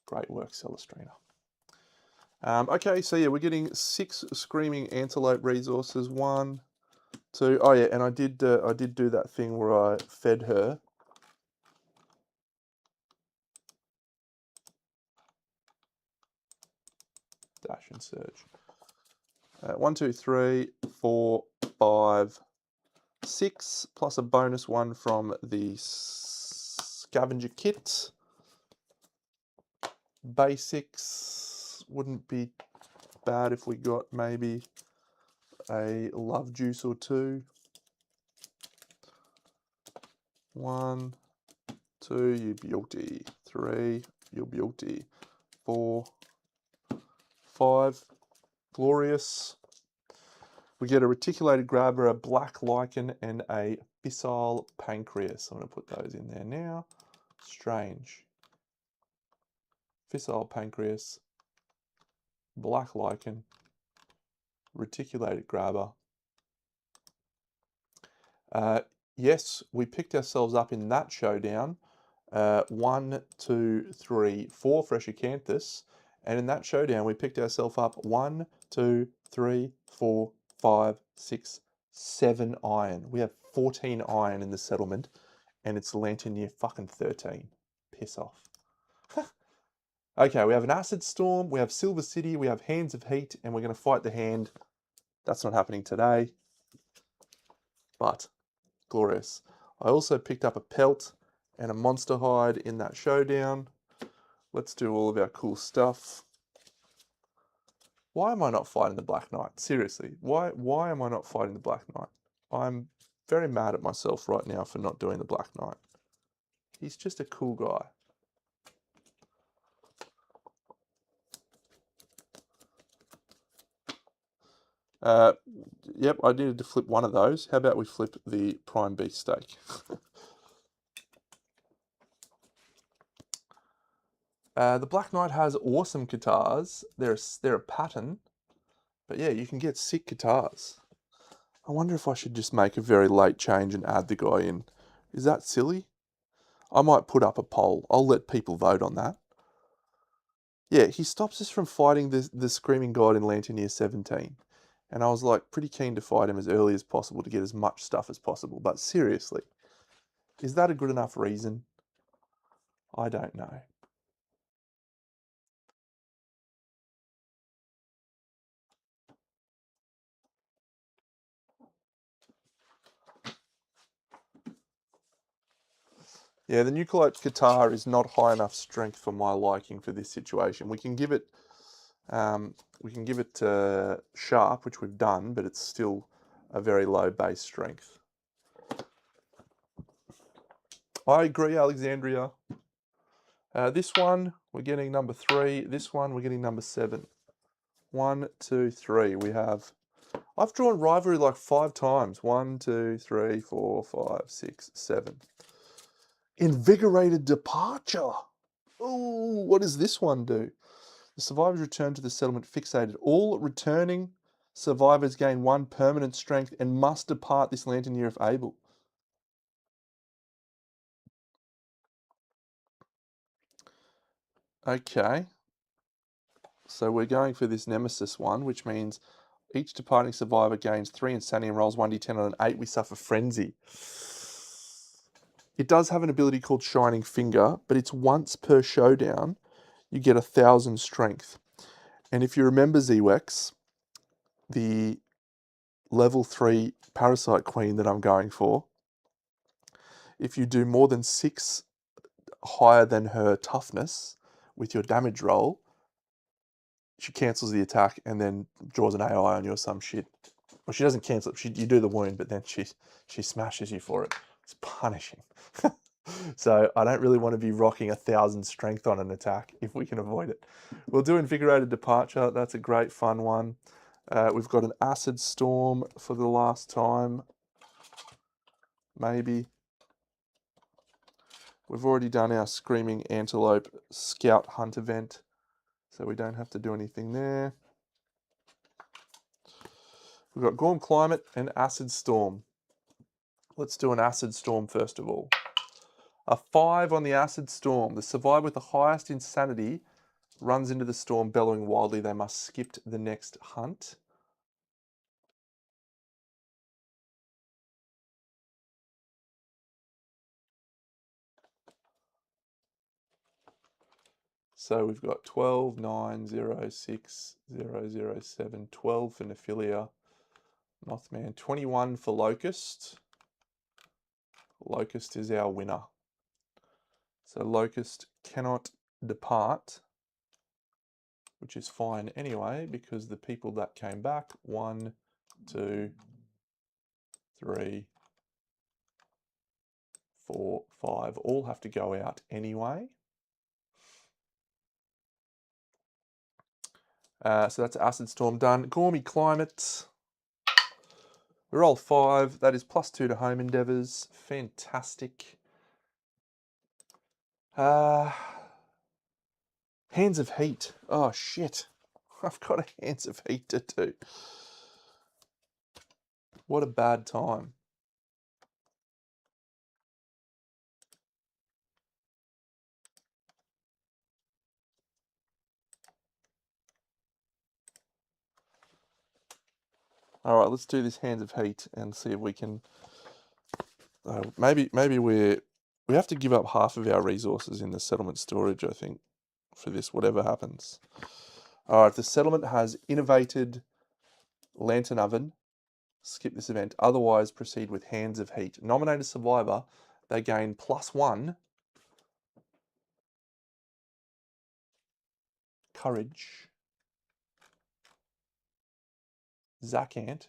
Great work, Celestrina. Okay, so yeah, we're getting 6 Screaming Antelope resources. 1, 2. Oh yeah, and I did do that thing where I fed her. Dash and surge. 1, 2, 3, 4, 5, 6, plus a bonus 1 from the scavenger kit. Basics wouldn't be bad if we got maybe a love juice or 2. 1, 2, you beauty. 3, you beauty. 4, 5, glorious. We get a reticulated grabber, a black lichen, and a fissile pancreas. I'm going to put those in there now. Strange. Fissile pancreas, black lichen, reticulated grabber. Yes, we picked ourselves up in that showdown. 1, 2, 3, 4 fresh acanthus. And in that showdown, we picked ourselves up 1, 2, 3, 4, 5, 6, 7 iron. We have 14 iron in the settlement, and it's Lantern Year fucking 13. Piss off. Okay, we have an Acid Storm, we have Silver City, we have Hands of Heat, and we're going to fight the hand. That's not happening today, but glorious. I also picked up a Pelt and a Monster Hide in that showdown. Let's do all of our cool stuff. Why am I not fighting the Black Knight? Seriously, why am I not fighting the Black Knight? I'm very mad at myself right now for not doing the Black Knight. He's just a cool guy. Yep, I needed to flip one of those. How about we flip the Prime Beefsteak? The Black Knight has awesome guitars. They're a pattern. But yeah, you can get sick guitars. I wonder if I should just make a very late change and add the guy in. Is that silly? I might put up a poll. I'll let people vote on that. Yeah, he stops us from fighting the Screaming God in Lantern Year 17. And I was like pretty keen to fight him as early as possible to get as much stuff as possible. But seriously, is that a good enough reason? I don't know. Yeah, the Nucleate guitar is not high enough strength for my liking for this situation. We can give it sharp, which we've done, but it's still a very low bass strength. I agree, Alexandria. This one, we're getting number 3. This one, we're getting number 7. 1, 2, 3. We have... I've drawn Rivalry like 5 times. 1, 2, 3, 4, 5, 6, 7. Invigorated Departure. Ooh, what does this one do? The survivors return to the settlement fixated. All returning survivors gain 1 permanent strength and must depart this Lantern Year if able. Okay. So we're going for this Nemesis one, which means each departing survivor gains 3 insanity and rolls 1d10 on an 8. We suffer Frenzy. It does have an ability called Shining Finger, but it's once per showdown. You get 1,000 strength. And if you remember Zwex, the level 3 Parasite Queen that I'm going for, if you do more than 6 higher than her toughness with your damage roll, she cancels the attack and then draws an AI on you or some shit. Well, she doesn't cancel it. You do the wound, but then she smashes you for it. It's punishing. So I don't really want to be rocking 1,000 strength on an attack if we can avoid it. We'll do Invigorated Departure. That's a great fun one. We've got an Acid Storm for the last time. Maybe. We've already done our Screaming Antelope Scout Hunt event, so we don't have to do anything there. We've got Gorm Climate and Acid Storm. Let's do an Acid Storm first of all. A 5 on the Acid Storm. The survivor with the highest insanity runs into the storm bellowing wildly. They must skip the next hunt. So we've got 12, 9, 0, 6, 0, 0, 7, 12 for Nephilia, Mothman, 21 for Locust. Locust is our winner. So Locust cannot depart, which is fine anyway, because the people that came back, 1, 2, 3, 4, 5, all have to go out anyway. So that's Acid Storm done. Gormy Climate. We roll 5. That is +2 to home endeavours. Fantastic. Hands of Heat. Oh, shit. I've got a Hands of Heat to do. What a bad time. All right, let's do this Hands of Heat and see if we can. Maybe we have to give up half of our resources in the settlement storage, I think, for this, whatever happens. All right, the settlement has innovated Lantern Oven. Skip this event. Otherwise, proceed with Hands of Heat. Nominated survivor, they gain +1 courage. Zakant.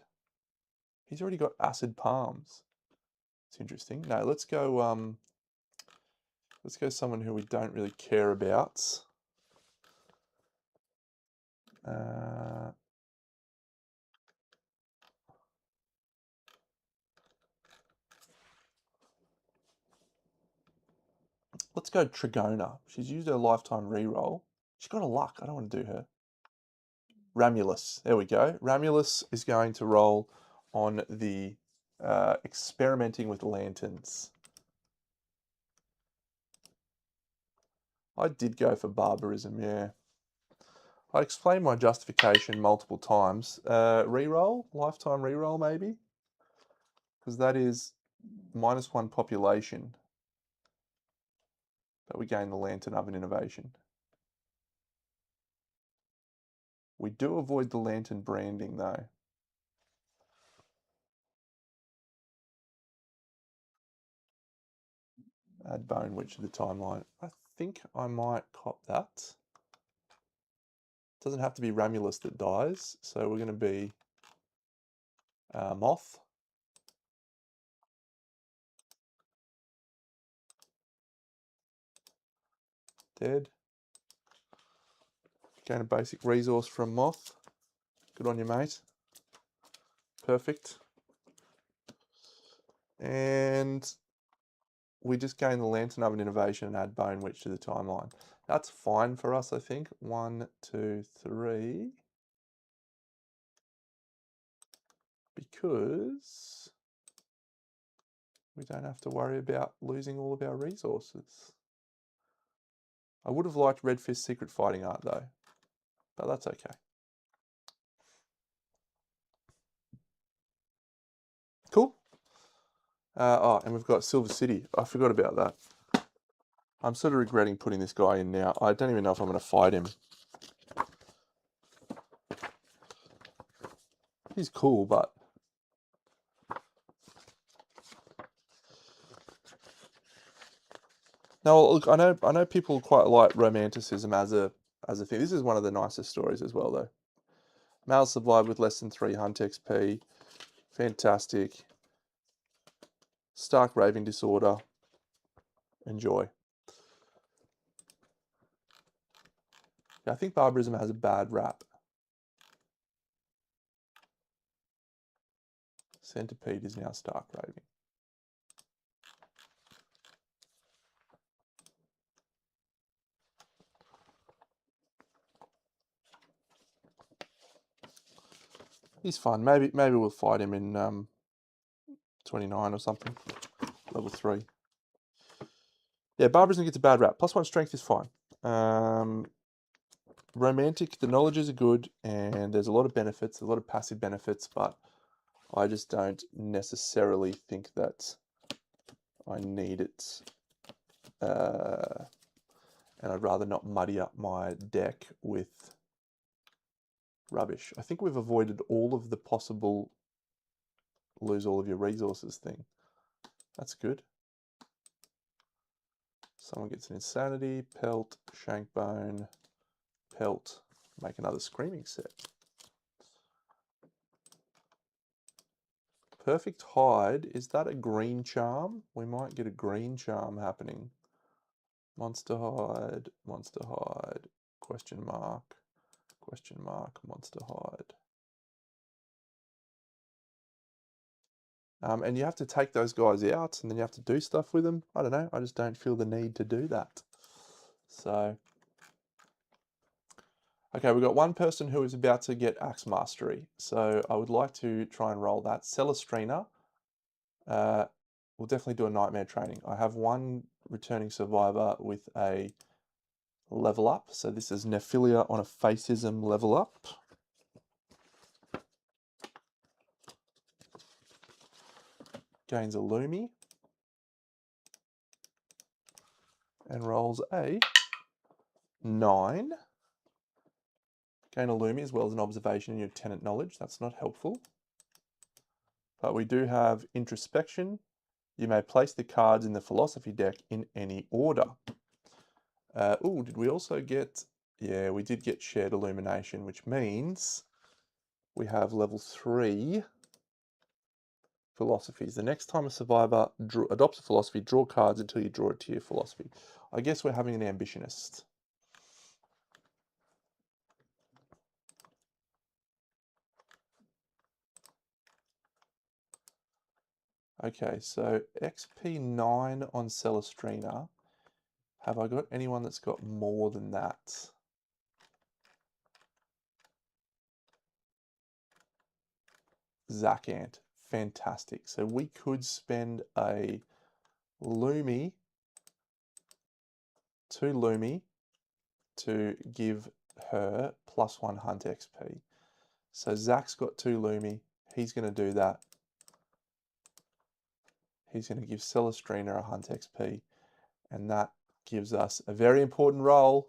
He's already got acid palms. It's interesting. No, let's go someone who we don't really care about. Let's go Trigona. She's used her lifetime reroll. She's got a luck. I don't want to do her. Ramulus. There we go. Ramulus is going to roll on the experimenting with lanterns. I did go for barbarism, yeah. I explained my justification multiple times. Reroll? Lifetime reroll, maybe? Because that is -1 population. But we gain the Lantern Oven innovation. We do avoid the lantern branding, though. Add Bone Witch to the timeline. I think I might cop that. Doesn't have to be Ramulus that dies, so we're going to be Moth. Dead. Gain a basic resource from Moth. Good on you, mate. Perfect. And we just gain the Lantern Oven innovation and add Bone Witch to the timeline. That's fine for us, I think. 1, 2, 3. Because we don't have to worry about losing all of our resources. I would have liked Red Fist Secret Fighting Art though, but that's okay. Cool. And we've got Silver City. I forgot about that. I'm sort of regretting putting this guy in now. I don't even know if I'm going to fight him. He's cool, but no. Look, I know people quite like romanticism as a thing. This is one of the nicest stories as well, though. Male survived with less than 3 hunt XP. Fantastic. Stark raving disorder. Enjoy. Yeah, I think barbarism has a bad rap. Centipede is now stark raving. He's fun. Maybe we'll fight him in 29 or something. Level 3. Yeah, barbarism gets a bad rap. +1 strength is fine. Romantic, the knowledges are good, and there's a lot of benefits, a lot of passive benefits, but I just don't necessarily think that I need it. And I'd rather not muddy up my deck with rubbish. I think we've avoided all of the possible lose all of your resources thing. That's good. Someone gets an Insanity, Pelt, Shankbone, Pelt, make another Screaming set. Perfect Hide, is that a green charm? We might get a green charm happening. Monster Hide, question mark, Monster Hide. And you have to take those guys out and then you have to do stuff with them. I don't know. I just don't feel the need to do that. So, okay, we've got one person who is about to get Axe Mastery. So I would like to try and roll that. Celestrina. We'll definitely do a Nightmare training. I have one returning survivor with a level up. So this is Nephilia on a Facism level up. Gains a Lumi. And rolls a 9. Gain a Lumi as well as an observation in your tenant knowledge. That's not helpful. But we do have Introspection. You may place the cards in the Philosophy deck in any order. Oh, did we also get... Yeah, we did get Shared Illumination, which means we have level 3 philosophies. The next time a survivor adopts a philosophy, draw cards until you draw it to your philosophy. I guess we're having an ambitionist. Okay, so XP 9 on Celestrina. Have I got anyone that's got more than that? Zakant. Fantastic. So we could spend a Lumi, 2 Lumi, to give her +1 Hunt XP. So Zach's got 2 Lumi. He's going to do that. He's going to give Celestrina a Hunt XP. And that gives us a very important role.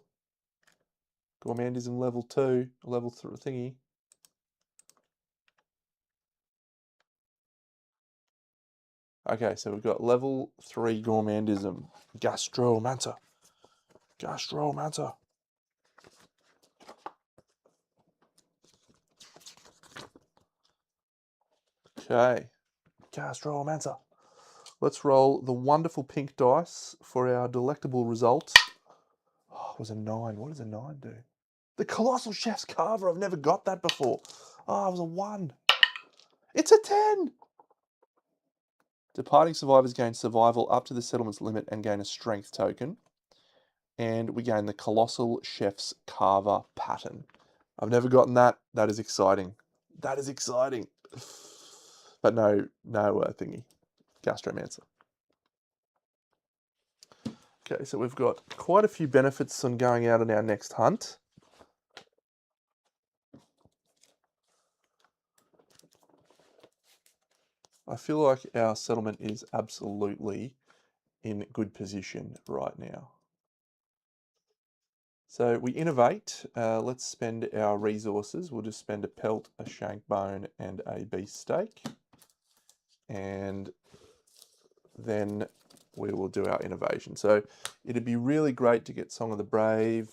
Gormandism level 2, level 3 thingy. Okay, so we've got level 3 Gormandism. Gastromancer. Gastromancer. Okay. Gastromancer. Let's roll the wonderful pink dice for our delectable result. Oh, it was a 9. What does a 9 do? The Colossal Chef's Carver. I've never got that before. Oh, it was a 1. It's a 10. Departing survivors gain survival up to the settlement's limit and gain a strength token. And we gain the Colossal Chef's Carver pattern. I've never gotten that. That is exciting. That is exciting. But no thingy. Gastromancer. Okay, so we've got quite a few benefits on going out on our next hunt. I feel like our settlement is absolutely in good position right now. So we innovate. Let's spend our resources. We'll just spend a pelt, a shank bone, and a beast steak. And then we will do our innovation. So it'd be really great to get Song of the Brave.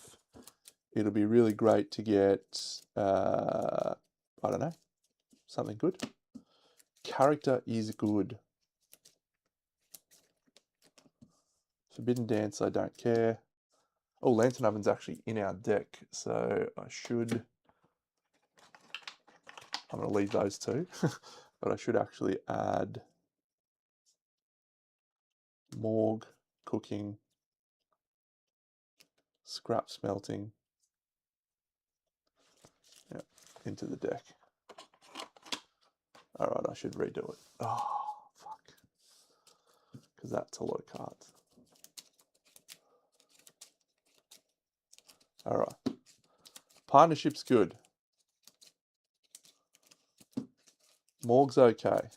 It'll be really great to get, I don't know, something good. Character is good. Forbidden Dance, I don't care. Oh, Lantern Oven's actually in our deck, so I'm going to leave those two, but I should actually add Morgue, Cooking, Scrap Smelting, yeah, into the deck. Alright, I should redo it. Oh, fuck. Because that's a lot of cards. Alright. Partnership's good. Morgue's okay.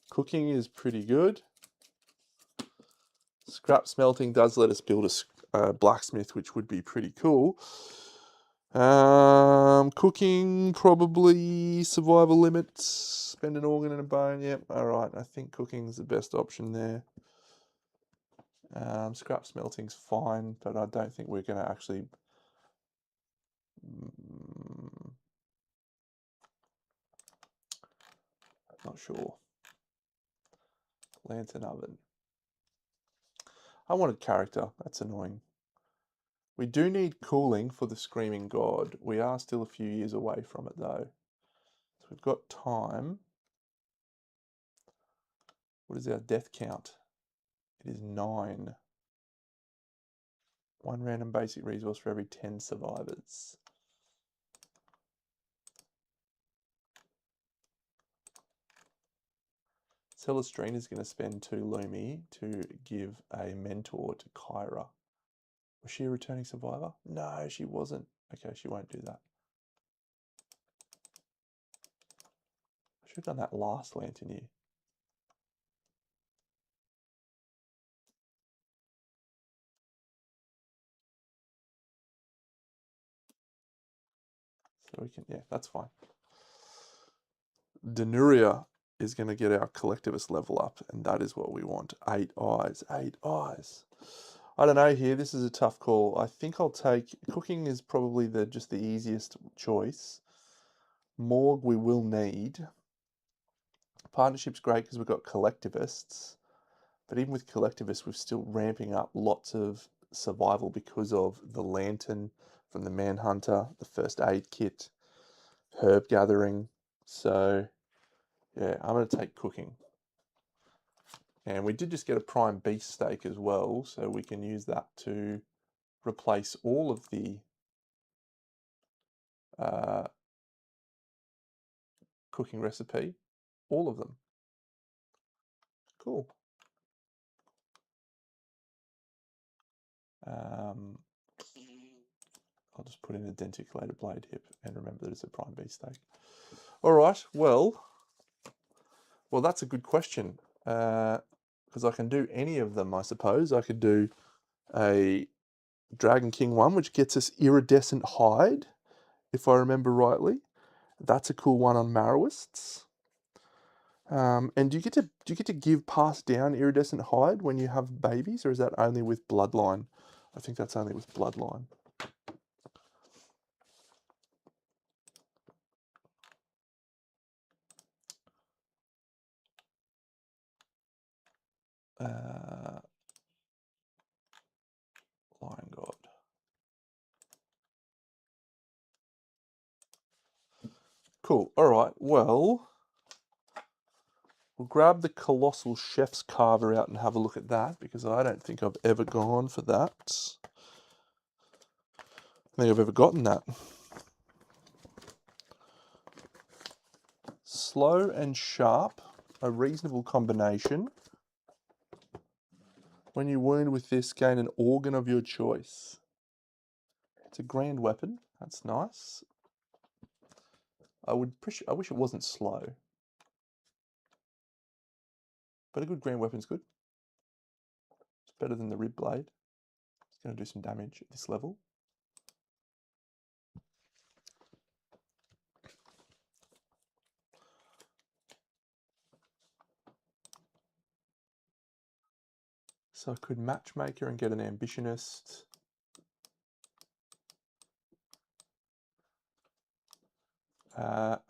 Cooking is pretty good. Scrap Smelting does let us build a blacksmith, which would be pretty cool. Cooking, probably survival limits. Spend an organ and a bone. Yep, alright. I think cooking's the best option there. Scrap smelting's fine, but I don't think we're going to actually... not sure. Lantern Oven. I wanted character. That's annoying. We do need cooling for the Screaming God. We are still a few years away from it, though. So we've got time. What is our death count? It is 9. 1 random basic resource for every 10 survivors. Celestrine is going to spend 2 Lumi to give a mentor to Kyra. Was she a returning survivor? No, she wasn't. Okay, she won't do that. I should have done that last lantern year. So we can, yeah, that's fine. Denuria is going to get our collectivist level up, and that is what we want. 8 eyes, 8 eyes. I don't know here, this is a tough call. I think I'll take, cooking is probably just the easiest choice. Morgue we will need. Partnership's great because we've got collectivists, but even with collectivists, we're still ramping up lots of survival because of the lantern from the Manhunter, the first aid kit, herb gathering. So yeah, I'm going to take cooking. And we did just get a prime beast steak as well, so we can use that to replace all of the cooking recipe. All of them. Cool. I'll just put in a denticulated blade hip and remember that it's a prime beef steak. All right, well, that's a good question because I can do any of them, I suppose. I could do a Dragon King one, which gets us iridescent hide, if I remember rightly. That's a cool one on Marrowists. And do you get to give pass down iridescent hide when you have babies, or is that only with bloodline? I think that's only with bloodline. Lion God. Cool. All right. Well, we'll grab the Colossal Chef's Carver out and have a look at that because I don't think I've ever gone for that. I don't think I've ever gotten that. Slow and sharp, a reasonable combination. When you wound with this, gain an organ of your choice. It's a grand weapon. That's nice. I wish it wasn't slow. But a good grand weapon's good. It's better than the rib blade. It's going to do some damage at this level. So I could matchmaker and get an ambitionist.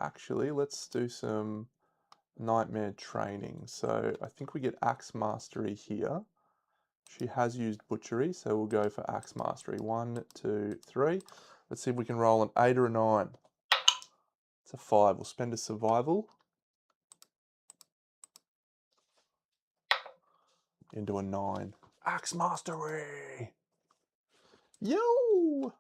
Actually, let's do some nightmare training. So I think we get axe mastery here. She has used butchery, so we'll go for axe mastery. 1, 2, 3. Let's see if we can roll an 8 or a 9. It's a 5. We'll spend a survival into a 9. Axe mastery. Yo.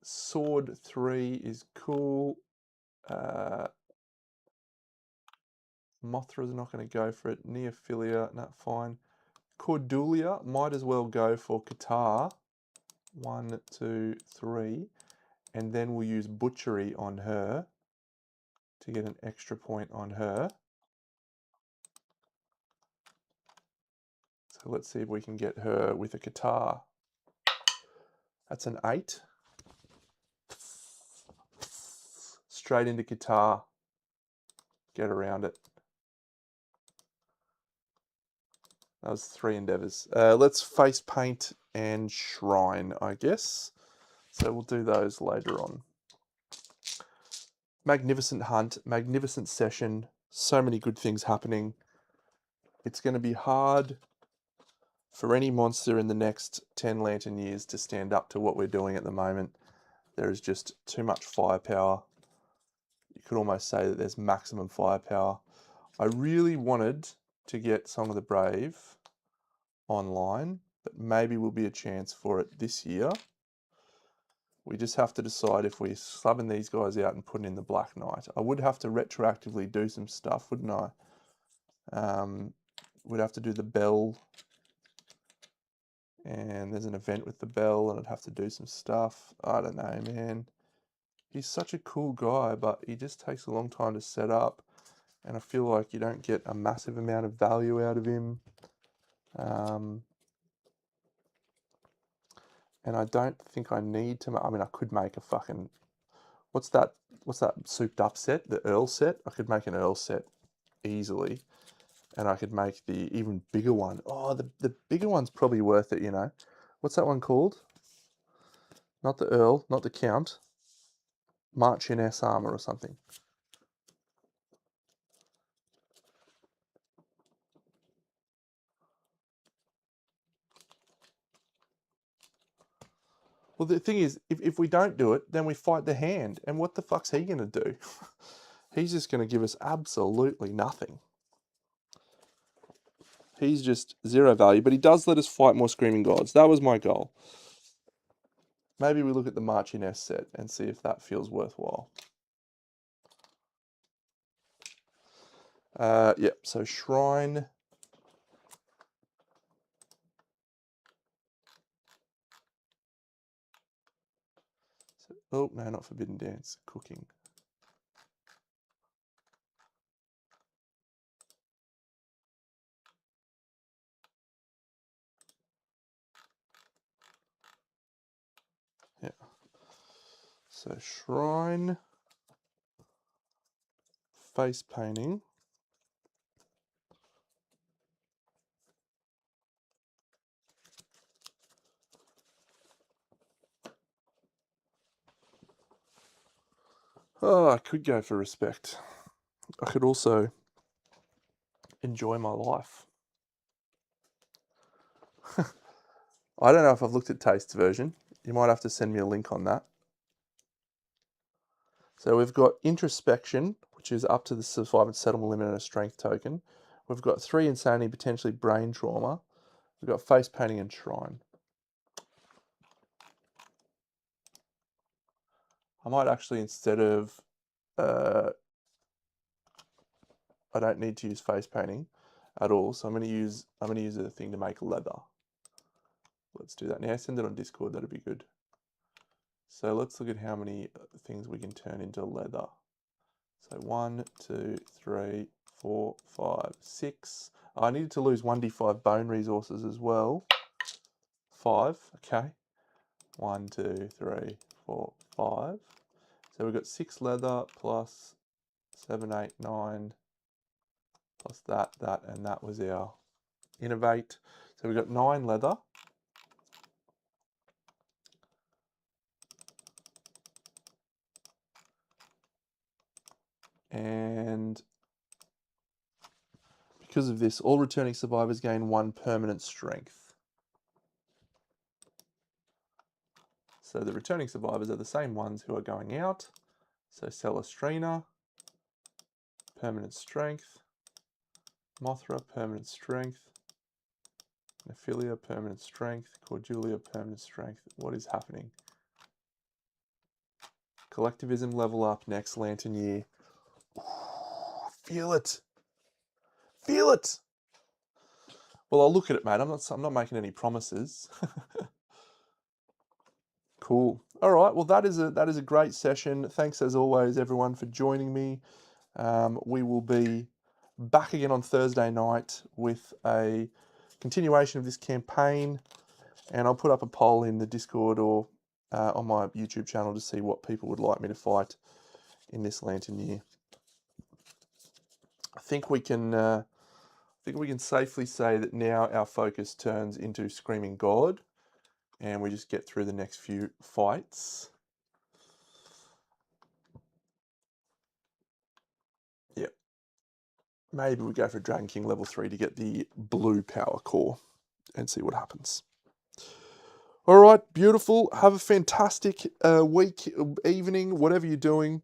Sword 3 is cool. Mothra's not going to go for it. Neophilia, not fine. Cordulia might as well go for Qatar. 1, 2, 3. And then we'll use butchery on her to get an extra point on her. So let's see if we can get her with a Qatar. That's an 8. Straight into Qatar. Get around it. That was 3 endeavors. Let's face paint and shrine, I guess. So we'll do those later on. Magnificent hunt, magnificent session. So many good things happening. It's going to be hard for any monster in the next 10 lantern years to stand up to what we're doing at the moment. There is just too much firepower. You could almost say that there's maximum firepower. I really wanted to get Song of the Brave online, but maybe will be a chance for it this year. We just have to decide if we're subbing these guys out and putting in the Black Knight. I would have to retroactively do some stuff, wouldn't I? We'd have to do the bell, and there's an event with the bell, and I'd have to do some stuff. I don't know, man. He's such a cool guy, but he just takes a long time to set up, and I feel like you don't get a massive amount of value out of him. And I don't think I need to. I mean, I could make a fucking, what's that souped up set? The Earl set? I could make an Earl set easily. And I could make the even bigger one. Oh, the bigger one's probably worth it, you know. What's that one called? Not the Earl, not the Count. March in S armor or something. Well, the thing is, if we don't do it, then we fight the hand. And what the fuck's he going to do? He's just going to give us absolutely nothing. He's just zero value, but he does let us fight more Screaming Gods. That was my goal. Maybe we look at the March in S set and see if that feels worthwhile. Yep, so Shrine. Oh, no, not Forbidden Dance. Cooking. Yeah. So Shrine. Face painting. Oh, I could go for Respect. I could also enjoy my life. I don't know if I've looked at Taste's version. You might have to send me a link on that. So we've got Introspection, which is up to the Survive and Settlement limit and a Strength token. We've got 3 Insanity, potentially Brain Trauma. We've got Face Painting and Shrine. I might actually, instead of, I don't need to use Face Painting at all, so I'm going to use the thing to make leather. Let's do that now. Send it on Discord, that'd be good. So let's look at how many things we can turn into leather. So 1, 2, 3, 4, 5, 6. I needed to lose 1d5 bone resources as well. 5, okay. 1, 2, 3, 4, 5. So we've got 6 leather plus 7, 8, 9, plus that, and that was our innovate. So we've got 9 leather. And because of this, all returning survivors gain 1 permanent strength. So the returning survivors are the same ones who are going out. So Celestrina, permanent strength. Mothra, permanent strength. Nephilia, permanent strength. Cordelia, permanent strength. What is happening? Collectivism level up next Lantern Year. Ooh, feel it. Feel it. Well, I'll look at it, mate. I'm not making any promises. Cool. All right. Well, that is a great session. Thanks as always, everyone, for joining me. We will be back again on Thursday night with a continuation of this campaign, and I'll put up a poll in the Discord or on my YouTube channel to see what people would like me to fight in this Lantern Year. I think we can safely say that now our focus turns into Screaming God, and we just get through the next few fights. Yeah. Maybe we go for Dragon King level 3 to get the blue power core and see what happens. All right, beautiful. Have a fantastic week, evening, whatever you're doing.